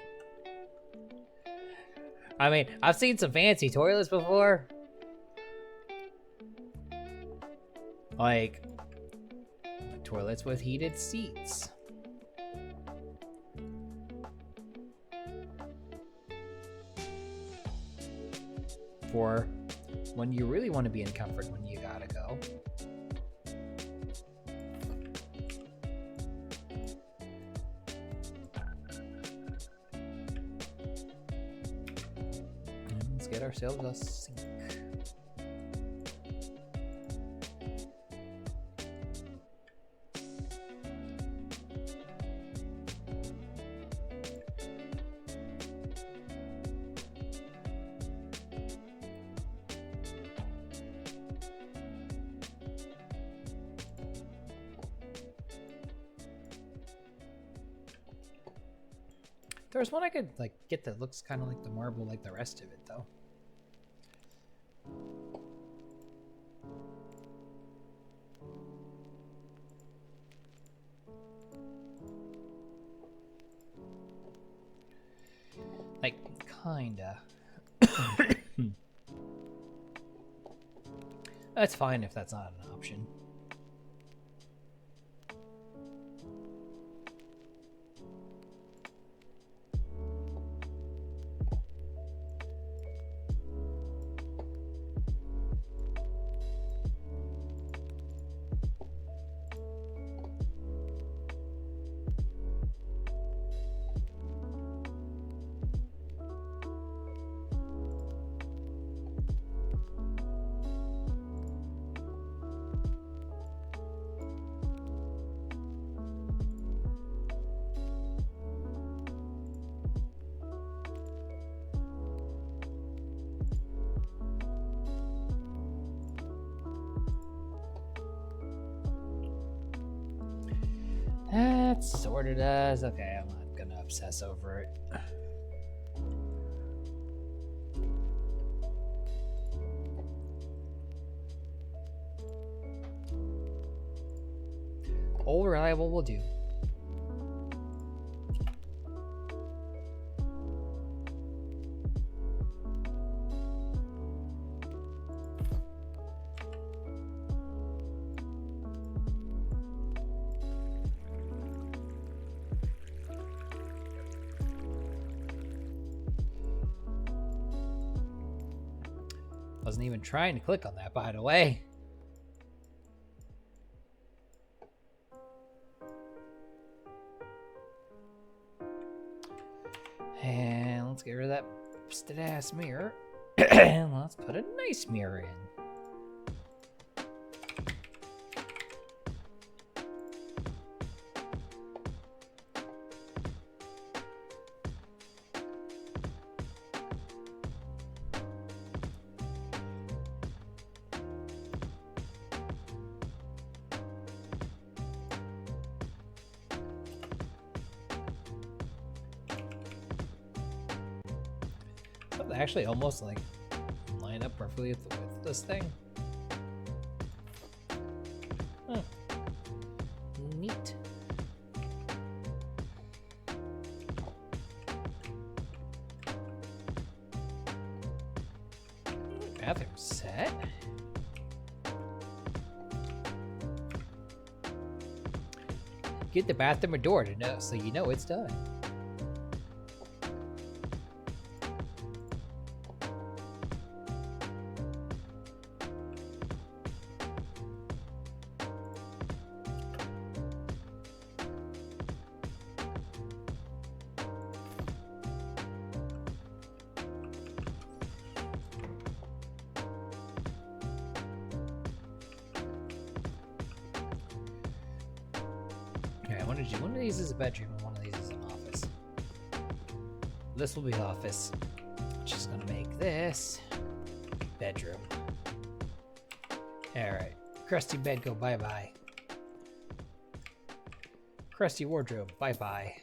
I mean, I've seen some fancy toilets before. Like, toilets with heated seats. For when you really want to be in comfort when you gotta go. Get ourselves a sink. There's one I could like get that looks kind of like the marble like the rest of it though. Like, kinda. That's fine if that's not an option. That sorta does. Okay, I'm not gonna obsess over it. Old reliable will do. Wasn't even trying to click on that, by the way. And let's get rid of that busted ass mirror. And let's put a nice mirror in. Actually almost like line up perfectly with this thing. Huh. Neat. Bathroom set. Get the bathroom a door to know so you know it's done. One of these is a bedroom and one of these is an office. This will be office, which is going to make this bedroom. Alright, crusty bed go bye-bye. Crusty wardrobe, bye-bye.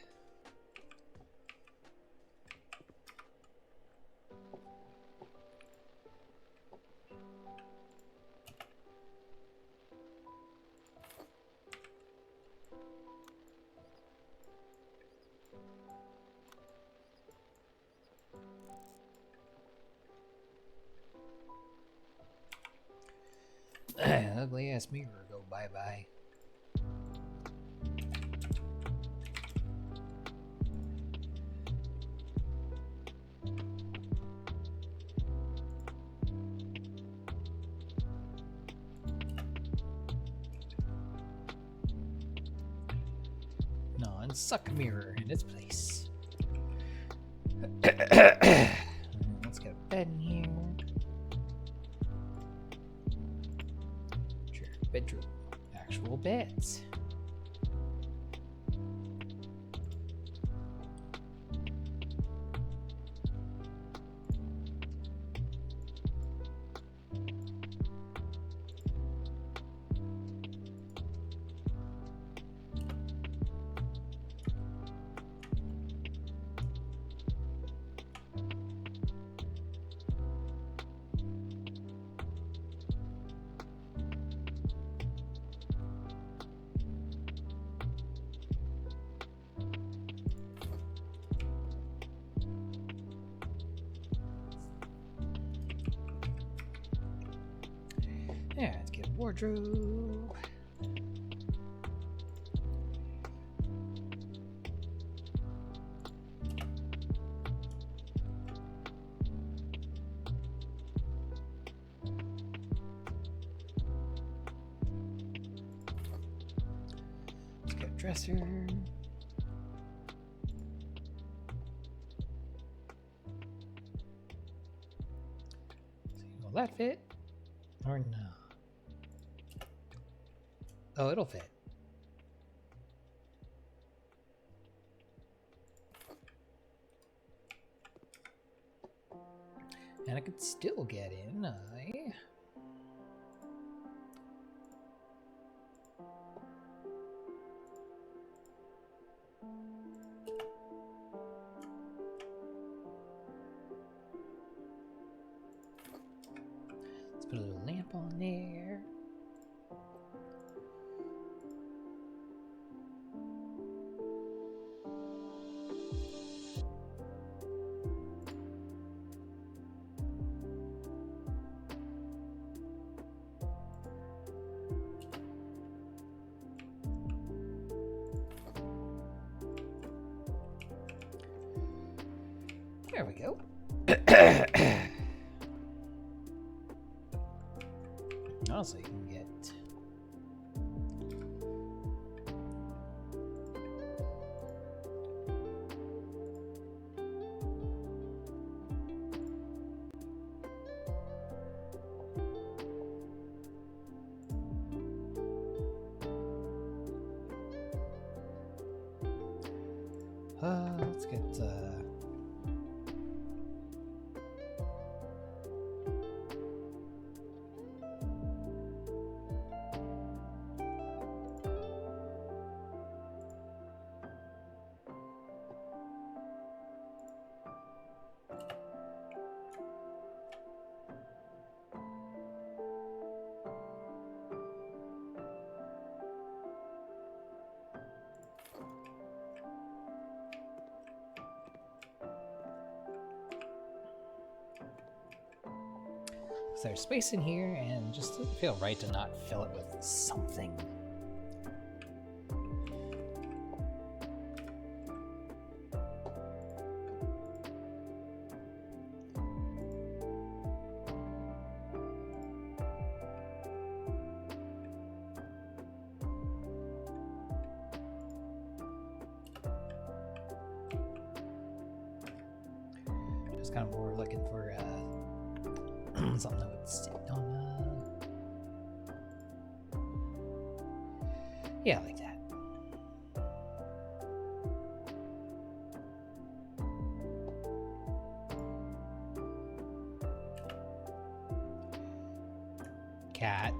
Ugly ass mirror go bye bye. Non-suck mirror in its place. Let's get a bed in here. Bedroom. Actual beds. Yeah, let's get a wardrobe. Let's get a dresser. Will that fit? Or no? Oh, it'll fit. And I could still get in. There we go. Also, you can get... let's get... there's space in here, and just doesn't feel right to not fill it with something. Just kind of more looking for something that would sit on yeah, like that. Cat.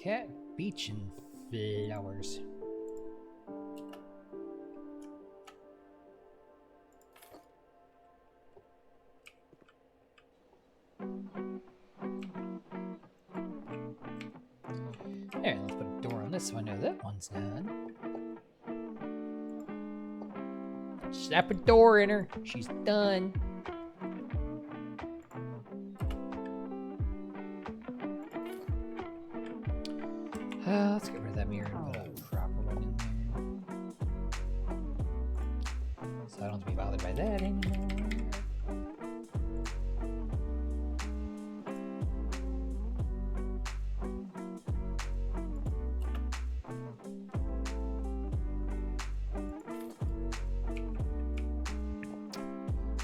Cat, beach, and flowers. There, let's put a door on this window. That one's done. Slap a door in her. She's done. Let's get rid of that mirror and put a proper one in there. So I don't have to be bothered by that anymore.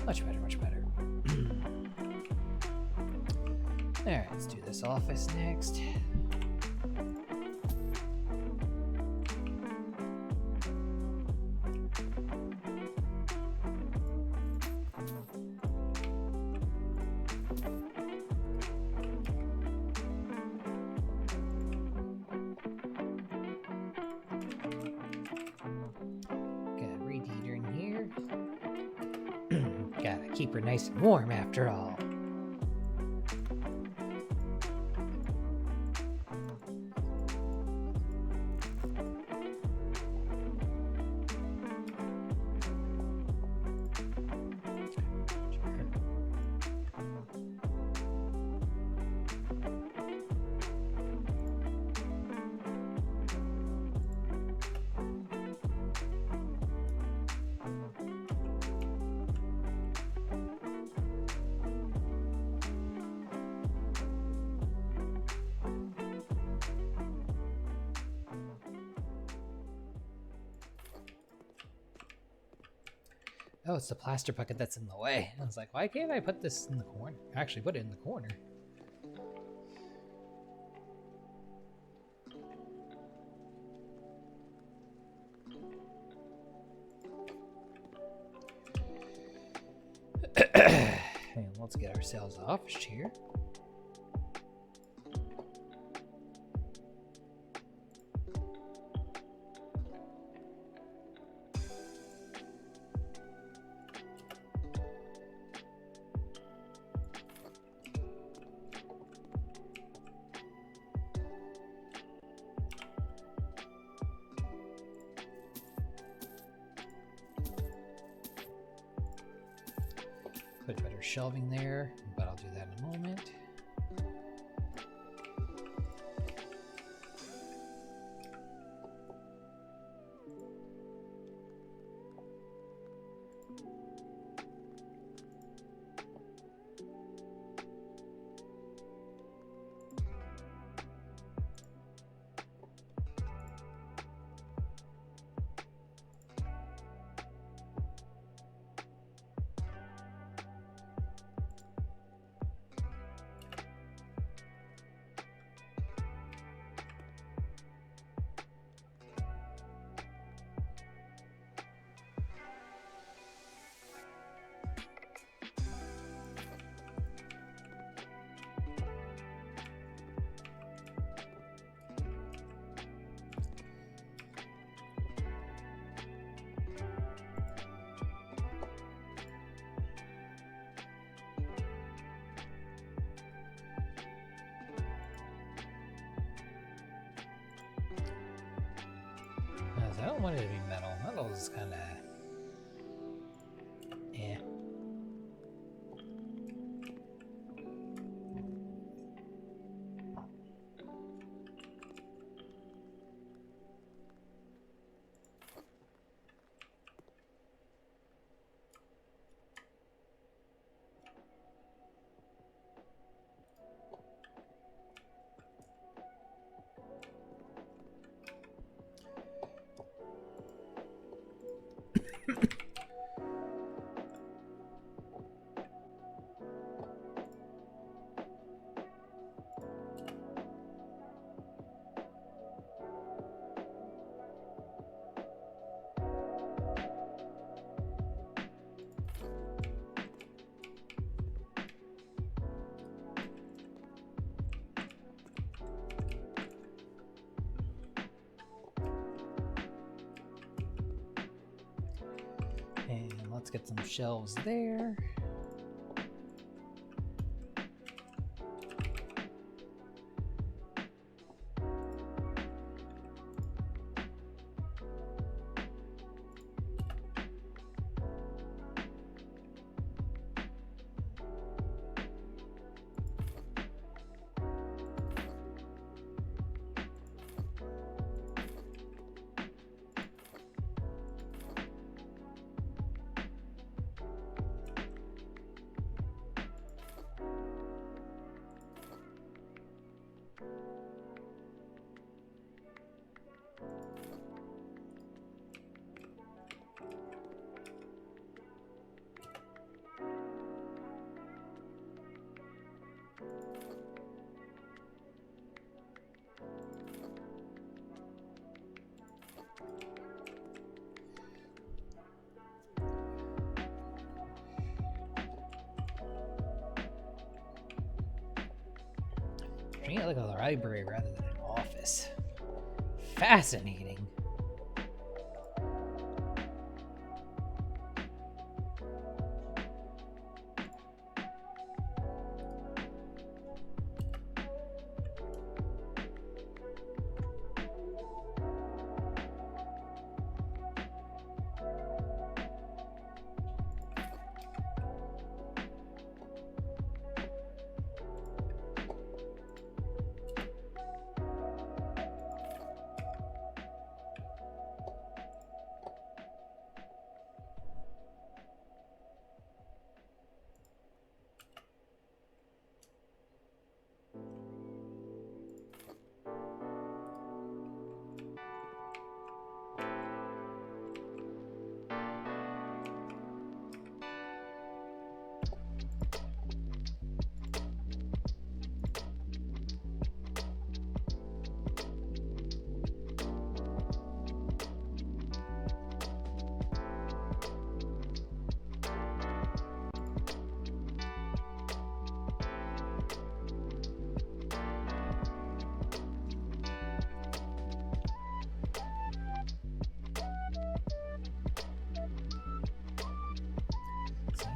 Much better, much better. Alright, let's do this office next. Gotta keep her nice and warm after all. Oh, it's the plaster bucket that's in the way. I was like, why can't I put this in the corner? Actually, put it in the corner. And let's get ourselves an office chair. shelving there, but I'll do that in a moment. I don't want it to be metal. Metal is kind of... eh. And let's get some shelves there. Treating it like a library rather than an office. Fascinating.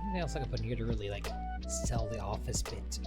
Anything else I can put in here to really like sell the office bit?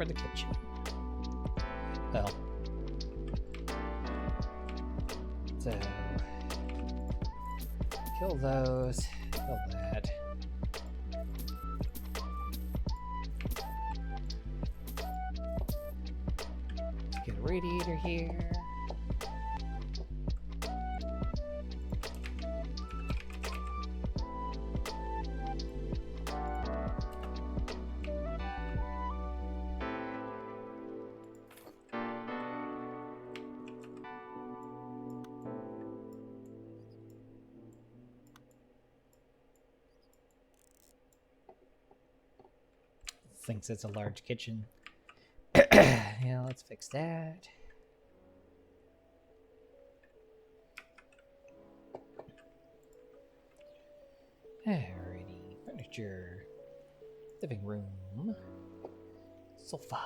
for the kitchen. Well, so kill those, kill that. Let's get a radiator here. Thinks it's a large kitchen. Yeah, let's fix that. Alrighty, furniture, living room, sofa.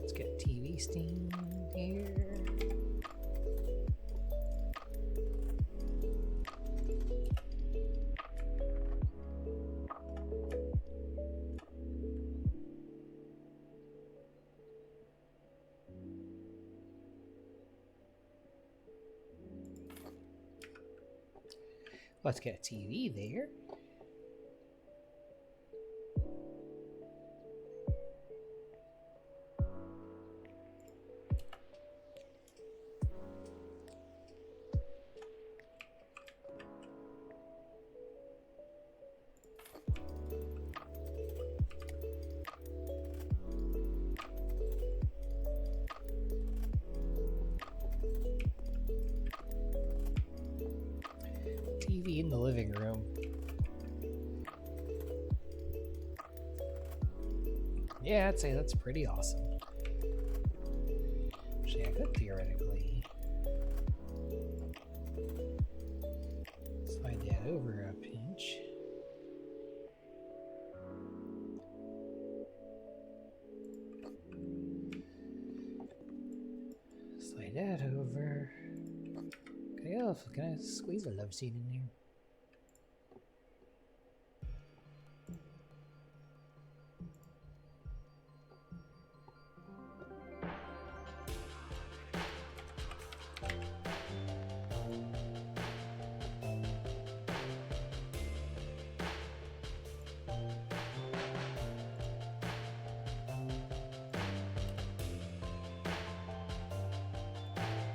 Let's get TV stand here. Let's get a TV there. TV in the living room. Yeah, I'd say that's pretty awesome. Actually, I could theoretically slide that over a pinch. Slide that over. Can I squeeze a love seat in there?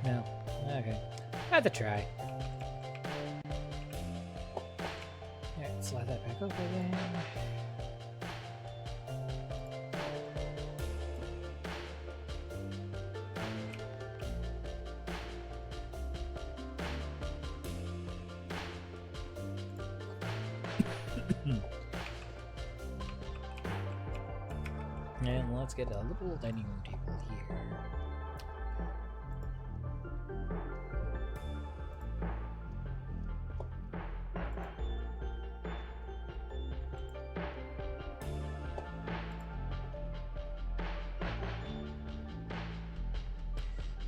No. Okay. Had to try. Alright, slide that back over there. And let's get a little dining room table here.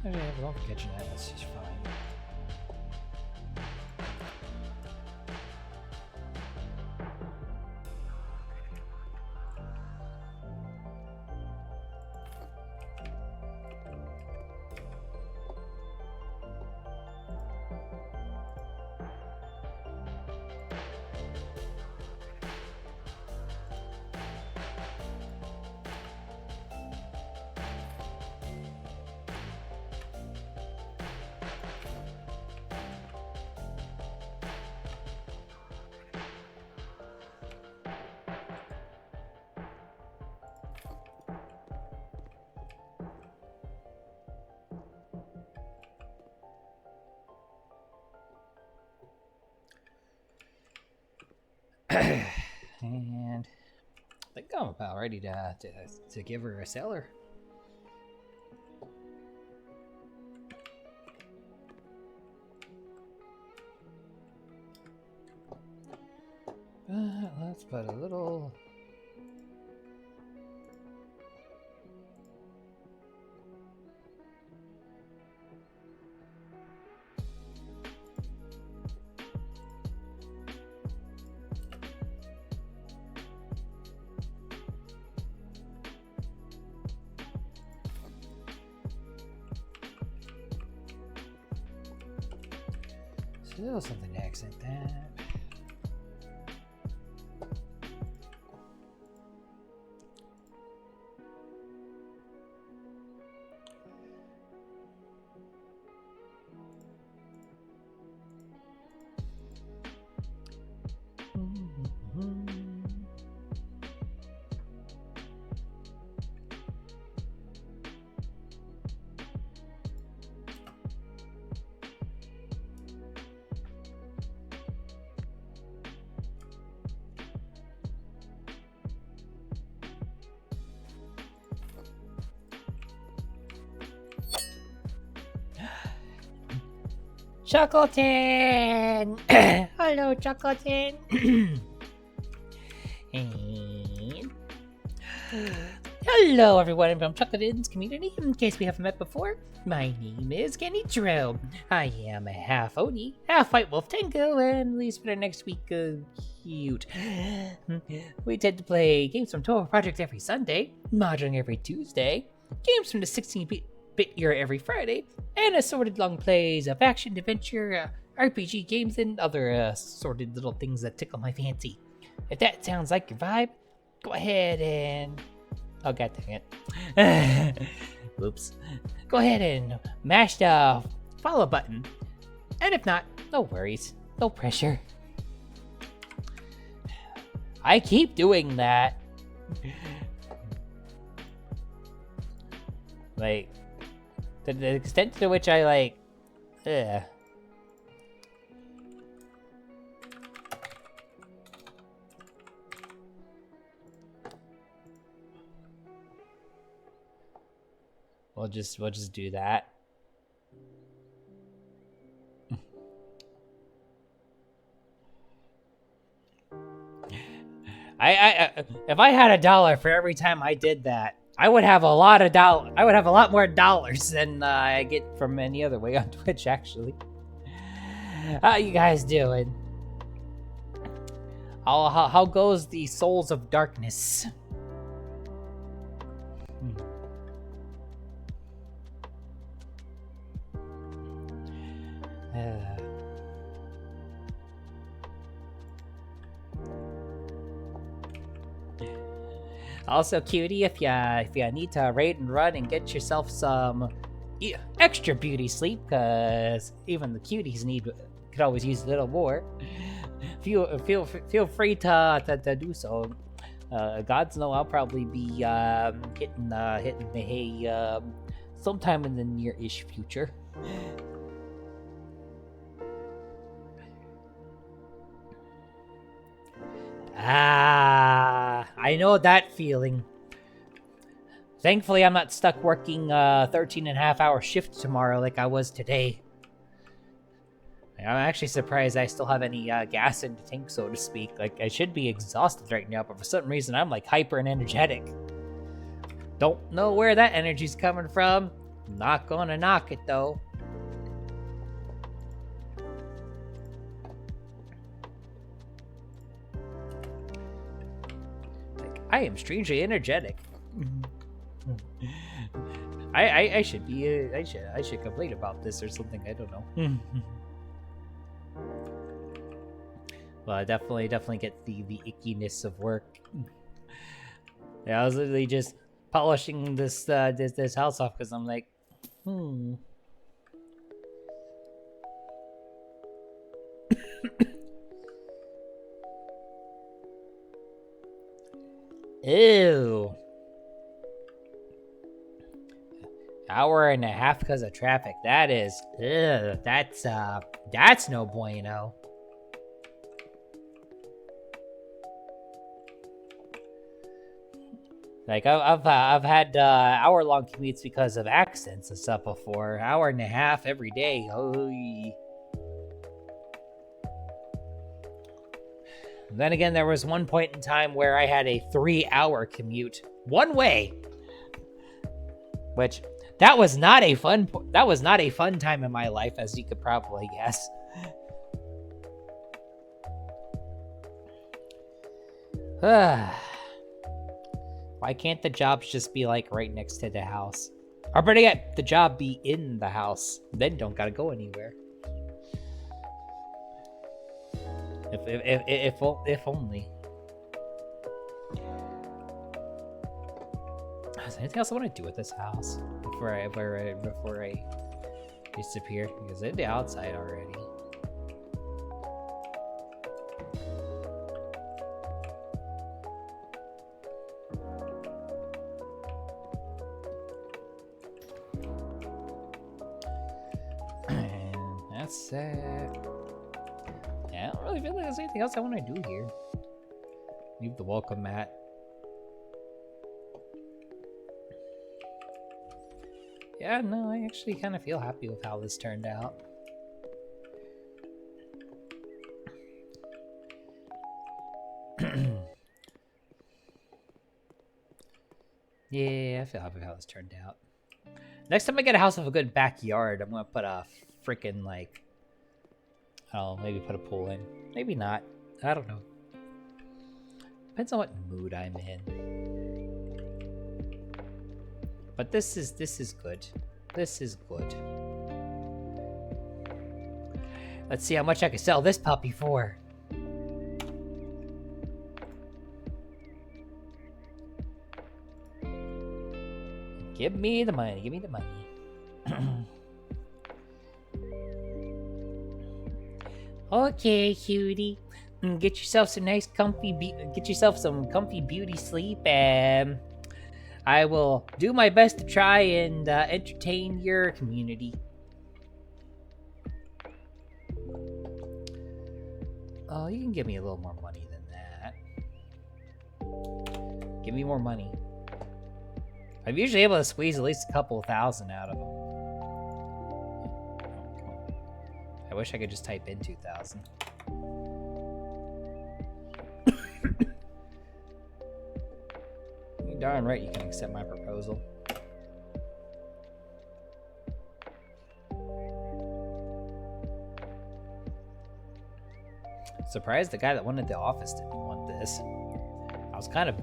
I have a long kitchenette, that's just fine. And I think I'm about ready to give her a sailor. Let's put a little... Still something to accent that. Chuckleton! Hello, Chuckleton! And... Hello, everyone from Chuckleton's community. In case we haven't met before, my name is Kenitro. I am a half Oni, half White Wolf Tango, and at least for the next week, cute. We tend to play games from 12 Project every Sunday, mahjong every Tuesday, games from the 16-bit era every Friday, and assorted long plays of action, adventure, RPG games, and other assorted little things that tickle my fancy. If that sounds like your vibe, go ahead and... Oh, god dang it. Oops. Go ahead and mash the follow button. And if not, no worries. No pressure. I keep doing that. Like... To the extent to which I like, We'll just do that. I if I had $1 for every time I did that, I would have a lot of I would have a lot more dollars than I get from any other way on Twitch, actually. How you guys doing? How goes the Souls of Darkness? Also, cutie, if you need to raid and run and get yourself some extra beauty sleep, cause even the cuties could always use a little more. Feel free to do so. Gods know I'll probably be hitting the hay sometime in the near-ish future. I know that feeling. Thankfully, I'm not stuck working 13.5-hour shift tomorrow like I was today. I'm actually surprised I still have any gas in the tank, so to speak. Like, I should be exhausted right now, but for some reason, I'm like hyper and energetic. Don't know where that energy's coming from. Not gonna knock it, though. I am strangely energetic. I should be I should complain about this or something. I don't know. Well, I definitely get the ickiness of work. Yeah, I was literally just polishing this house off because I'm like, Ew. Hour and a half because of traffic. That is, that's no bueno. Like, I've had hour-long commutes because of accidents and stuff before. Hour and a half every day. Oy. Then again, there was one point in time where I had a 3-hour commute one way, which that was not a fun time in my life, as you could probably guess. Why can't the jobs just be like right next to the house? Or better yet, the job be in the house. Then don't gotta go anywhere. If only. Is there anything else I want to do with this house before I disappear? Because they're the outside already. And that's it. Yeah, I don't really feel like there's anything else I want to do here. Leave the welcome mat. Yeah, no, I actually kind of feel happy with how this turned out. Yeah, I feel happy with how this turned out. Next time I get a house with a good backyard, I'm gonna put a freaking, like, oh, maybe put a pool in. Maybe not. I don't know. Depends on what mood I'm in. But this is good. This is good. Let's see how much I can sell this puppy for. Give me the money. Give me the money. Okay, cutie. Get yourself some nice comfy beauty sleep, and I will do my best to try and entertain your community. Oh, you can give me a little more money than that. Give me more money. I'm usually able to squeeze at least a couple thousand out of them. I wish I could just type in 2,000. You're darn right you can accept my proposal. Surprised the guy that wanted the office didn't want this. I was kind of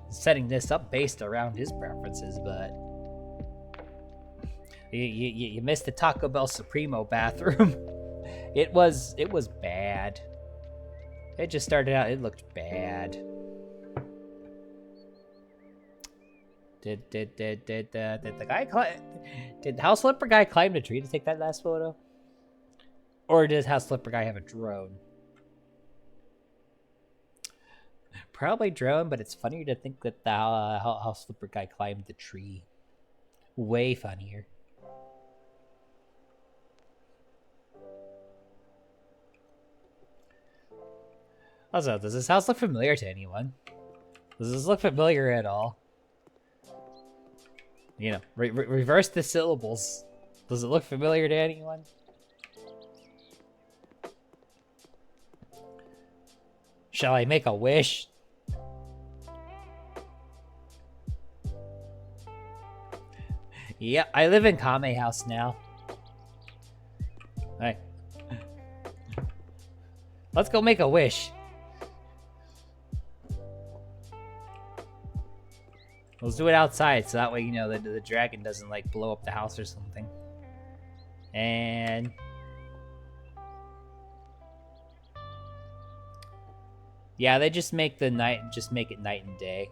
setting this up based around his preferences, but you missed the Taco Bell Supremo bathroom. It was bad. It just started out, it looked bad. Did the house flipper guy climb the tree to take that last photo? Or did house flipper guy have a drone? Probably drone, but it's funnier to think that the house flipper guy climbed the tree. Way funnier. Also, does this house look familiar to anyone? Does this look familiar at all? You know, reverse the syllables. Does it look familiar to anyone? Shall I make a wish? Yep, I live in Kame House now. Alright. Let's go make a wish. Let's do it outside, so that way, you know, the dragon doesn't, like, blow up the house or something. And... yeah, they just make it night and day.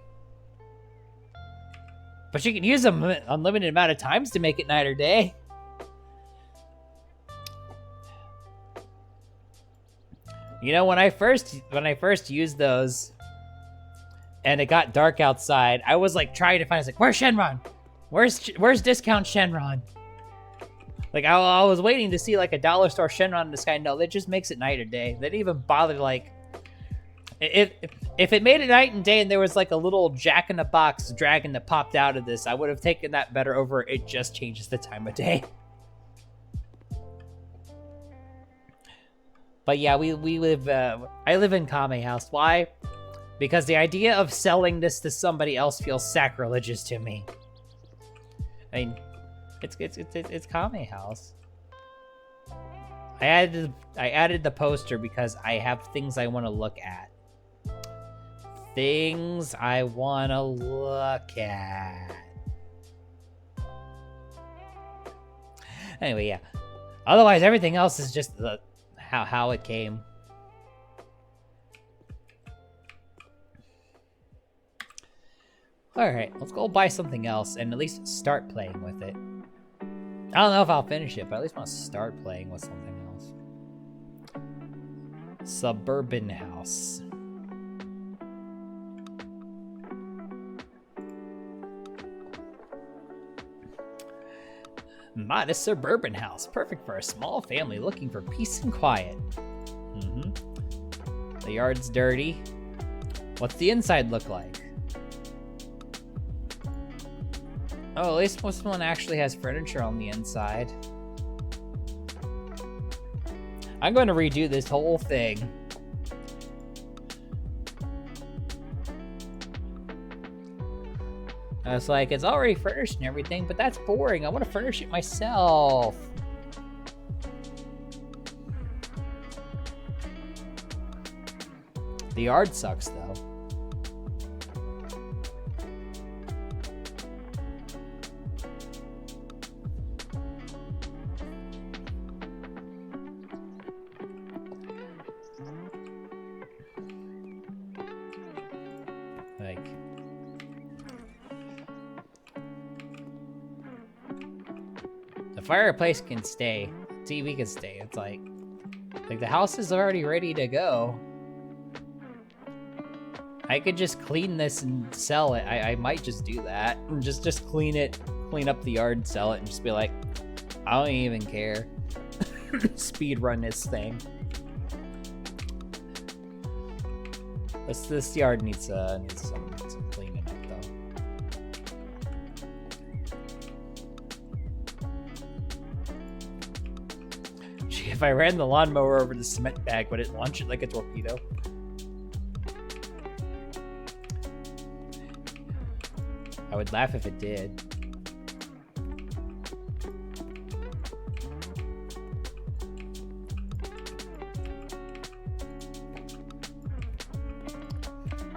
But you can use them unlimited amount of times to make it night or day. You know, when I first used those, and it got dark outside, I was like trying to find. I was like, "Where's Shenron? Where's discount Shenron?" Like I was waiting to see like a dollar store Shenron in the sky. No, that just makes it night or day. They didn't even bother like If it made it night and day and there was like a little Jack-in-the-Box dragon that popped out of this, I would have taken that better over it just changes the time of day. But yeah, we live, I live in Kame House. Why? Because the idea of selling this to somebody else feels sacrilegious to me. I mean, it's Kame House. I added the poster because I have things I want to look at. Things I want to look at. Anyway, yeah. Otherwise, everything else is just how it came. Alright, let's go buy something else and at least start playing with it. I don't know if I'll finish it, but at least want to start playing with something else. Suburban house. Modest suburban house, perfect for a small family looking for peace and quiet. The yard's dirty. What's the inside look like? Oh, at least this one actually has furniture on the inside. I'm going to redo this whole thing. I was like, it's already furnished and everything, but that's boring. I want to furnish it myself. The yard sucks, though. Like... the fireplace can stay. TV can stay. It's like the house is already ready to go. I could just clean this and sell it. I might just do that. Just clean it, clean up the yard, sell it, and just be like, I don't even care. Speed run this thing. This yard needs some cleaning up though. Gee, if I ran the lawnmower over the cement bag, would it launch it like a torpedo? I would laugh if it did.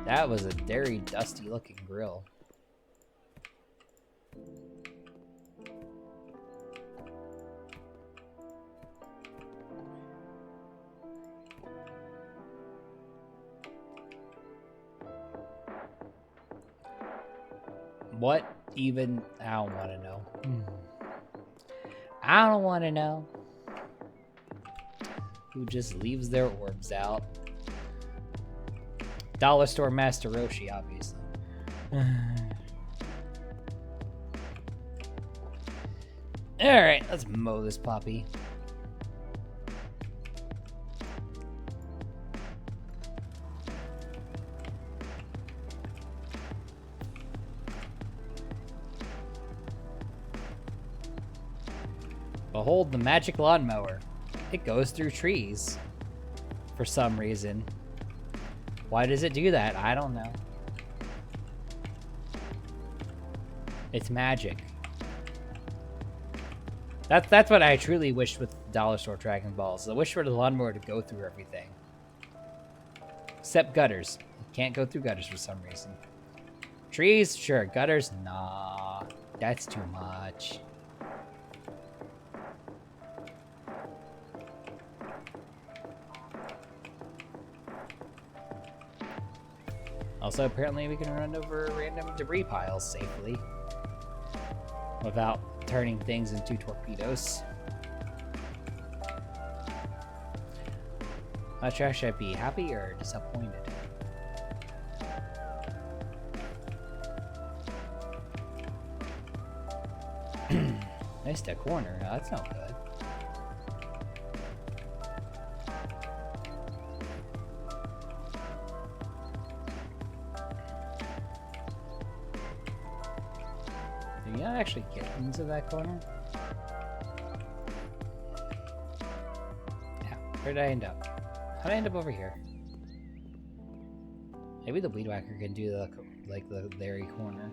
That was a very dusty looking grill. What even? I don't want to know. I don't want to know. Who just leaves their orbs out? Dollar Store Master Roshi, obviously. Alright, let's mow this puppy. Behold the magic lawnmower. It goes through trees. For some reason. Why does it do that? I don't know. It's magic. That's what I truly wish with Dollar Store Dragon Balls. I wish for the lawnmower to go through everything. Except gutters. You can't go through gutters for some reason. Trees? Sure. Gutters? Nah. That's too much. Also, apparently we can run over random debris piles safely without turning things into torpedoes. Not sure, should I be happy or disappointed? Missed a corner. No, that's not good. not actually get into that corner? Yeah, where did I end up? How did I end up over here? Maybe the weed whacker can do the very corner.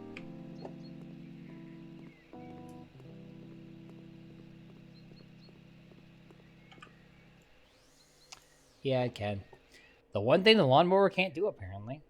Yeah, it can. The one thing the lawnmower can't do, apparently.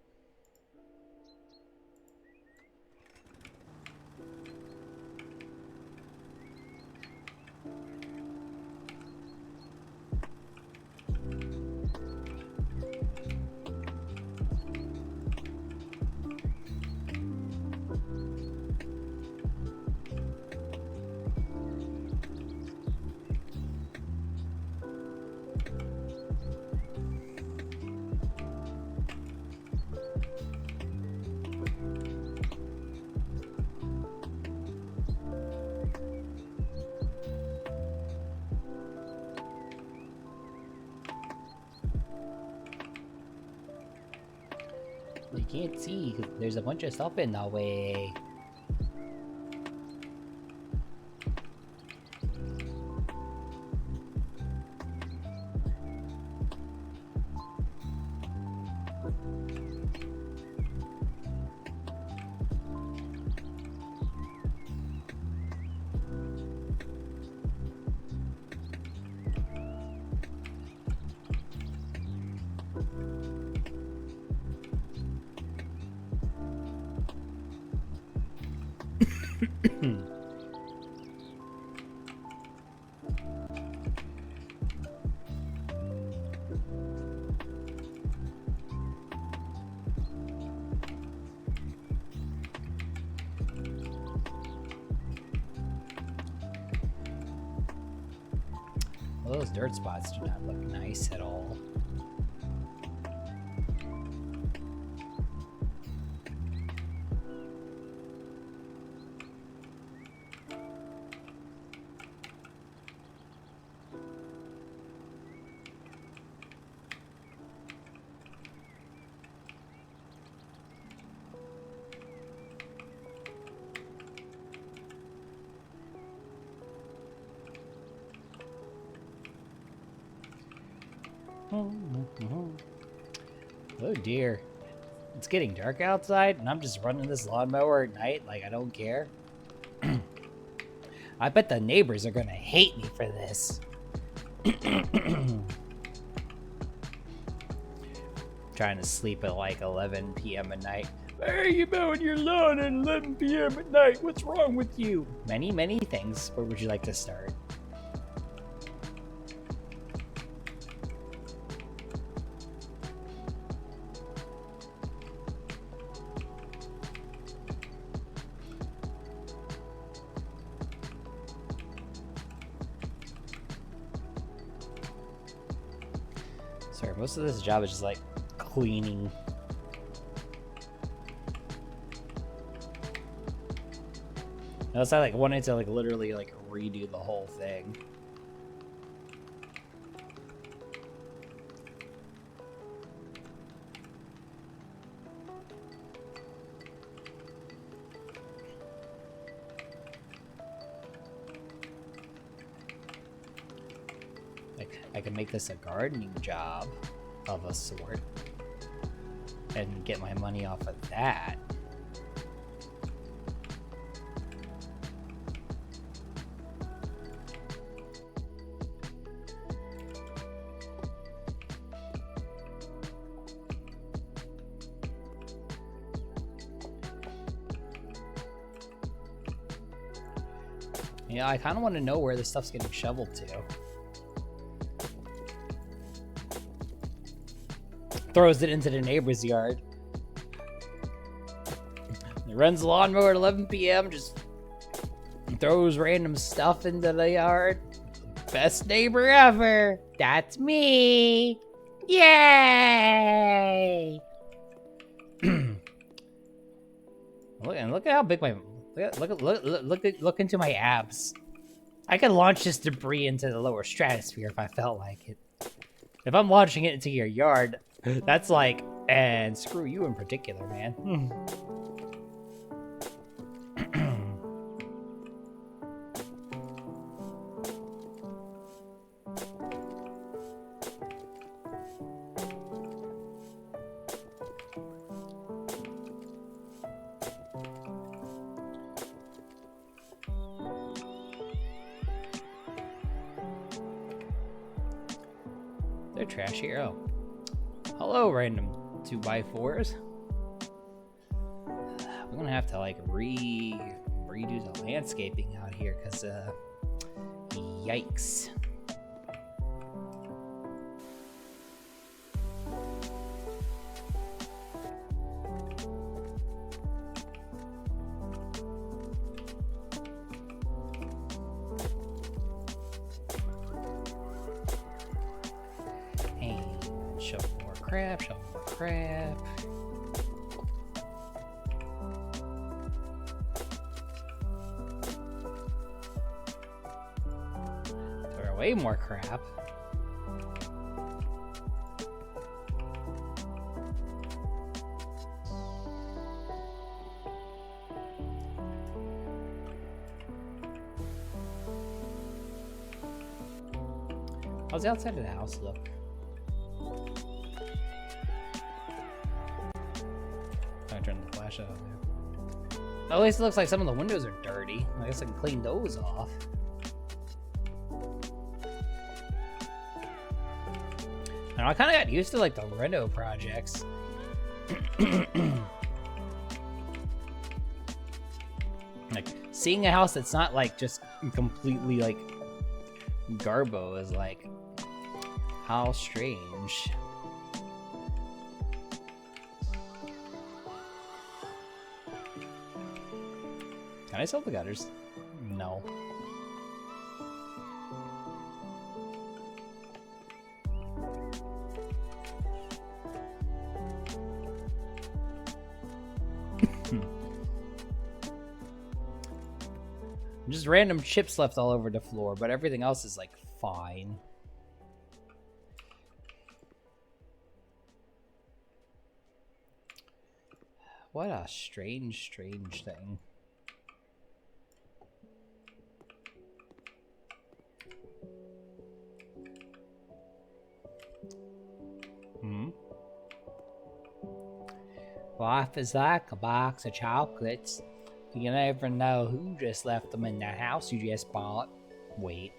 You can't see because there's a bunch of stuff in the way. Well, those dirt spots do not look nice at all. Oh dear. It's getting dark outside and I'm just running this lawnmower at night like I don't care. I bet the neighbors are gonna hate me for this. Trying to sleep at like 11 p.m. at night. Why are you mowing your lawn at 11 p.m. at night? What's wrong with you? Many, many things. Where would you like to start? Sorry, most of this job is just like cleaning. Notice I like wanted to like literally like redo the whole thing. I can make this a gardening job of a sort and get my money off of that. Yeah, I kind of want to know where this stuff's getting shoveled to. Throws it into the neighbor's yard. He runs the lawnmower at 11 p.m. Just throws random stuff into the yard. Best neighbor ever. That's me. Yay! Look at how big my look into my abs. I could launch this debris into the lower stratosphere if I felt like it. If I'm launching it into your yard, that's like, and screw you in particular, man. They're trash here. Oh. Hello, random 2x4s. We're gonna have to like redo the landscaping out here because yikes. And shovel more crap, shovel more crap. Way more crap. How's the outside of the house look? I turn the flash out there. At least it looks like some of the windows are dirty. I guess I can clean those off. I kind of got used to like the reno projects. Like seeing a house that's not like just completely like garbo is like, how strange. Can I sell the gutters? No. Just random chips left all over the floor, but everything else is like fine. What a strange, strange thing. Life is like a box of chocolates. You never know who just left them in the house you just bought. Wait.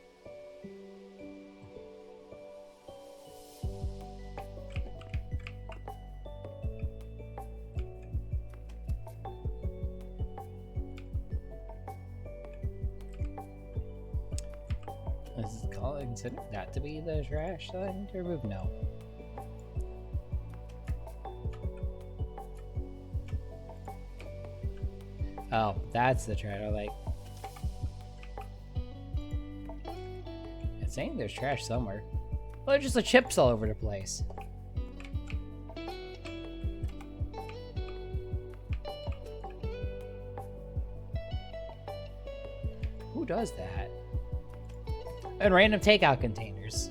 Is it considered that to be the trash that I need to remove? No. Oh, that's the trash. Like, it's saying there's trash somewhere. Well, there's just the chips all over the place. Who does that? And random takeout containers.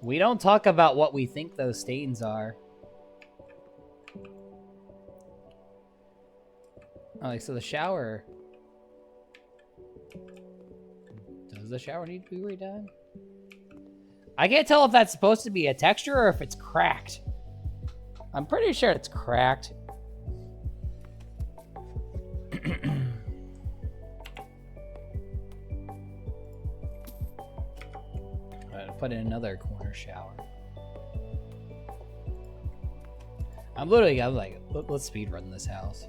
We don't talk about what we think those stains are. Oh, like, so the shower... Does the shower need to be redone? I can't tell if that's supposed to be a texture or if it's cracked. I'm pretty sure it's cracked. Put in another corner shower. I'm like, let's speed run this house.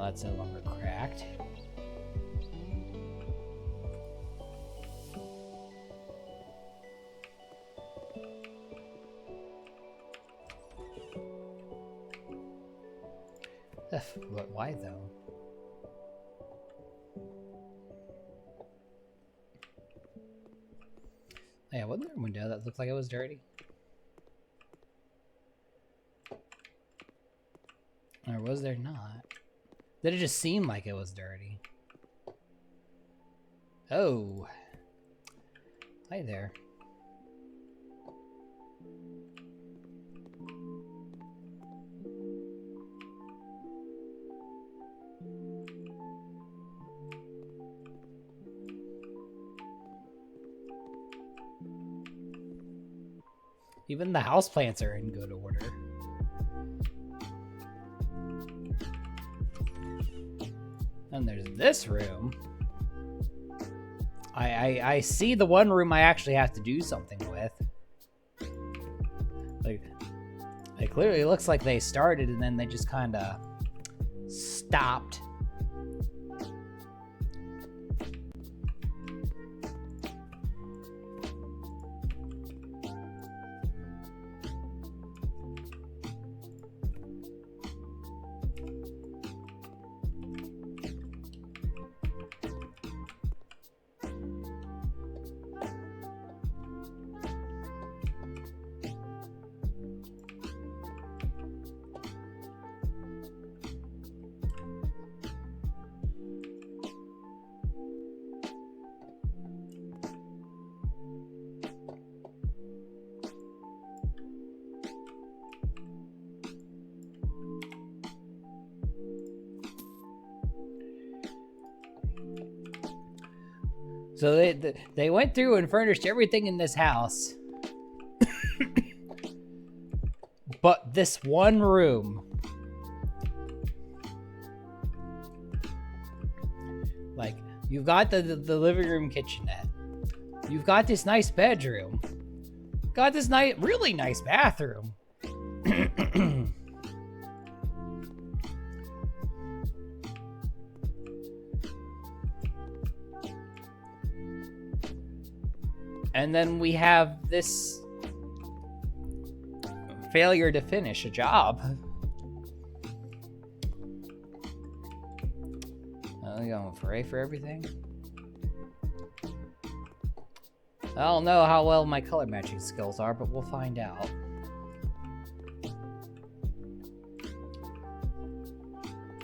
That's no longer cracked. But why though? Yeah, wasn't there a window that looked like it was dirty? Or was there not? Did it just seem like it was dirty? Oh. Hi there. Even the houseplants are in good order. And there's this room. I see the one room I actually have to do something with. Like, it clearly looks like they started and then they just kind of stopped. So they went through and furnished everything in this house. But this one room. Like, you've got the living room kitchenette. You've got this nice bedroom. Got this really nice bathroom. And then we have this failure to finish a job. Are we going for A for everything? I don't know how well my color matching skills are, but we'll find out.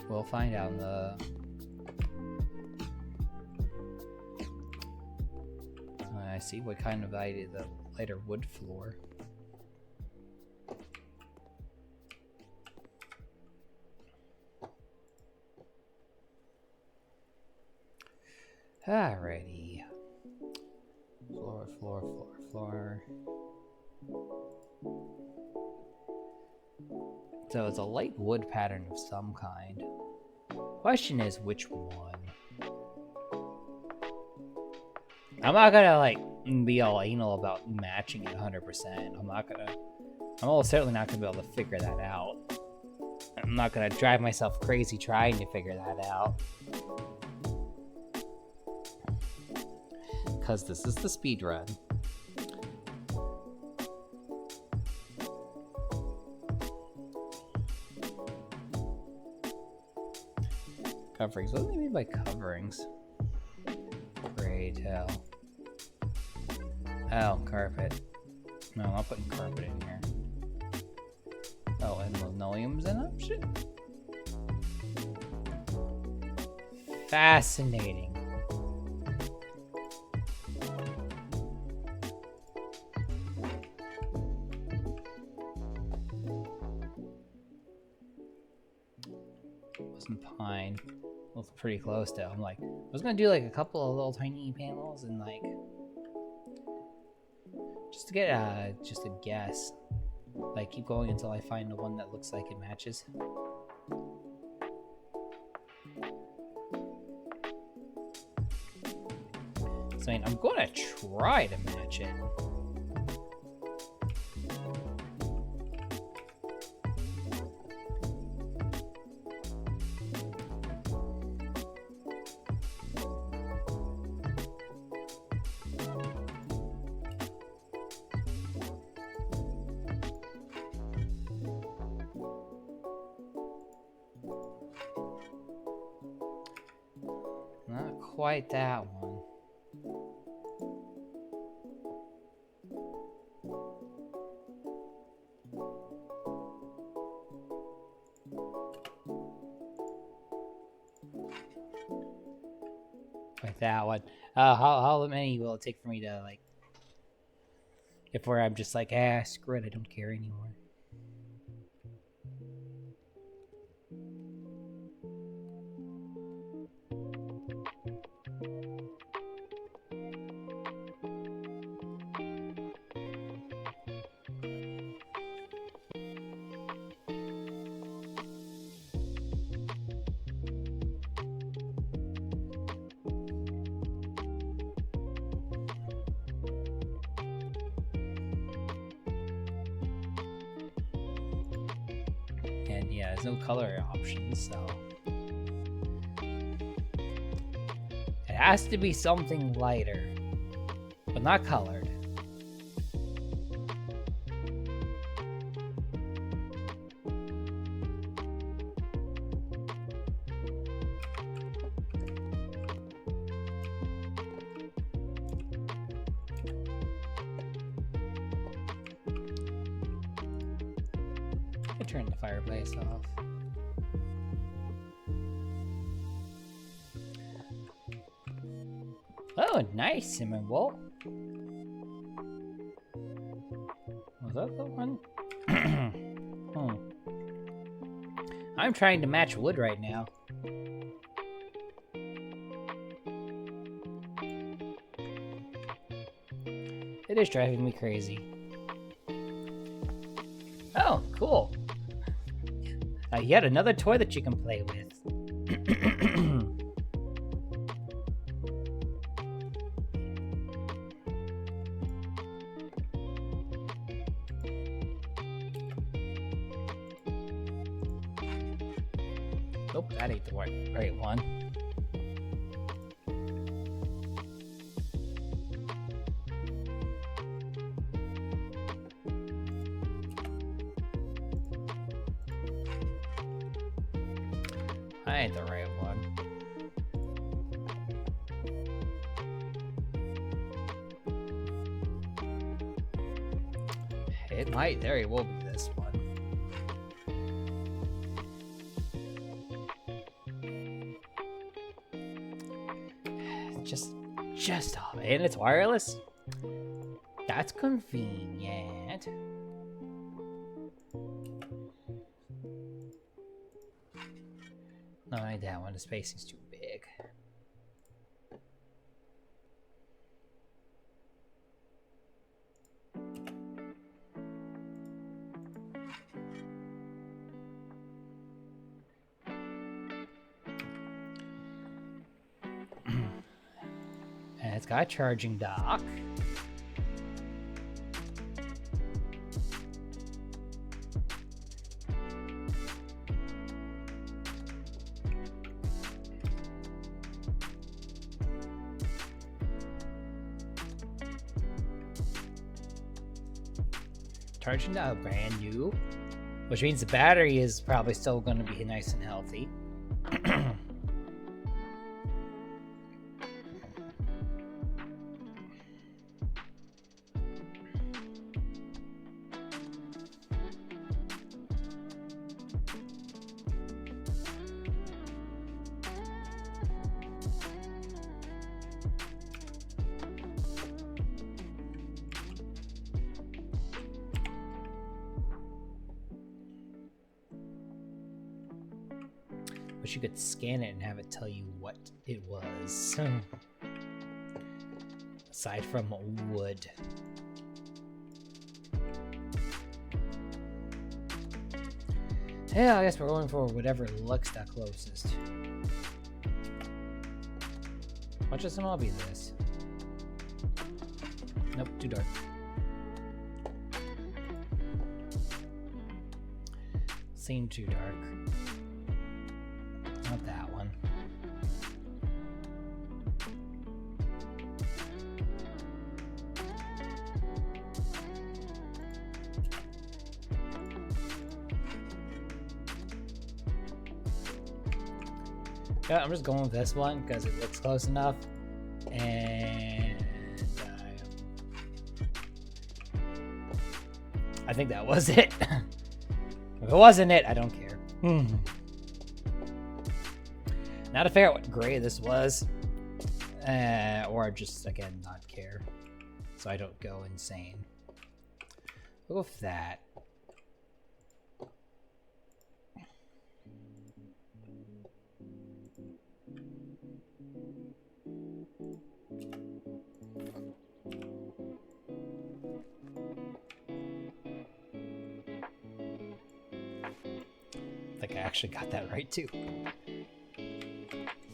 We'll find out in the... I see what kind of I did the lighter wood floor. Alrighty. Floor. So it's a light wood pattern of some kind. Question is, which one? I'm not gonna, like, be all anal about matching it 100%. I'm almost certainly not gonna be able to figure that out. I'm not gonna drive myself crazy trying to figure that out. Because this is the speed run. Coverings. What do they mean by coverings? Great hell. Oh, carpet. No, I'm not putting carpet in here. Oh, and linoleum's an option? Fascinating. Wasn't pine. Well, it's pretty close to. I'm like, I was gonna do like a couple of little tiny panels and like, just to get just a guess. Like, keep going until I find the one that looks like it matches. So, I mean, I'm gonna try to match it. Not quite that one. Like that one. How many will it take for me to, like, If where I'm just like, screw it, I don't care anymore. And yeah, there's no color options, so it has to be something lighter, but not colored. I turned the fireplace off. Oh, nice, cinnamon roll. Was that the one? I'm trying to match wood right now. It is driving me crazy. Oh, cool. Yet another toy that you can play with. Nope, that ain't the right one. That ain't the right one. It might very well be this one. Just off. And it's wireless? That's convenient. No, I need that one. The spacing's too big. And it's got a charging dock. Charging dock, brand new, which means the battery is probably still going to be nice and healthy. Wish you could scan it and have it tell you what it was. Aside from wood. Yeah, I guess we're going for whatever looks the closest. Watch this and I'll be this. Nope, too dark. Seemed too dark. Not that one. Yeah, I'm just going with this one because it looks close enough. And I think that was it. If it wasn't it, I don't care. Not a fair what gray this was. Or just, again, not care. So I don't go insane. Oof that. I think I actually got that right too.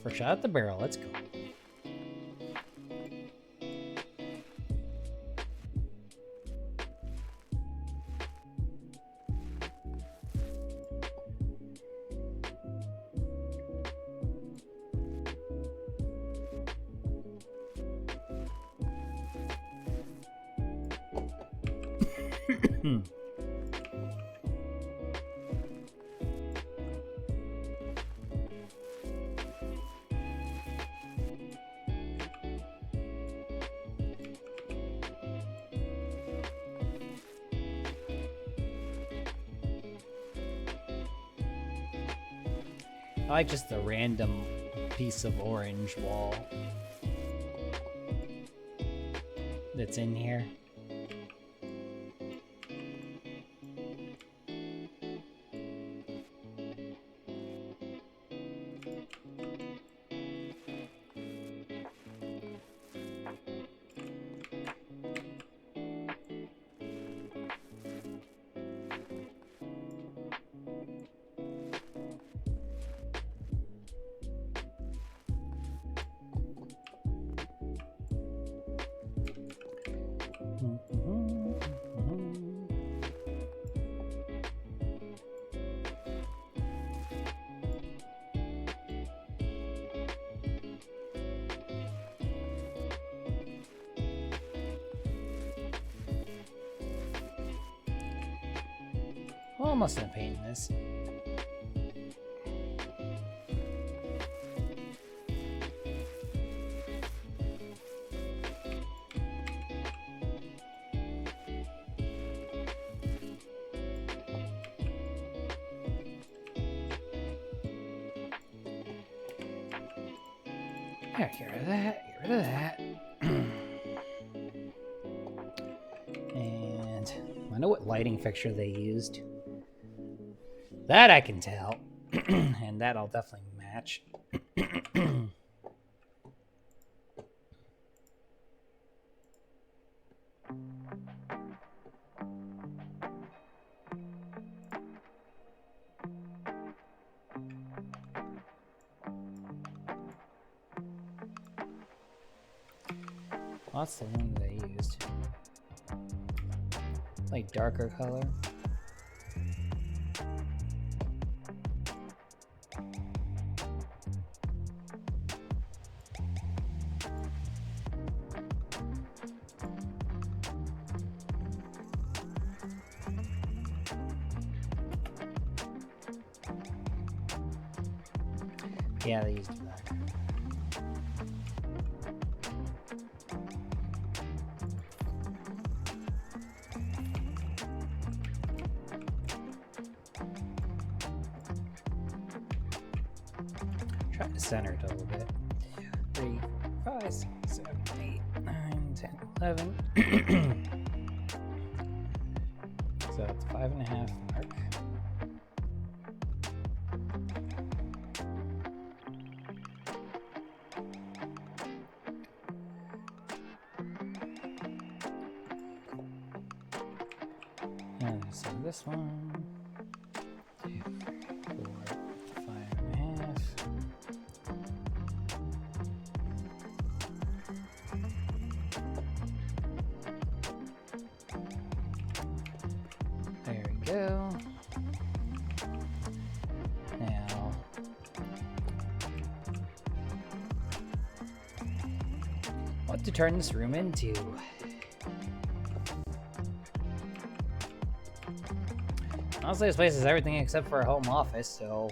First shot at the barrel, let's go. I like just the random piece of orange wall that's in here. Almost done painting this. Yeah, get rid of that, get rid of that. And I know what lighting fixture they used. That I can tell. And that I'll definitely match. Well, that's the one they used. Like darker color. Yeah, they used black. Try to center it a little bit. 3, 5, 6, 7, 8, 9, 10, 11. So it's 5.5 mark. So this one, 2, 4, 5.5. There we go. Now, what to turn this room into? Honestly, this place is everything except for a home office, so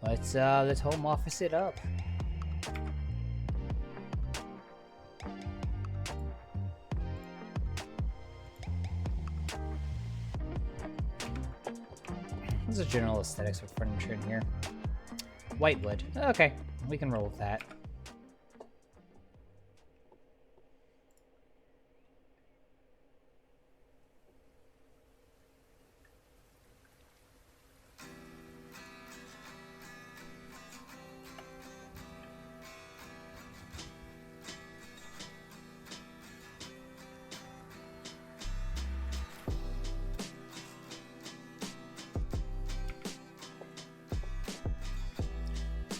let's home office it up. This is general aesthetics with furniture in here. White wood. Okay, we can roll with that.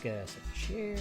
get us a chair.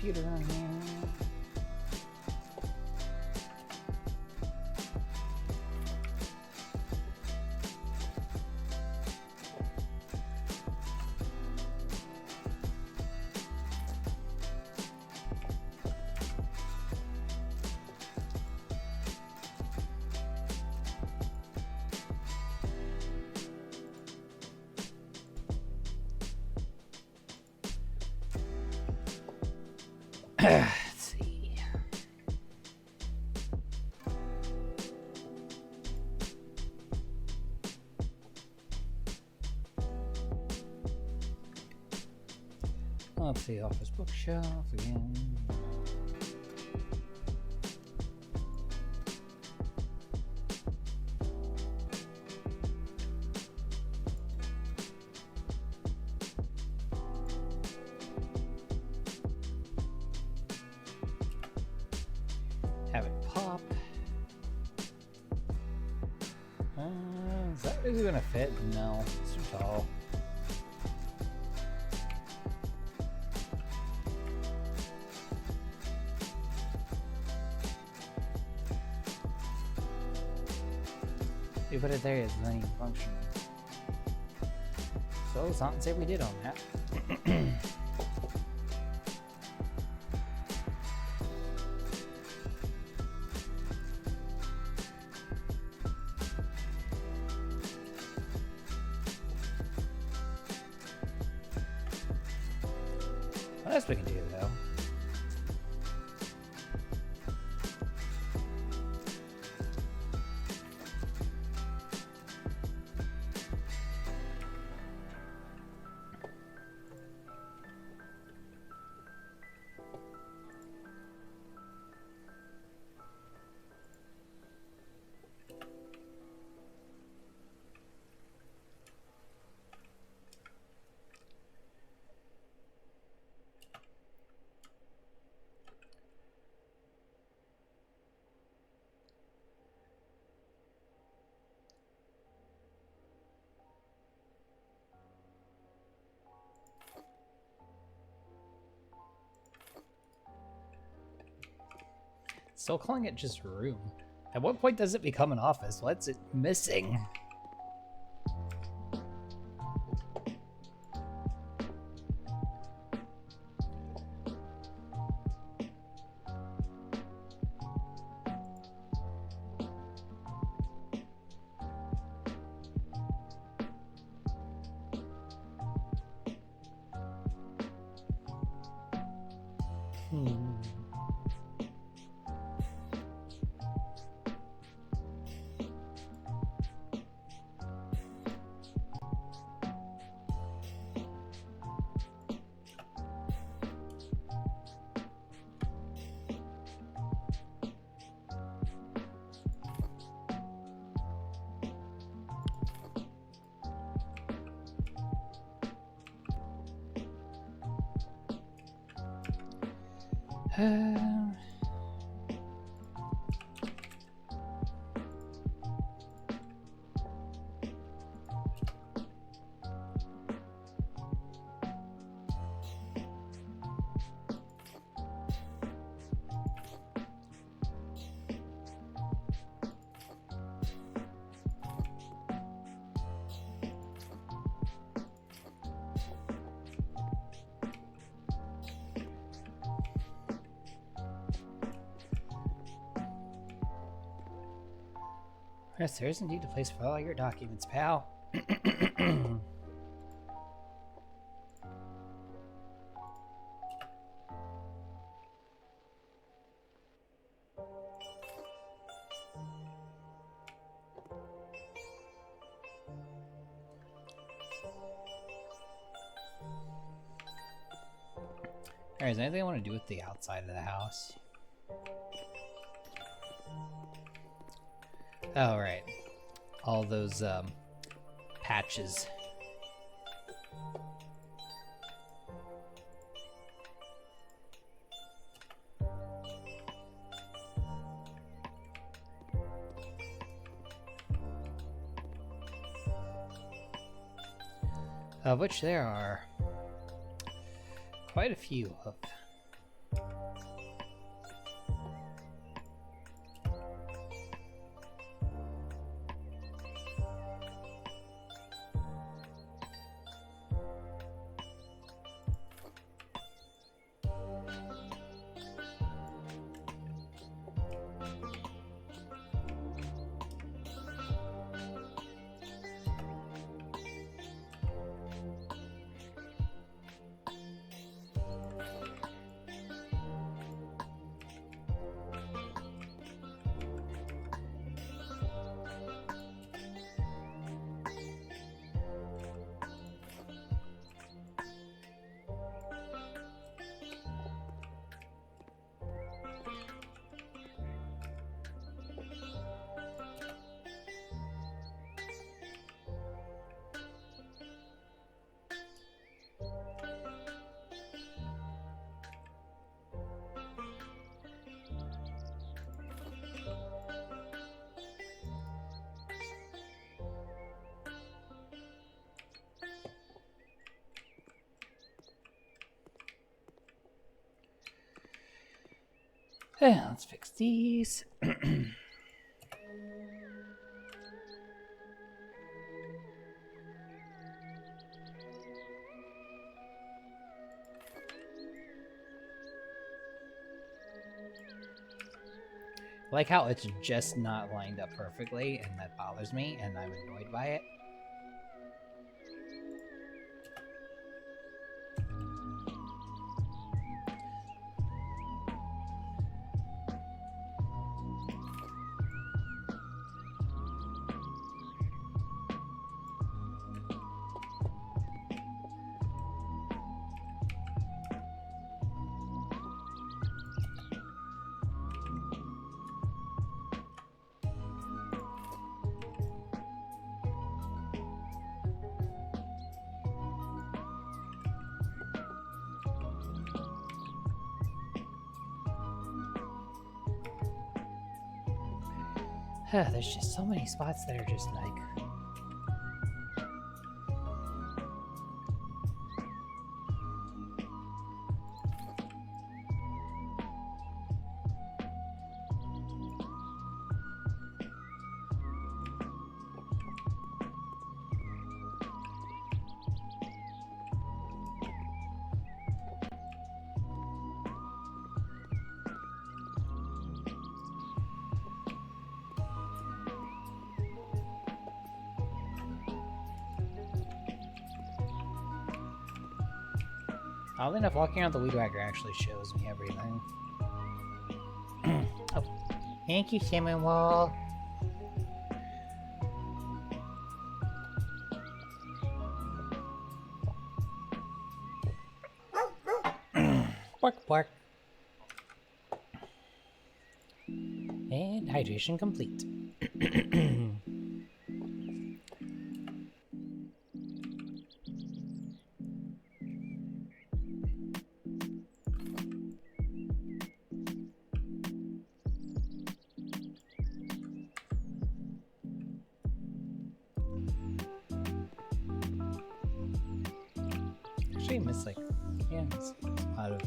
Computer on here. Let's see. Let's see, office bookshelf again. Have it pop. Is that really gonna fit? No, it's too tall. We put it there, it's not even functional. So something say we did on that. What else we can do though? Still calling it just room. At what point does it become an office? What's it missing? Yes, there is indeed a place for all your documents, pal. Alright, is there anything I want to do with the outside of the house? Oh, right. All those, patches. Of which there are quite a few of. Let's fix these. Like how it's just not lined up perfectly, and that bothers me, and I'm annoyed by it. There's just so many spots that are just like... Oddly enough, walking around the weed whacker actually shows me everything. Oh, thank you, Salmon Wall. Bark, bark. And hydration complete. Actually, miss like, yeah, it's a lot of.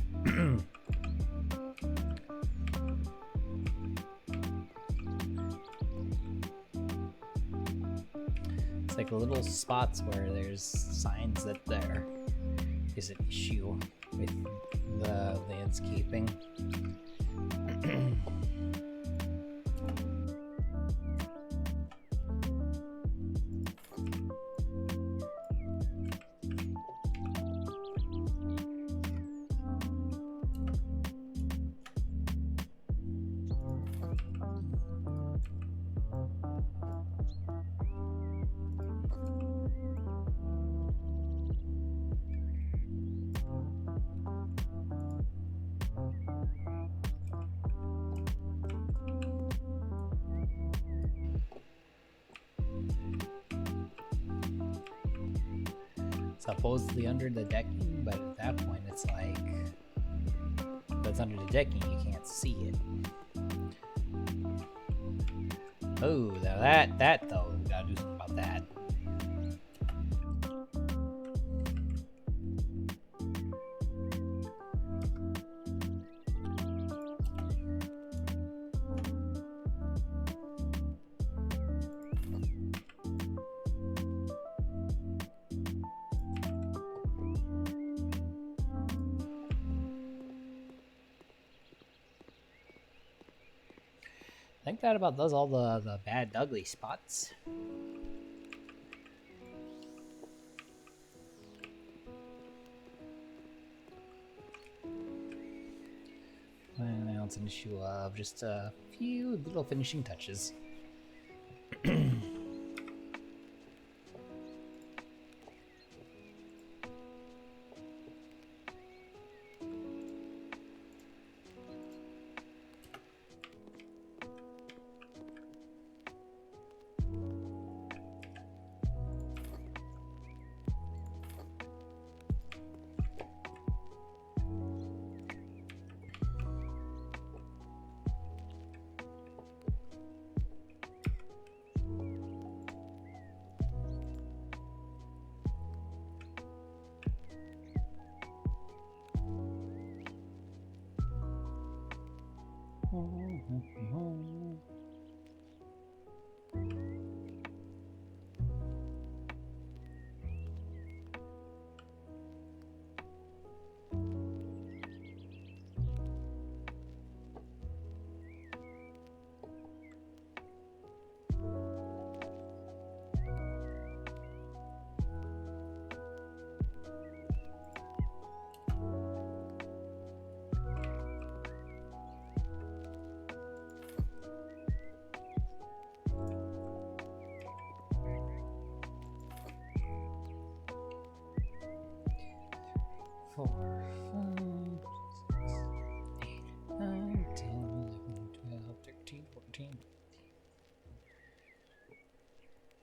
It's like little spots where there's signs that there is an issue with the landscaping. supposedly under the decking, but at that point it's like, if it's under the decking, you can't see it. Oh, now that though, we gotta do something about that. I think that about does all the bad ugly spots. And now it's an issue of just a few little finishing touches.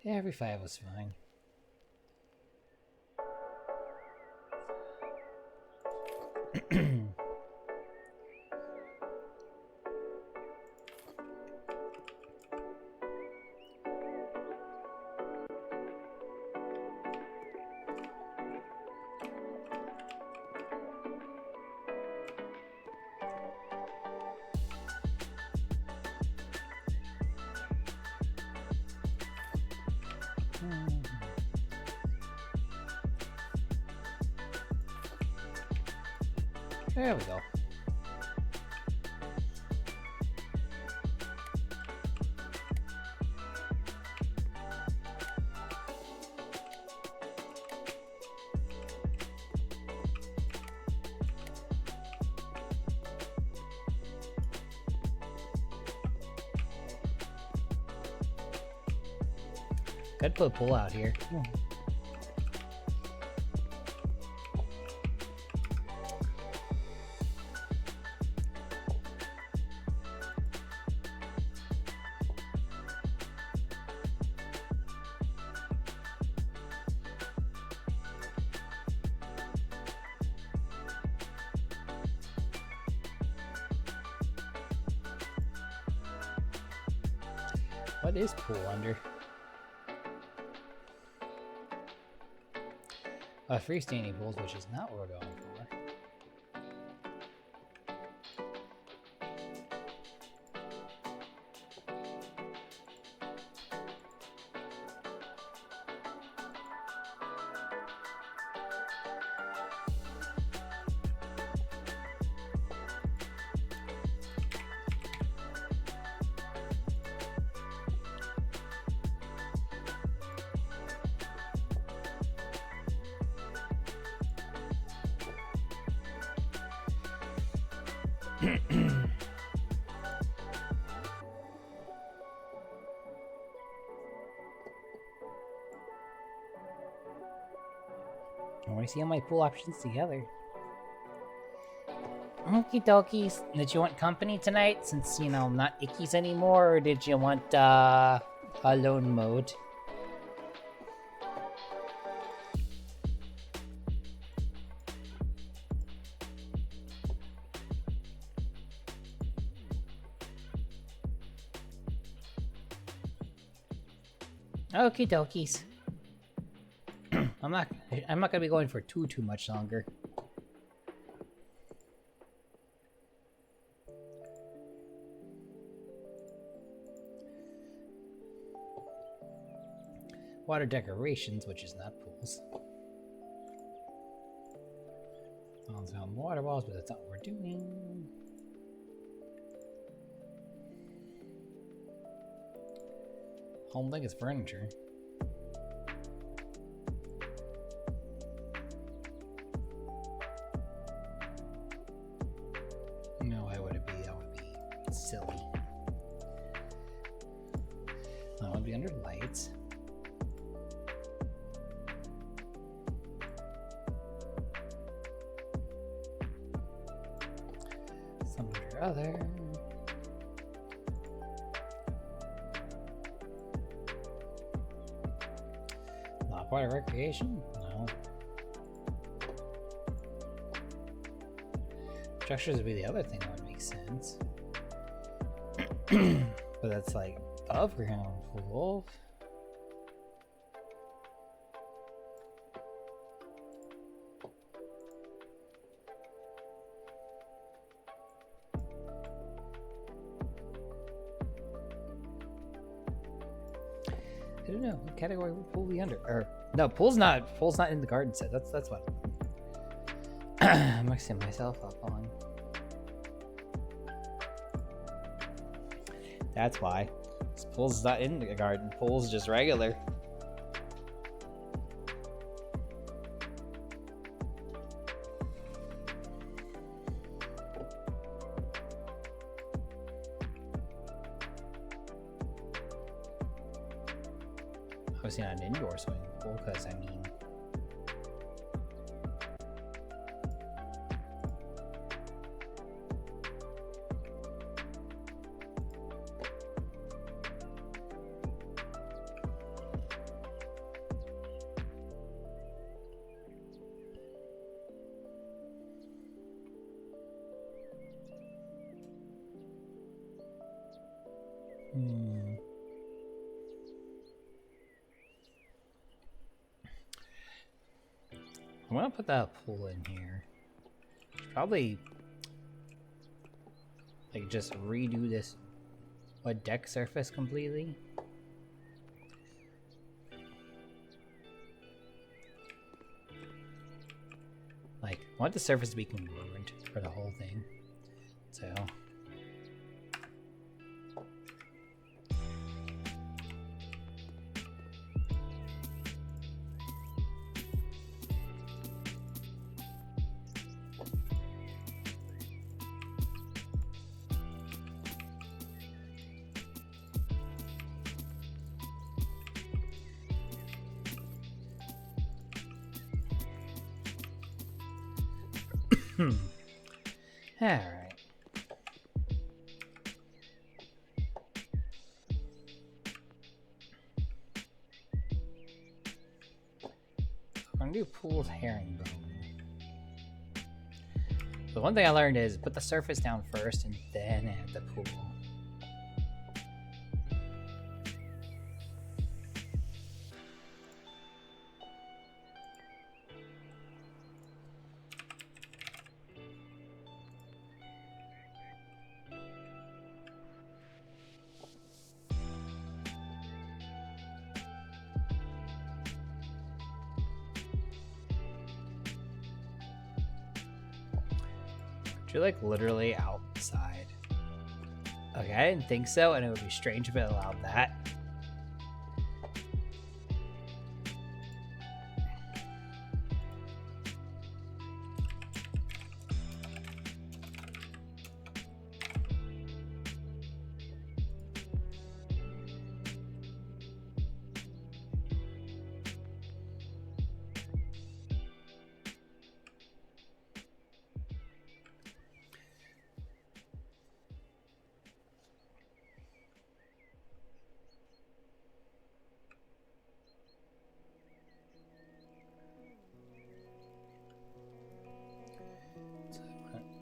Every 5 was fine. There we go. Could put a pull out here. What is pull under? Freestanding pulls, which is not what we're going for. I want to see all my pool options together. Okie dokies. Did you want company tonight since, you know, not ickies anymore, or did you want alone mode? Okie dokies. I'm not gonna be going for too much longer. Water decorations, which is not pools. Found water balls, but that's not what we're doing. Whole thing is furniture. No, why would it be? That would be silly. That would be under lights. Some under other. Not water recreation? No. Structures would be the other thing that would make sense. But that's like above ground pool. I don't know what category would pool be under. Or no, pool's not in the garden set. That's what I'm mixing myself up on. That's why. This pool's not in the garden. Pool's just regular. Obviously not an indoor swimming pool, because I mean, I'm gonna put that pool in here. Probably like just redo this deck surface completely. Like, I want the surface to be congruent for the whole thing. So alright. I'm gonna do pool's herringbone. The one thing I learned is put the surface down first and then add the pool. You're like literally outside. Okay, I didn't think so, and it would be strange if it allowed that.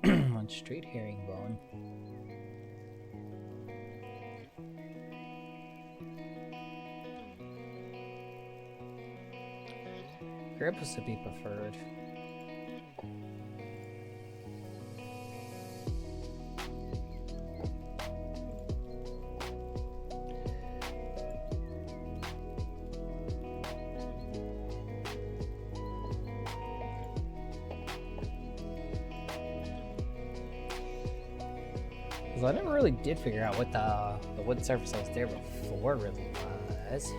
One straight herringbone. Grip was to be preferred. I never really did figure out what the wood surface that was there before really was.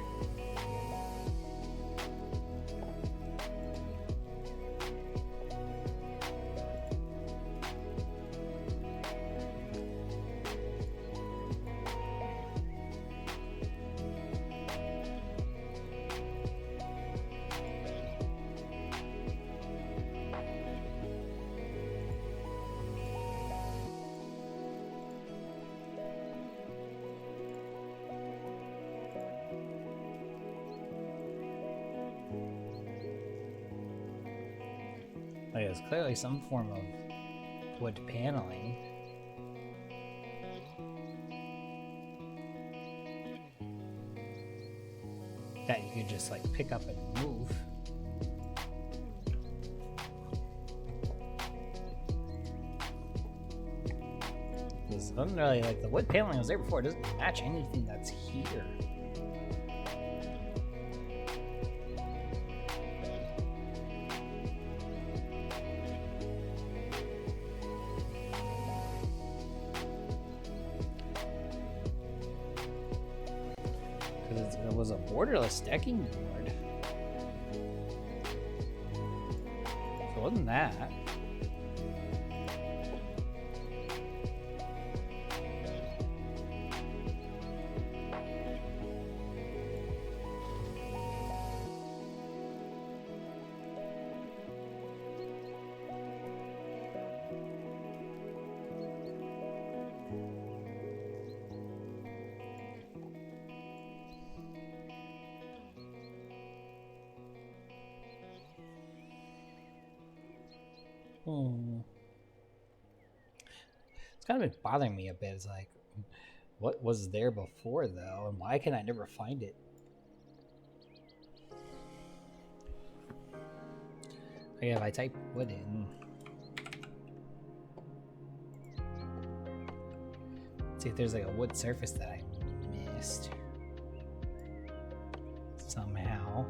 It's clearly some form of wood paneling. That you could just like pick up and move. Because I'm really like the wood paneling was there before, it doesn't match anything that's here. It was a borderless decking board. So it wasn't that. It's kind of been bothering me a bit. It's like, what was there before though, and why can I never find it? Okay, if I type wood in, let's see if there's like a wood surface that I missed somehow.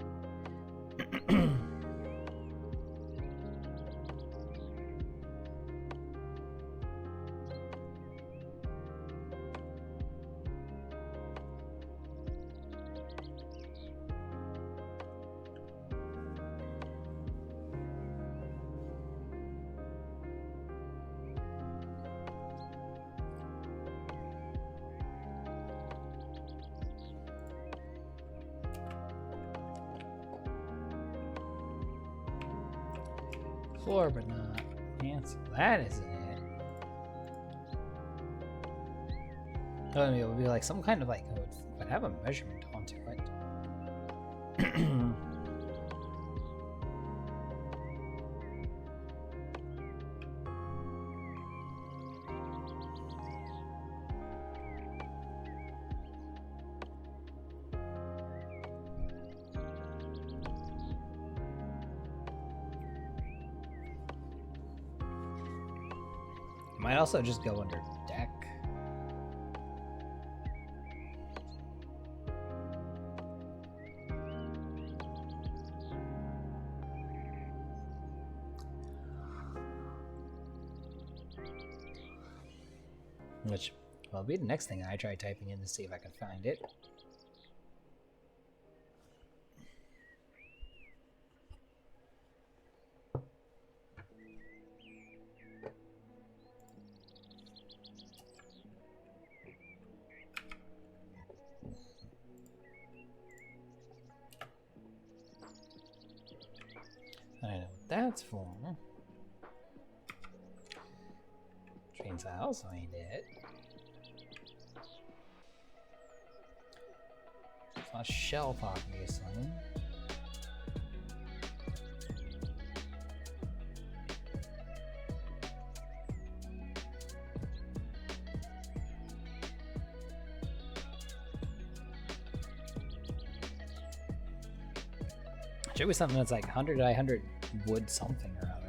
Floor, but not pants. That isn't it. Oh, I mean, it would be like some kind of like, it would have a measurement onto it. Might also just go under deck. Which will be the next thing I try typing in to see if I can find it. I don't know what that's for. Trains also ain't it. It's not shelf, obviously. Should be something that's like 100 by 100 wood something or other.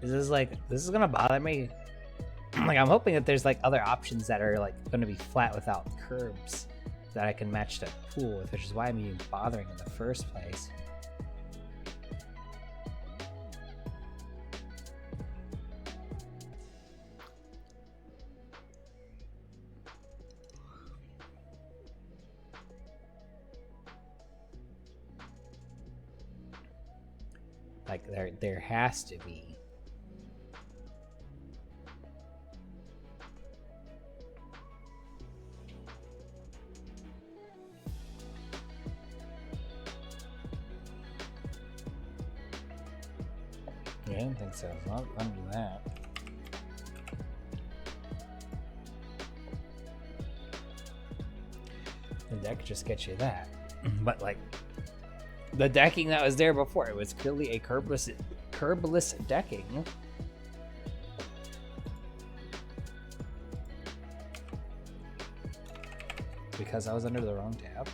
This is gonna bother me. Like, I'm hoping that there's like other options that are like gonna be flat without curbs that I can match that pool with, which is why I'm even bothering in the first place. Like there has to be. Yeah, I didn't think so. It's not gonna do that. The deck just gets you that. But like the decking that was there before, it was clearly a curbless decking. Because I was under the wrong tab.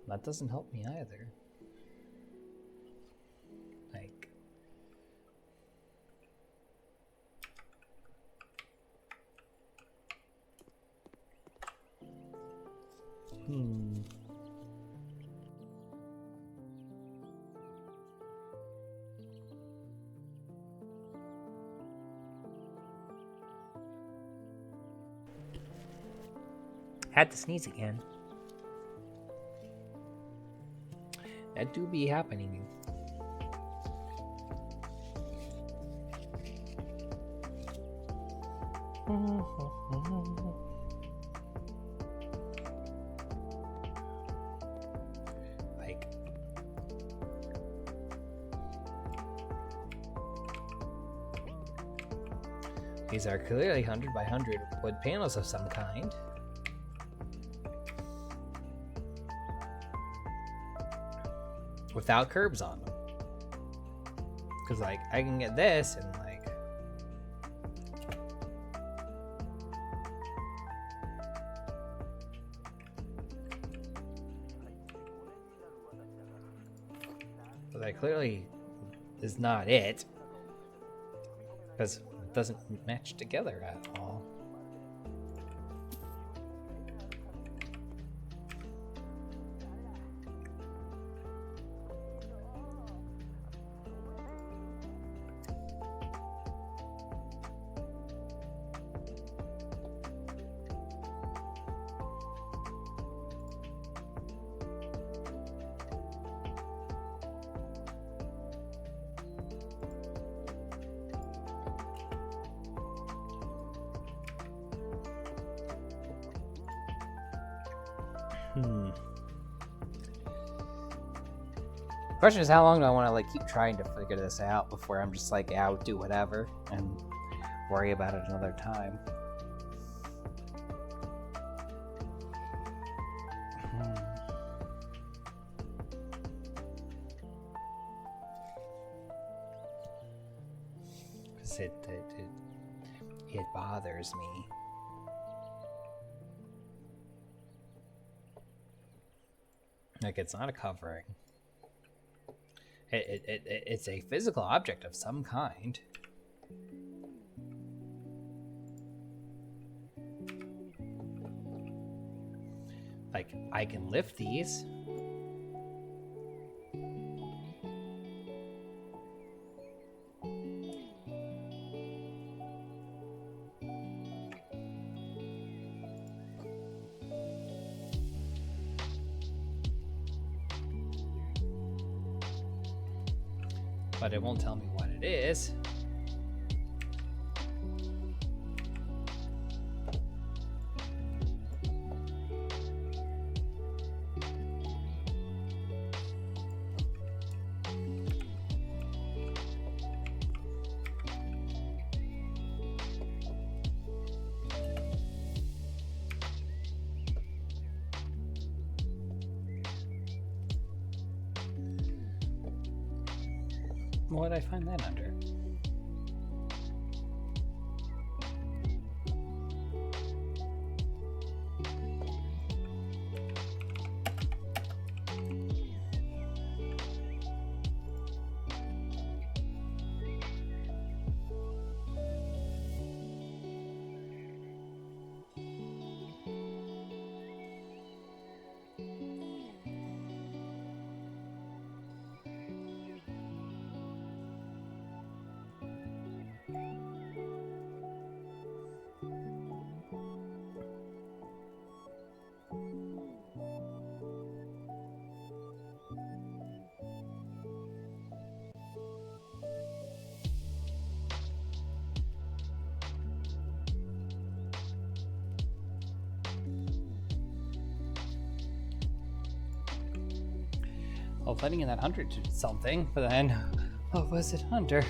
That doesn't help me either. Like, Had to sneeze again. That do be happening. Like, these are clearly 100 by 100 wood panels of some kind. Without curbs on them. Because, like, I can get this and, like... But that clearly is not it. Because it doesn't match together at all. Question is, how long do I want to like keep trying to figure this out before I'm just like, yeah, I'll do whatever and worry about it another time. Because it bothers me. Like, it's not a covering. It's a physical object of some kind. Like, I can lift these. But it won't tell me what it is. What would I find that under? Well, putting in that 100 to something, but then what was it under?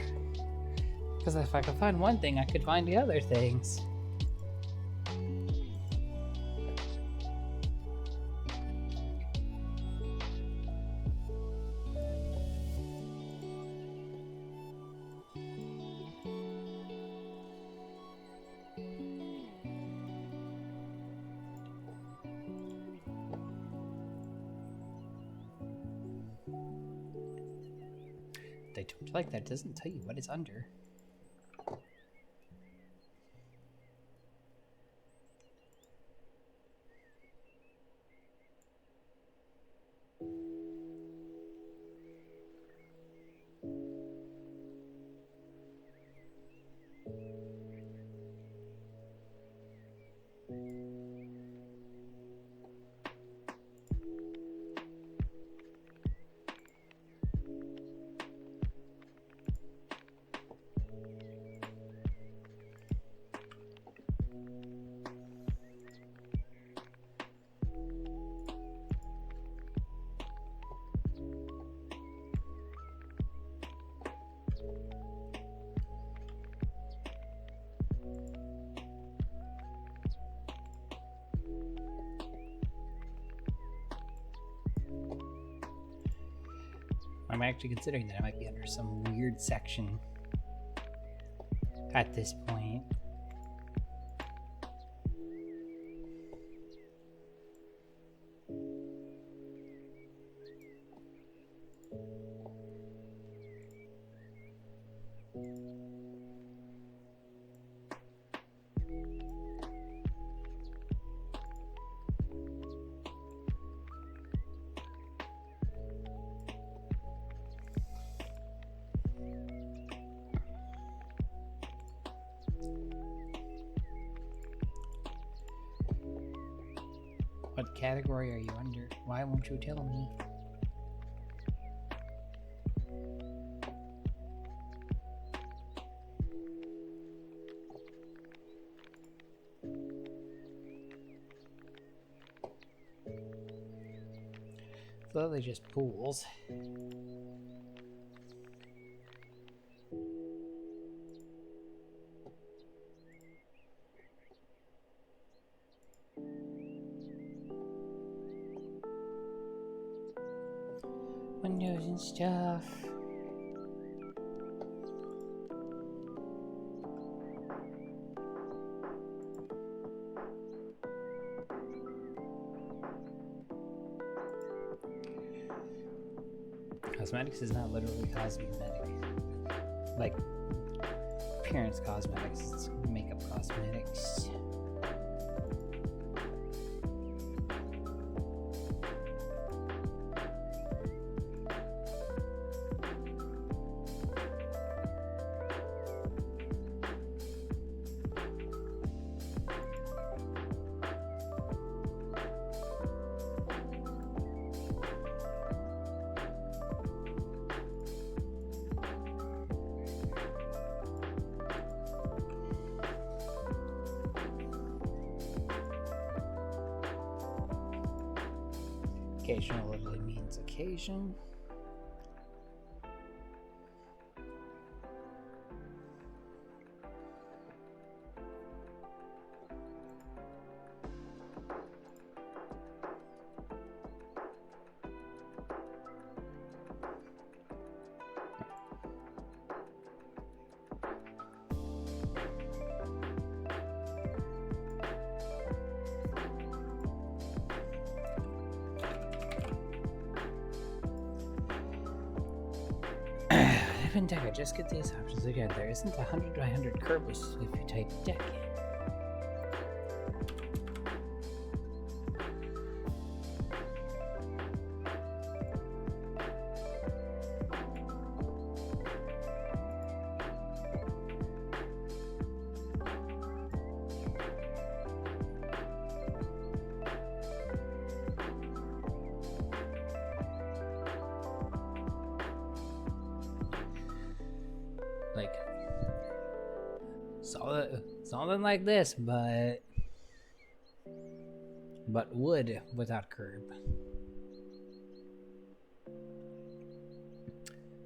Because if I could find one thing, I could find the other things. They don't like that. It doesn't tell you what it's under. I'm actually considering that I might be under some weird section at this point. What category are you under? Why won't you tell me? So they're just pools. Windows and stuff. Cosmetics is not literally cosmetic. Like, appearance cosmetics, it's makeup cosmetics. Occasional literally means occasion. Even Decker, just get these options again. There isn't 100 by 100 curves if you type deck in. Like something like this, but wood without curb.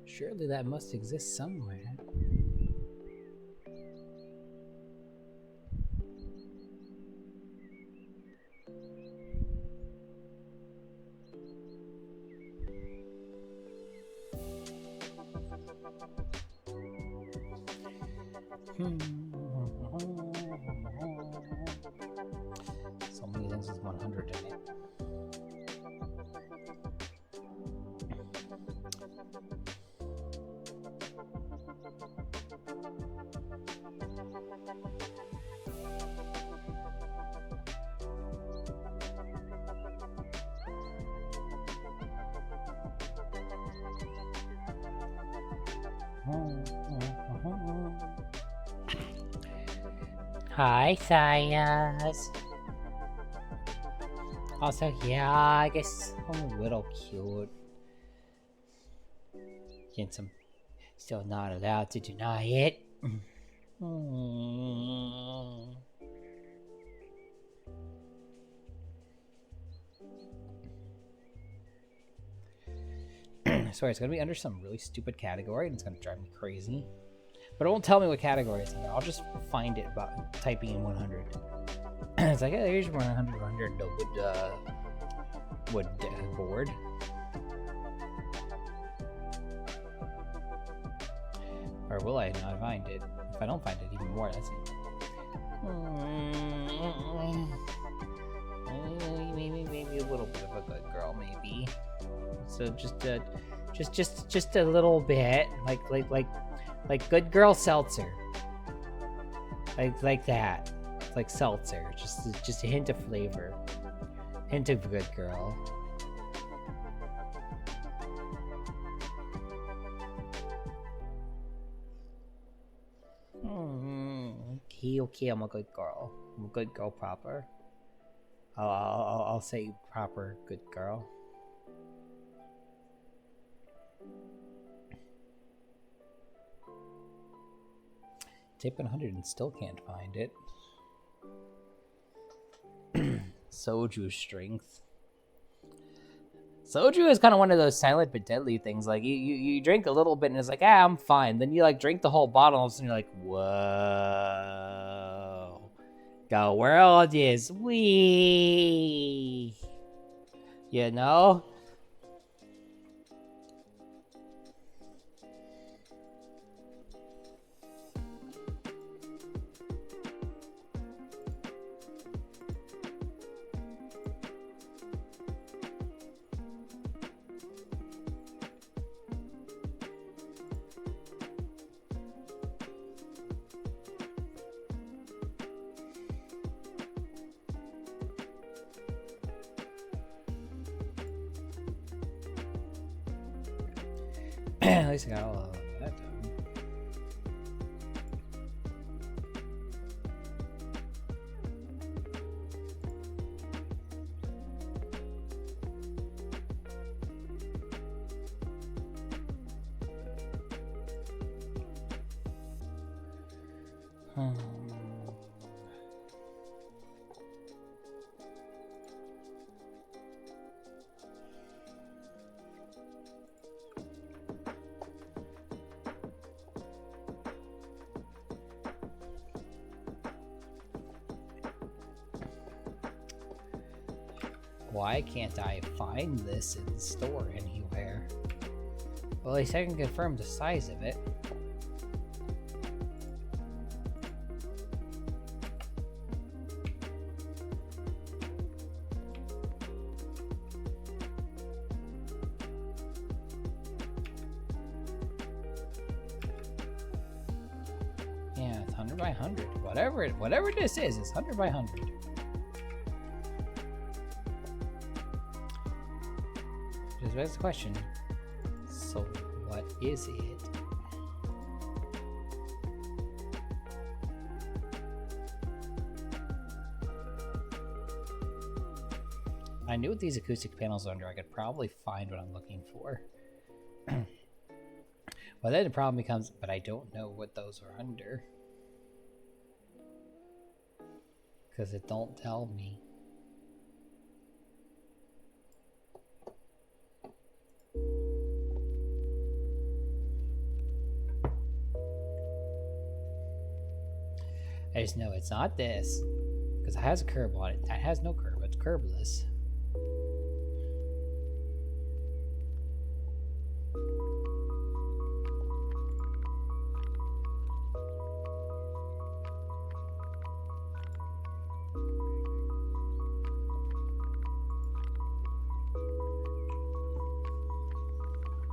Surely that must exist somewhere. So many things with 100 in it. Hi, Sayas. Also, yeah, I guess I'm a little cute. Since I'm still not allowed to deny it. Sorry, it's gonna be under some really stupid category and it's gonna drive me crazy. But it won't tell me what category it's under. I'll just find it by typing in 100. It's like, hey, here's 100 wood board. Or will I not find it? If I don't find it, even more, that's it. Maybe a little bit of a good girl, maybe. So just a little bit, like good girl seltzer, like that, like seltzer, just a hint of flavor, hint of good girl. Okay, I'm a good girl. I'm a good girl proper. I'll say proper good girl. Type 100 and still can't find it. Soju strength. Soju is kind of one of those silent but deadly things. Like you drink a little bit and it's like, I'm fine. Then you like drink the whole bottle and you're like, whoa, the world is weak. You know? At least I got all of that done. Why can't I find this in the store anywhere? Well, at least I can confirm the size of it. 100 by 100. Whatever this is, it's 100 by 100. Just begs the question. So what is it? I knew what these acoustic panels are under. I could probably find what I'm looking for. Well, then the problem becomes, but I don't know what those are under. Because it don't tell me. I just know it's not this. Because it has a curb on it. That has no curb. It's curbless.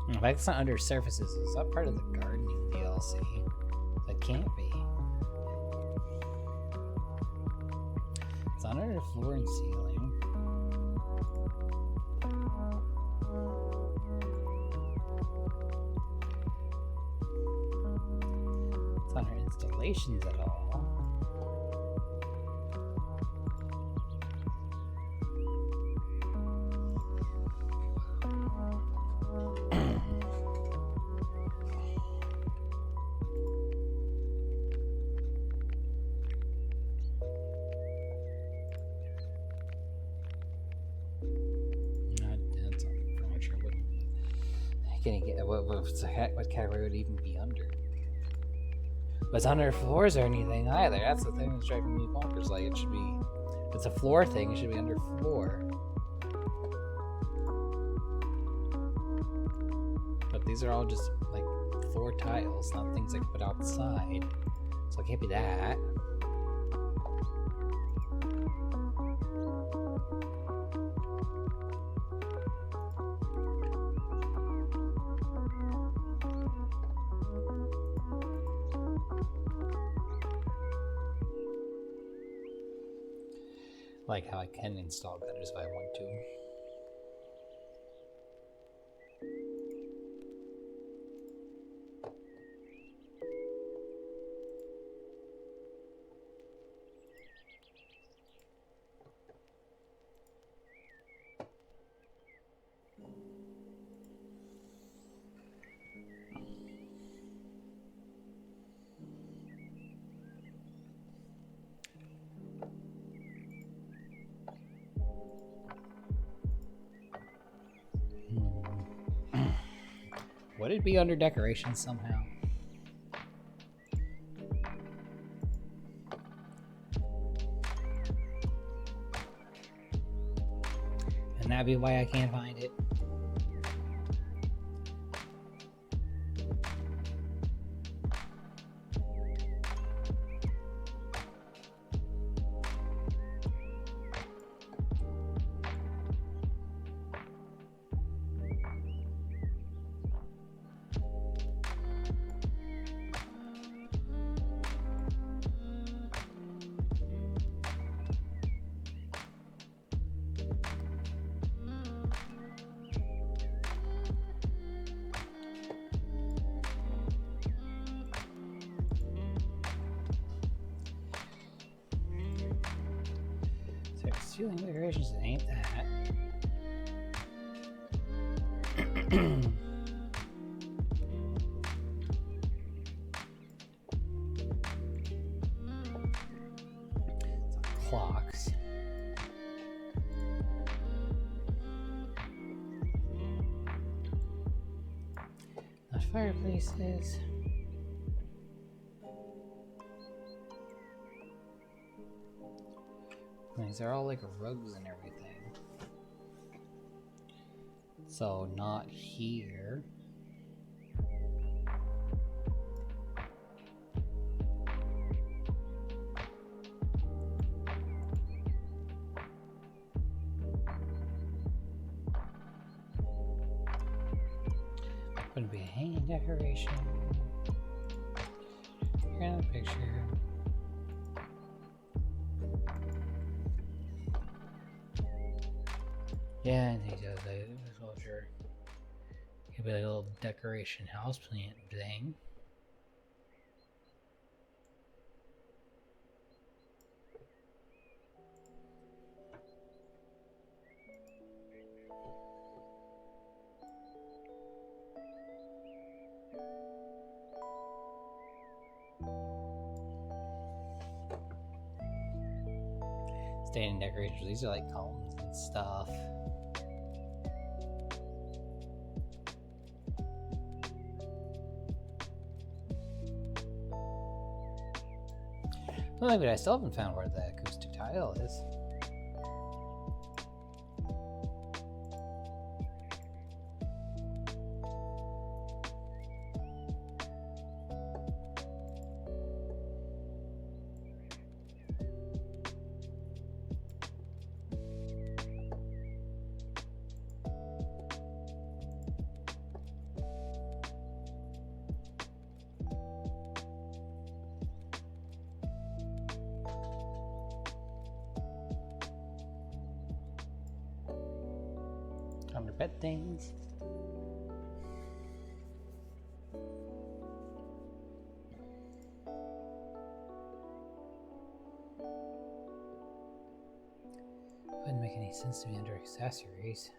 In fact, it's not under surfaces. It's not part of the gardening DLC. That can't be. It's not under the floor and ceiling. It's not under installations at all. What category would it even be under? But it's under floors or anything either. That's the thing that's driving me bonkers. Like, it should be, if it's a floor thing, it should be under floor. But these are all just like floor tiles, not things I can put outside. So it can't be that. Like how I can install gutters if I want to. Would it be under decorations somehow? And that'd be why I can't find it. Ceiling decorations, it ain't that. It's clocks. Not fireplaces. These are all like rugs and everything. So not here. Wouldn't be a hanging decoration. background of the picture. Yeah, and he does a sculpture. Could be like a little decoration house plant thing. Standing decorations. These are like columns and stuff. Well, but I still haven't found where the acoustic tile is. Under pet things. Wouldn't make any sense to be under accessories.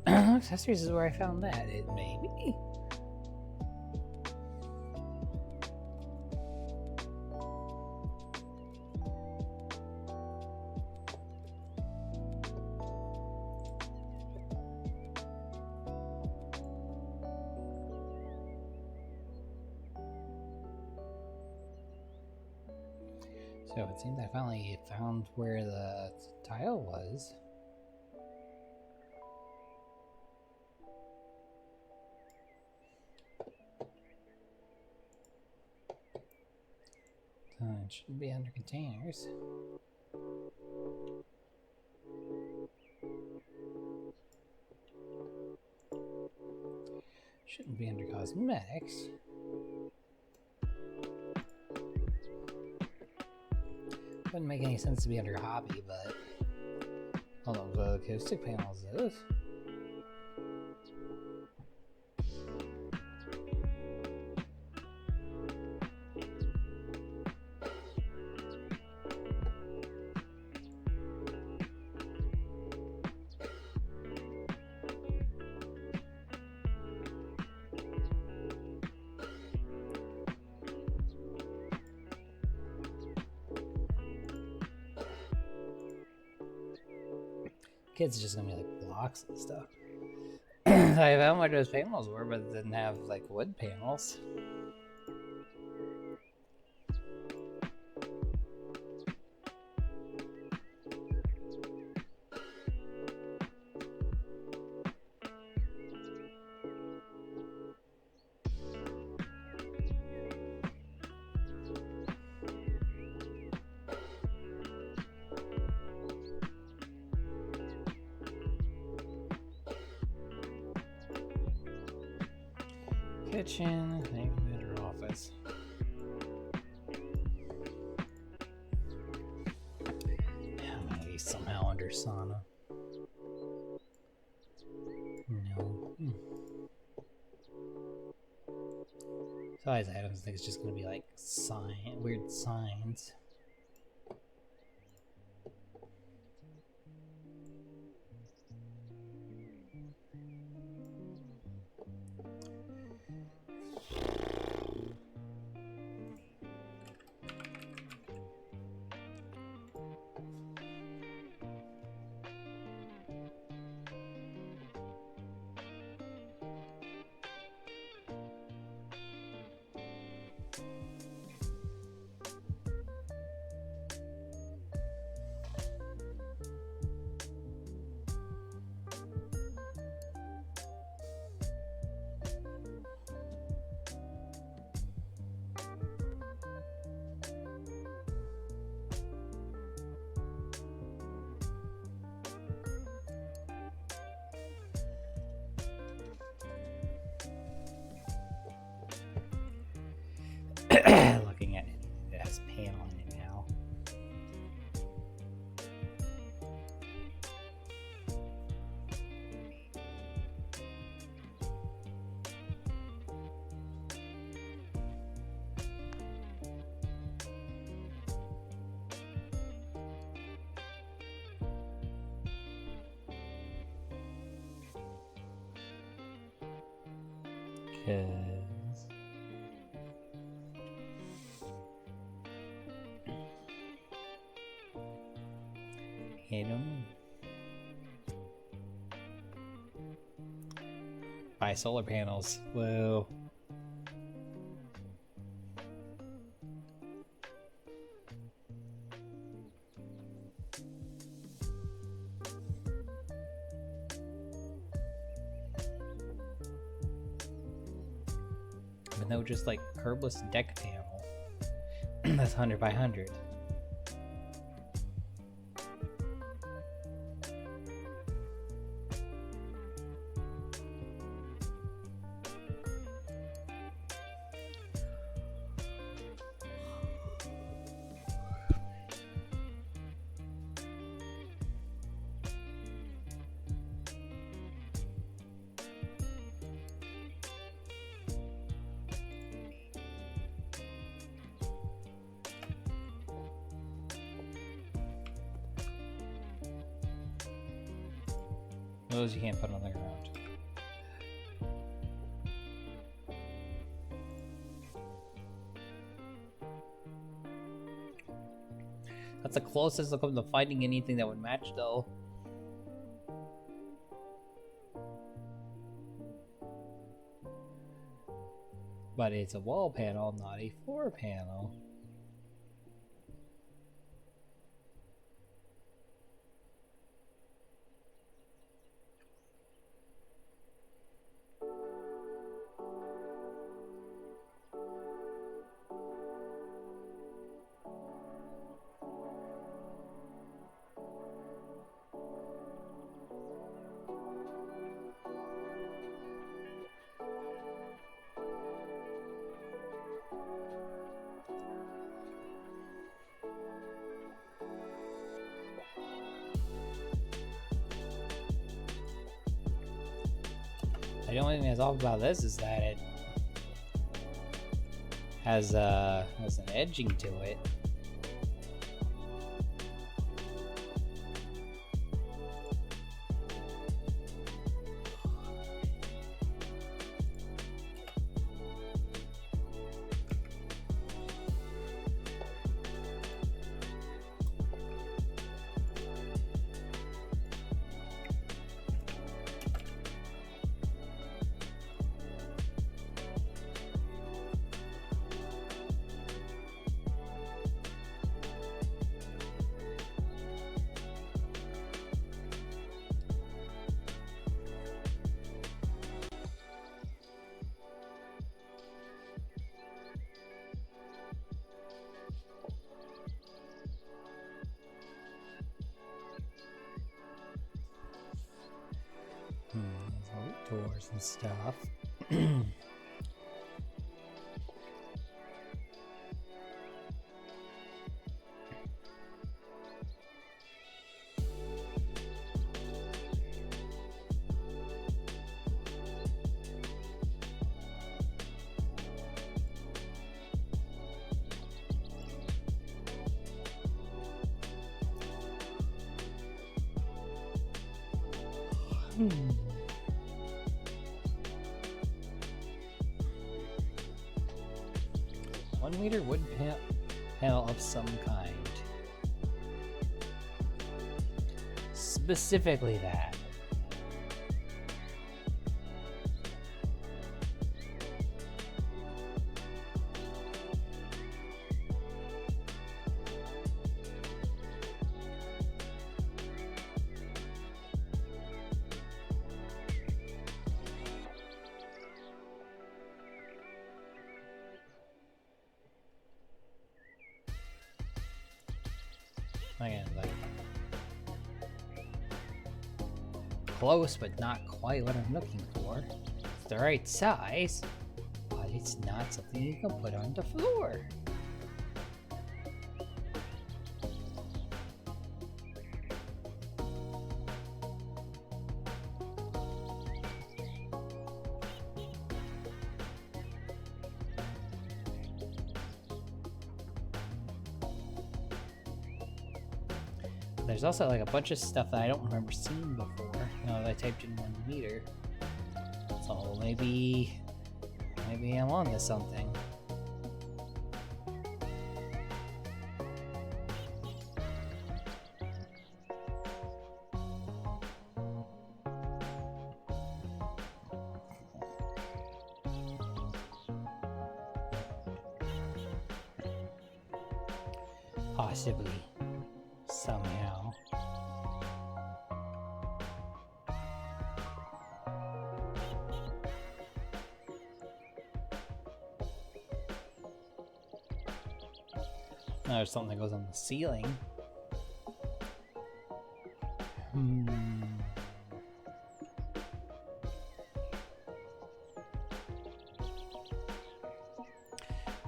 Accessories is where I found that. It may be. So it seems I finally found where the tile was. It should be under containers. Shouldn't be under cosmetics. Wouldn't make any sense to be under hobby, but hold on, the acoustic panels is. Kids just gonna be like blocks and stuff. I found where those panels were, but it didn't have like wood panels. Kitchen, maybe her office. Maybe somehow under sauna. No. Size items, I think it's just gonna be like weird signs. 'Cause... I don't know. Buy solar panels. Whoa. But no, just like curbless deck panel. That's 100 by 100. Those you can't put on the ground. That's the closest I'll come to finding anything that would match, though. But it's a wall panel, not a floor panel. The only thing that's off about this is that it has an edging to it. Doors and stuff. Meter wood panel of some kind. Specifically that. Again, like close, but not quite what I'm looking for. It's the right size, but it's not something you can put on the floor. There's also like a bunch of stuff that I don't remember seeing before, you know, that I typed in 1 meter. So maybe Maybe I'm on to something. Possibly. Somehow. There's something that goes on the ceiling.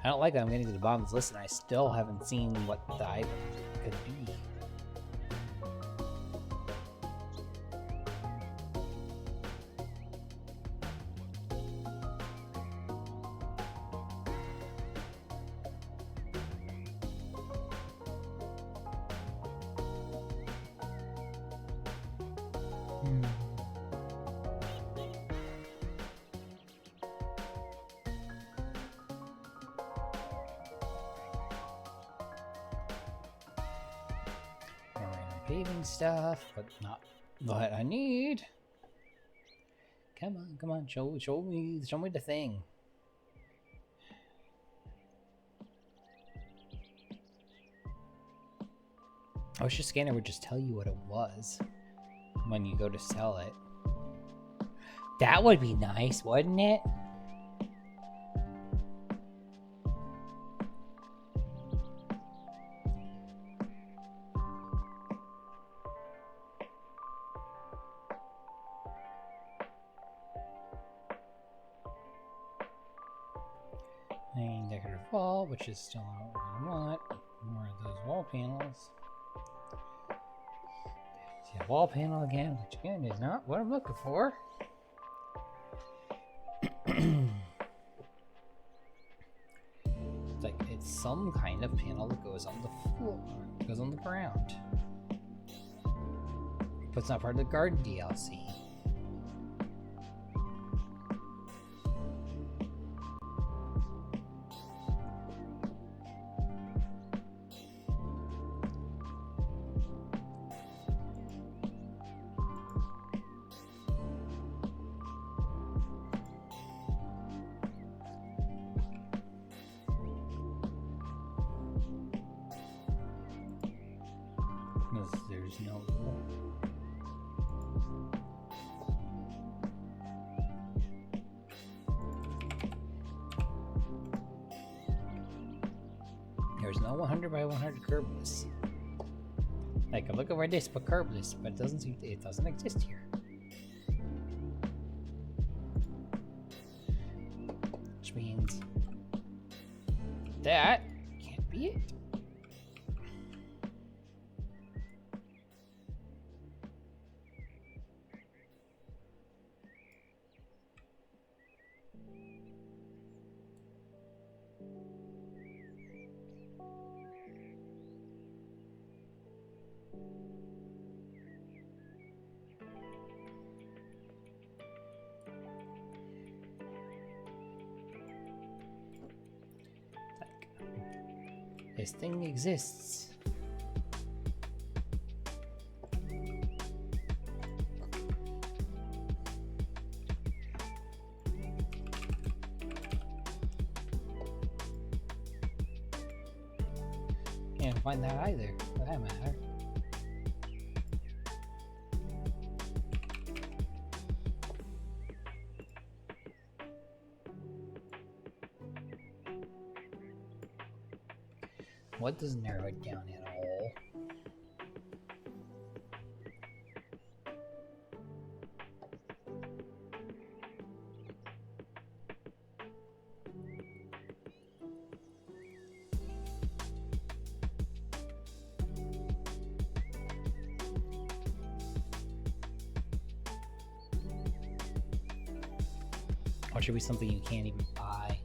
I don't like that I'm getting to the bottom of this list and I still haven't seen what the item could be. Paving stuff, but not what I need. Come on, show me the thing. I wish your scanner would just tell you what it was when you go to sell it. That would be nice, wouldn't it? Decorative wall, which is still not what I want. More of those wall panels. See a wall panel again, which again is not what I'm looking for. It's some kind of panel that goes on the floor, goes on the ground. But it's not part of the garden DLC. There's no... There's no 100 by 100 curbless. Like, I'm looking for this, but curbless, but it doesn't exist here. Which means that can't be it. This thing exists. Can't find that either, for that matter. What doesn't narrow it down at all? Or should be something you can't even buy.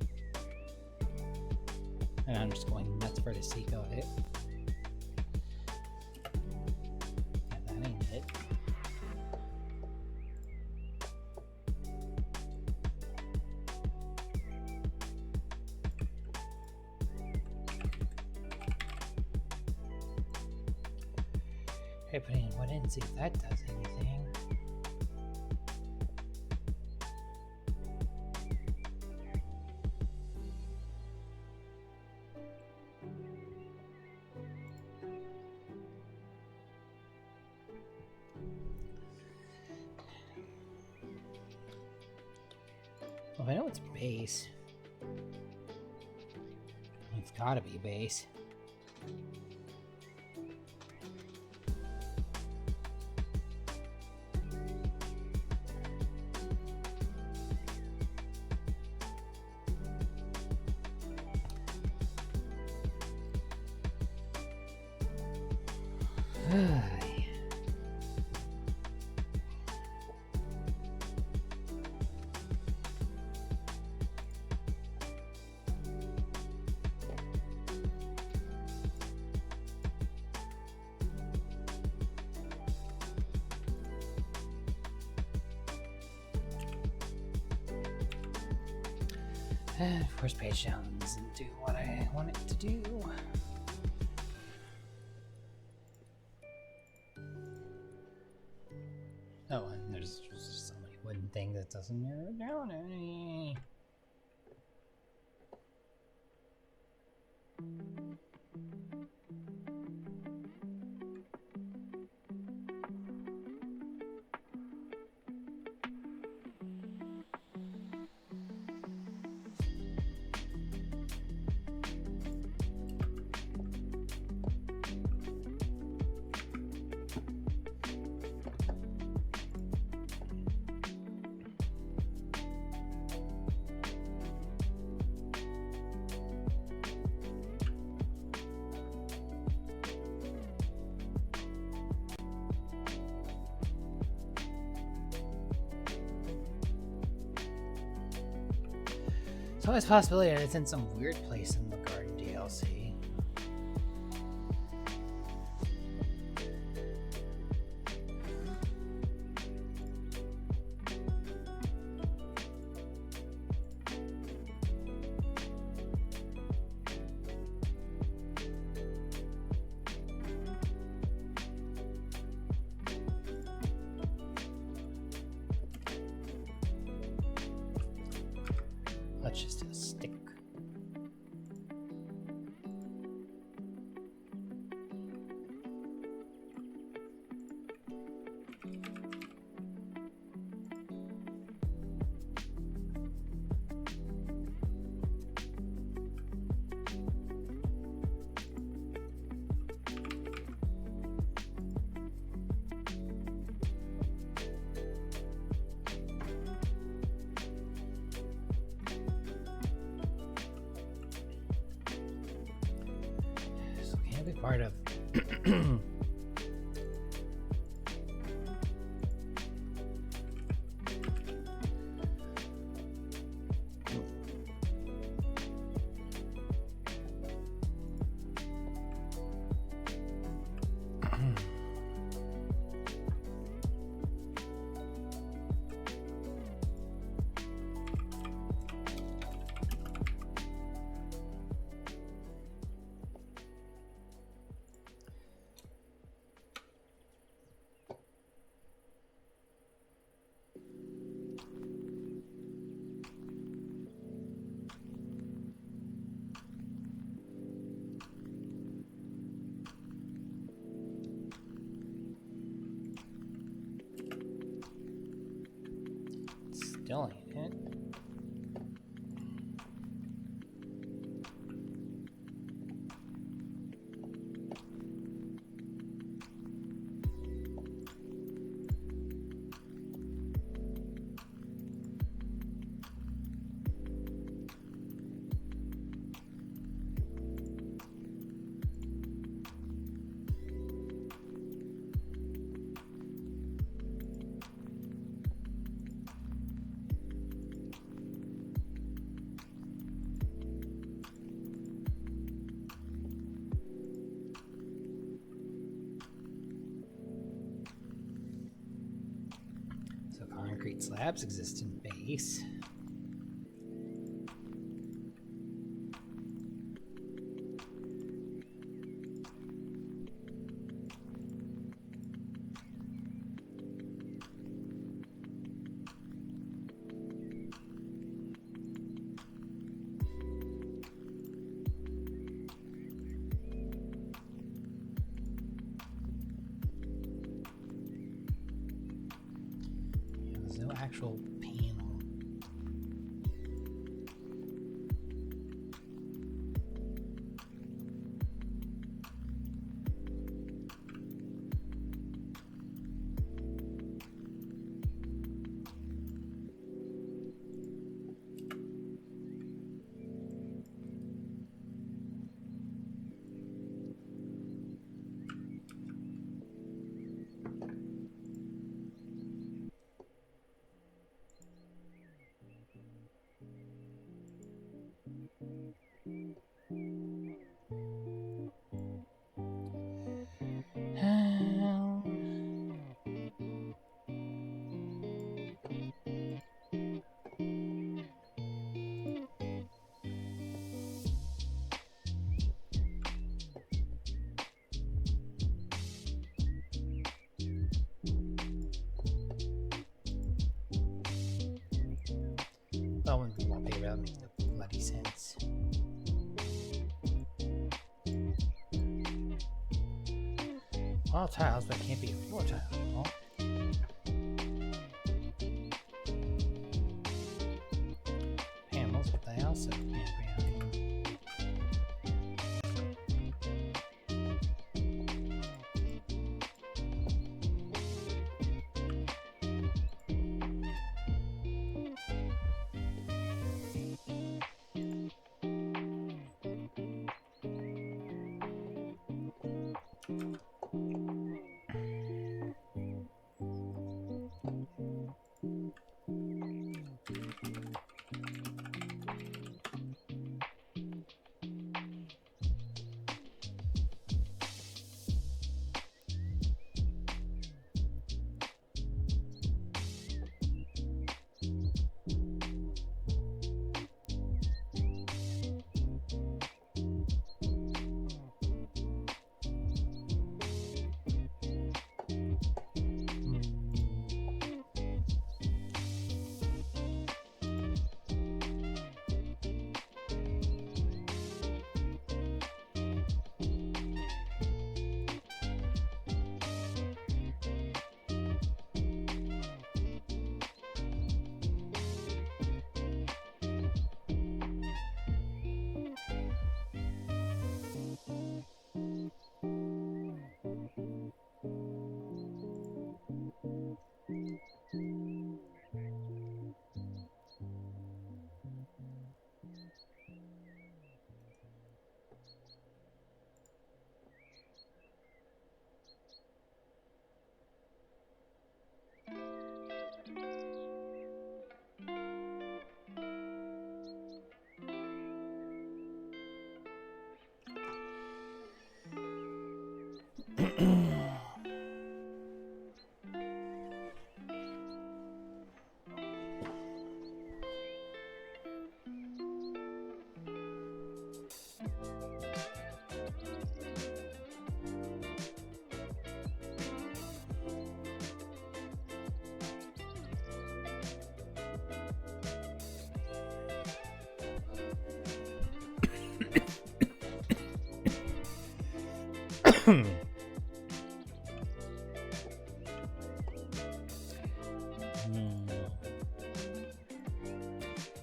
And I'm just going nuts for the sake of it. Yeah, that ain't it. Try putting in wood in, see if that does anything. Well, I know it's base. It's gotta be base. First page down doesn't do what I want it to do. Oh, and there's just so many wooden things that doesn't narrow down any. There's always a possibility that it's in some weird place in the garden DLC. That's just a stick. Part of still ain't it. Concrete slabs exist in base. actual panel. Well, when people wallpaper, that makes no bloody sense. All tiles, but it can't be a floor tile. Oh. Panels, but they also can't be on here.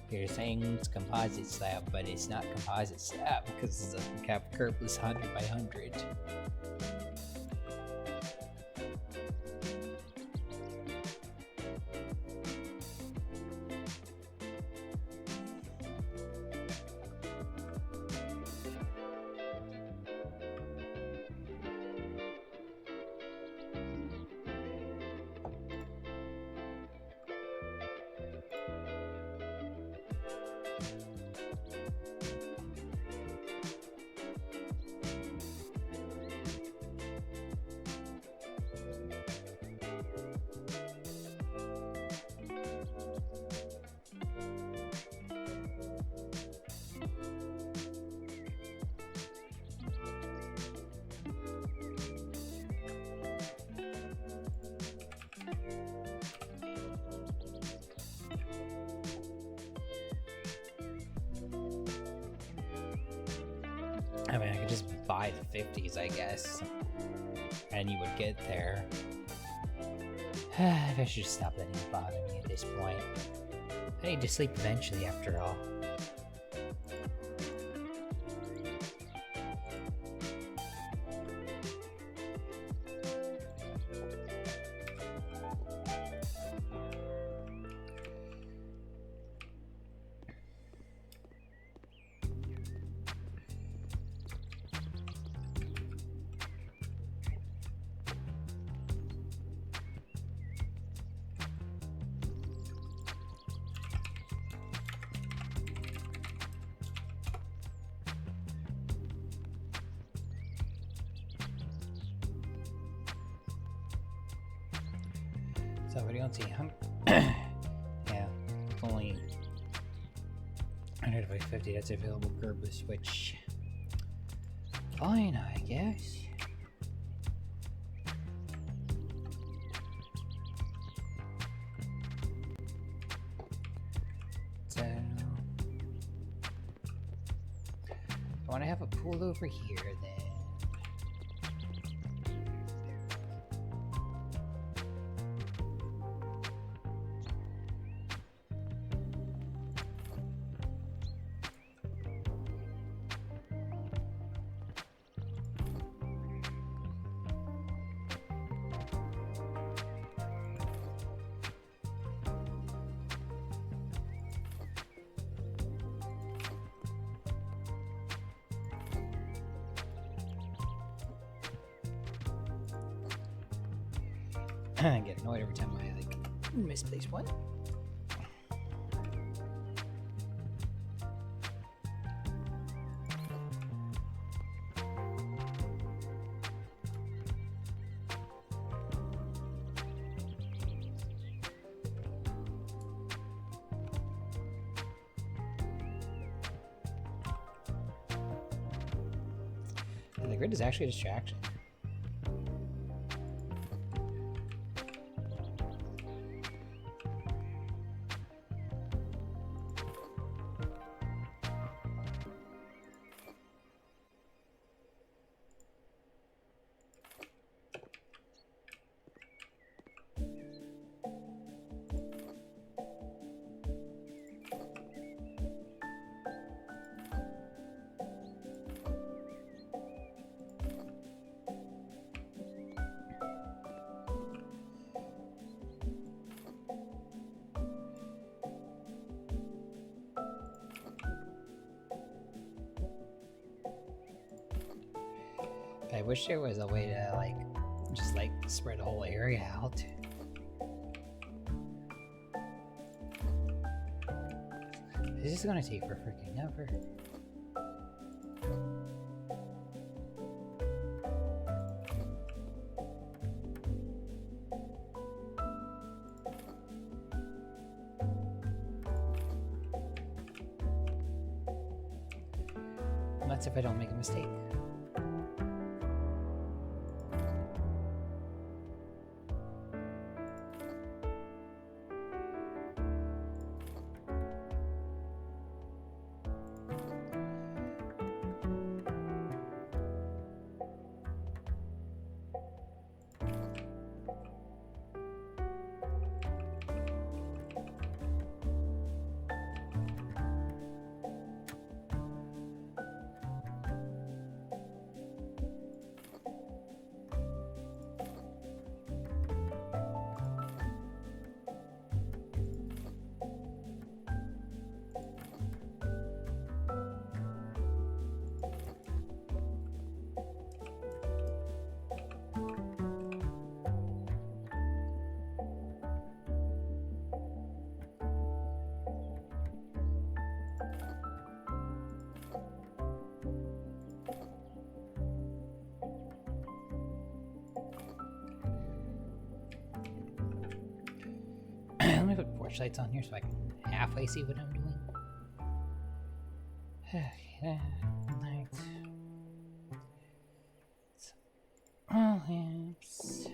You're saying it's composite slab, but it's not composite slab because it's a curveless 100 by 100. I mean, I could just buy the 50s, I guess, and you would get there. I should just stop letting it bother me at this point. I need to sleep eventually, after all. So we don't see him. Yeah, only 150 that's available curb the switch. Fine, I guess. So I want to have a pool over here then. I get annoyed every time I misplace one. And the grid is actually a distraction. I wish there was a way to just spread the whole area out. This is gonna take for freaking ever. And that's if I don't make a mistake. Let me put porch lights on here so I can halfway see what I'm doing. Okay, light. All lamps.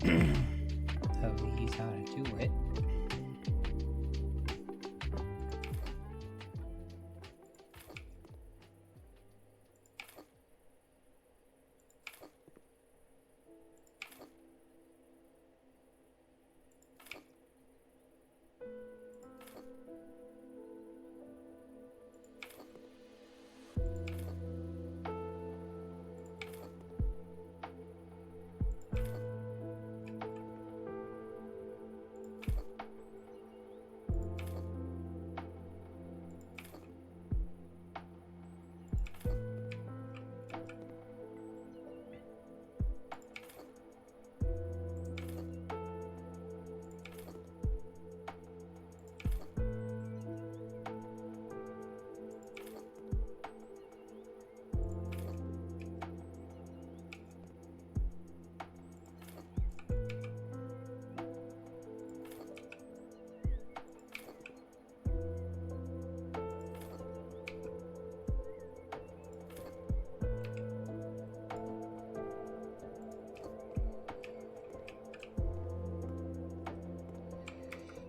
Hopefully he's how to do it.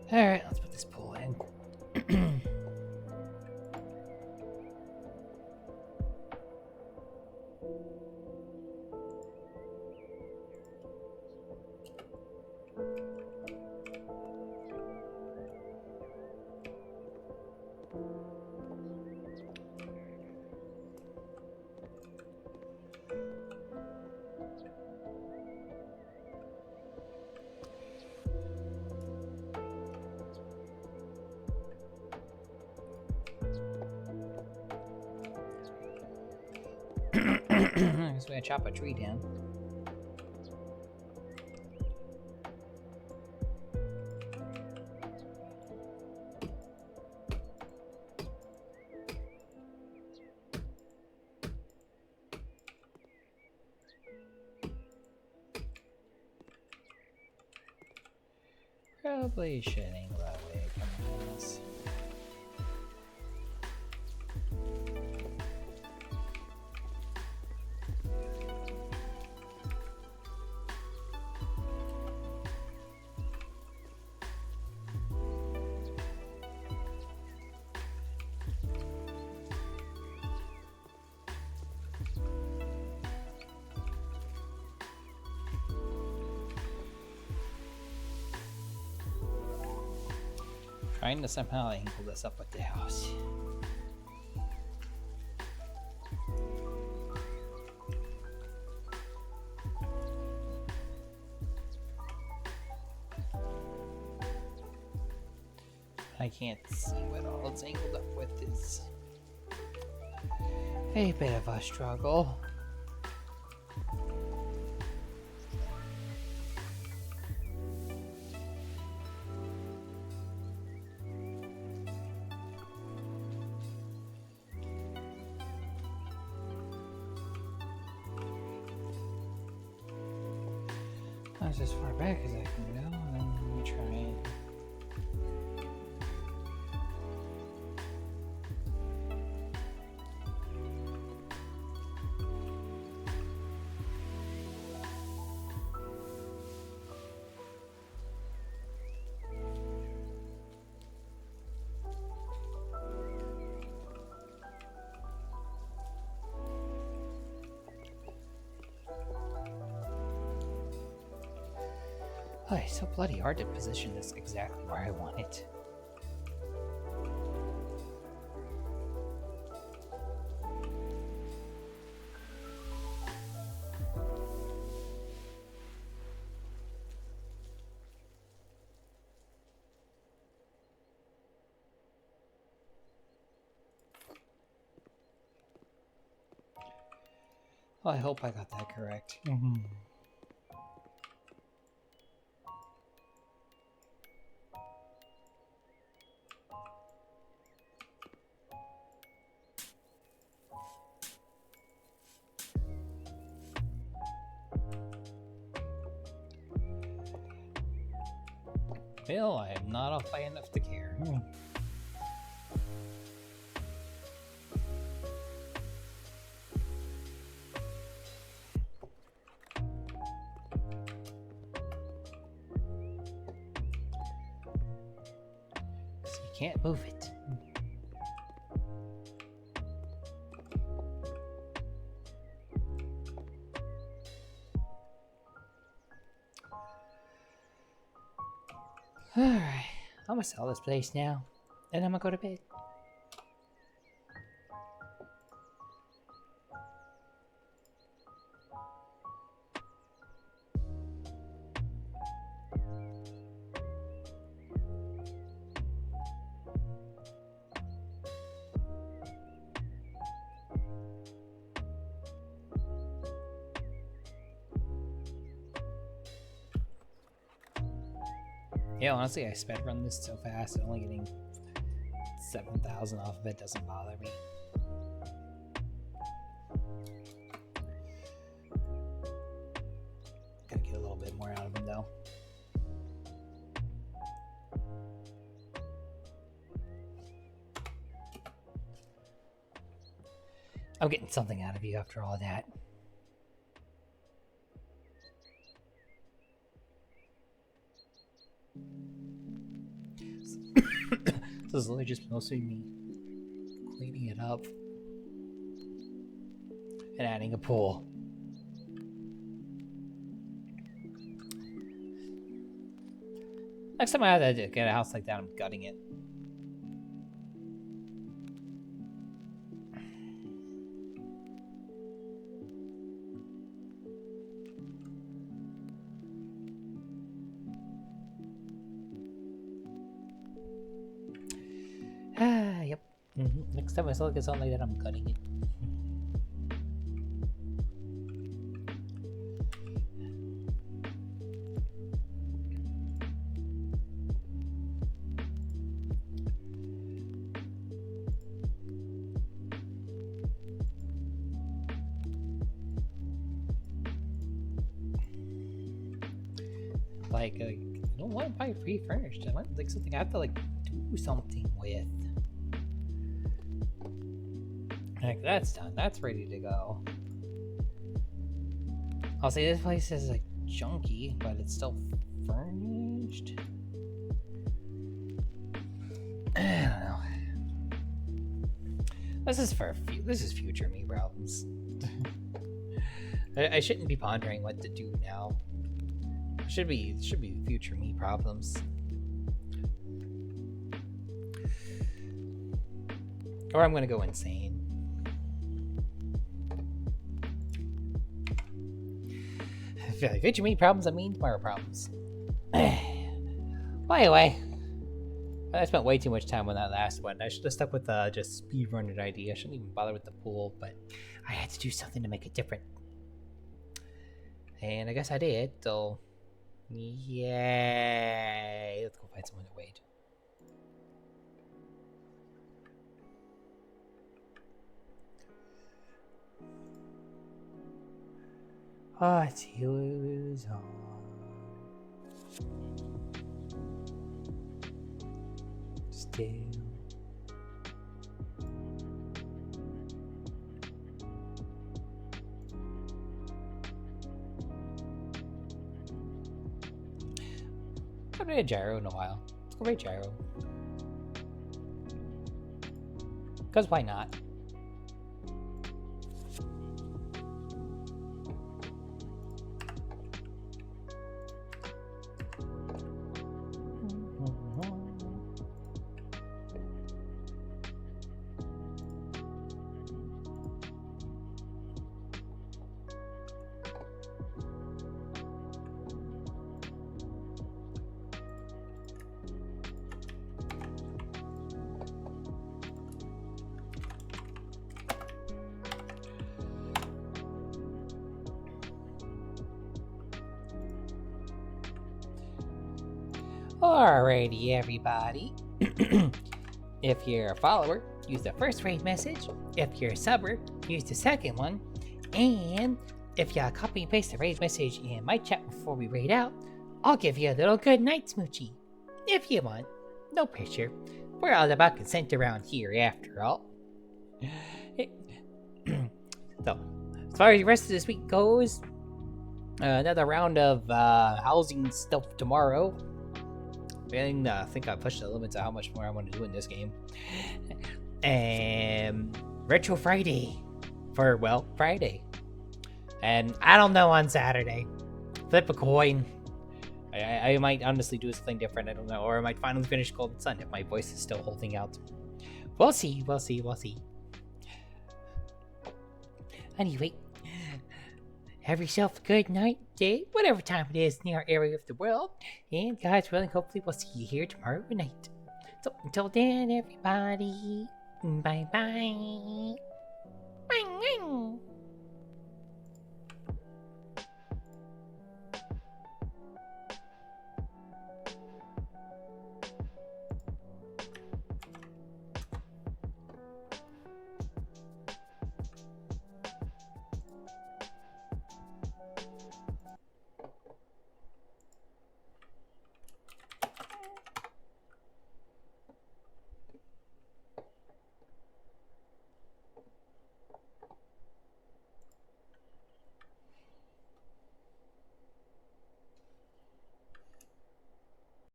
Alright, let's put this pole in. I guess we're gonna chop a tree down. Probably shouldn't angle that way. Come on, guys. Trying to somehow angle this up with the house. I can't see what all it's angled up with is a bit of a struggle. That's as far back as I can go, and then let me try and... Oh, it's so bloody hard to position this exactly where I want it. Well, I hope I got that correct. Well, I am not off by enough to care. can't move it. Alright, I'm gonna sell this place now, and I'm gonna go to bed. Yeah, honestly, I sped run this so fast, that only getting 7,000 off of it doesn't bother me. Gotta get a little bit more out of him, though. I'm getting something out of you after all that. This is literally just mostly me cleaning it up and adding a pool. Next time I have to get a house like that, I'm gutting it. Yep. Next time I saw like something like that, I'm cutting it. Like, I don't want to buy pre-furnished. I want like something I have to like do something with. Like, that's done. That's ready to go. I'll say this place is like junky, but it's still furnished. I don't know. This is future me problems. I shouldn't be pondering what to do now. It should be future me problems. Or I'm gonna go insane. Future me problems, I mean tomorrow problems. Well, anyway, I spent way too much time on that last one. I should have stuck with just speedrunning idea. I shouldn't even bother with the pool, but I had to do something to make it different. And I guess I did, so yay! Let's go find someone to wait. What goes on? Still. I haven't made a gyro in a while. Let's go rate gyro. Because why not? Alrighty, everybody. If you're a follower, use the first raid message. If you're a subber, use the second one. And if you copy and paste the raid message in my chat before we raid out, I'll give you a little good night smoochie. If you want. No pressure. We're all about consent around here, after all. So, as far as the rest of this week goes, another round of housing stuff tomorrow. I think I pushed the limits of how much more I want to do in this game. And Retro Friday for, well, Friday. And I don't know on Saturday. Flip a coin. I might honestly do something different, I don't know. Or I might finally finish Golden Sun if my voice is still holding out. We'll see. Anyway, have yourself a good night, day, whatever time it is in our area of the world. And guys, really, hopefully we'll see you here tomorrow night. So until then, everybody, bye-bye. Bye.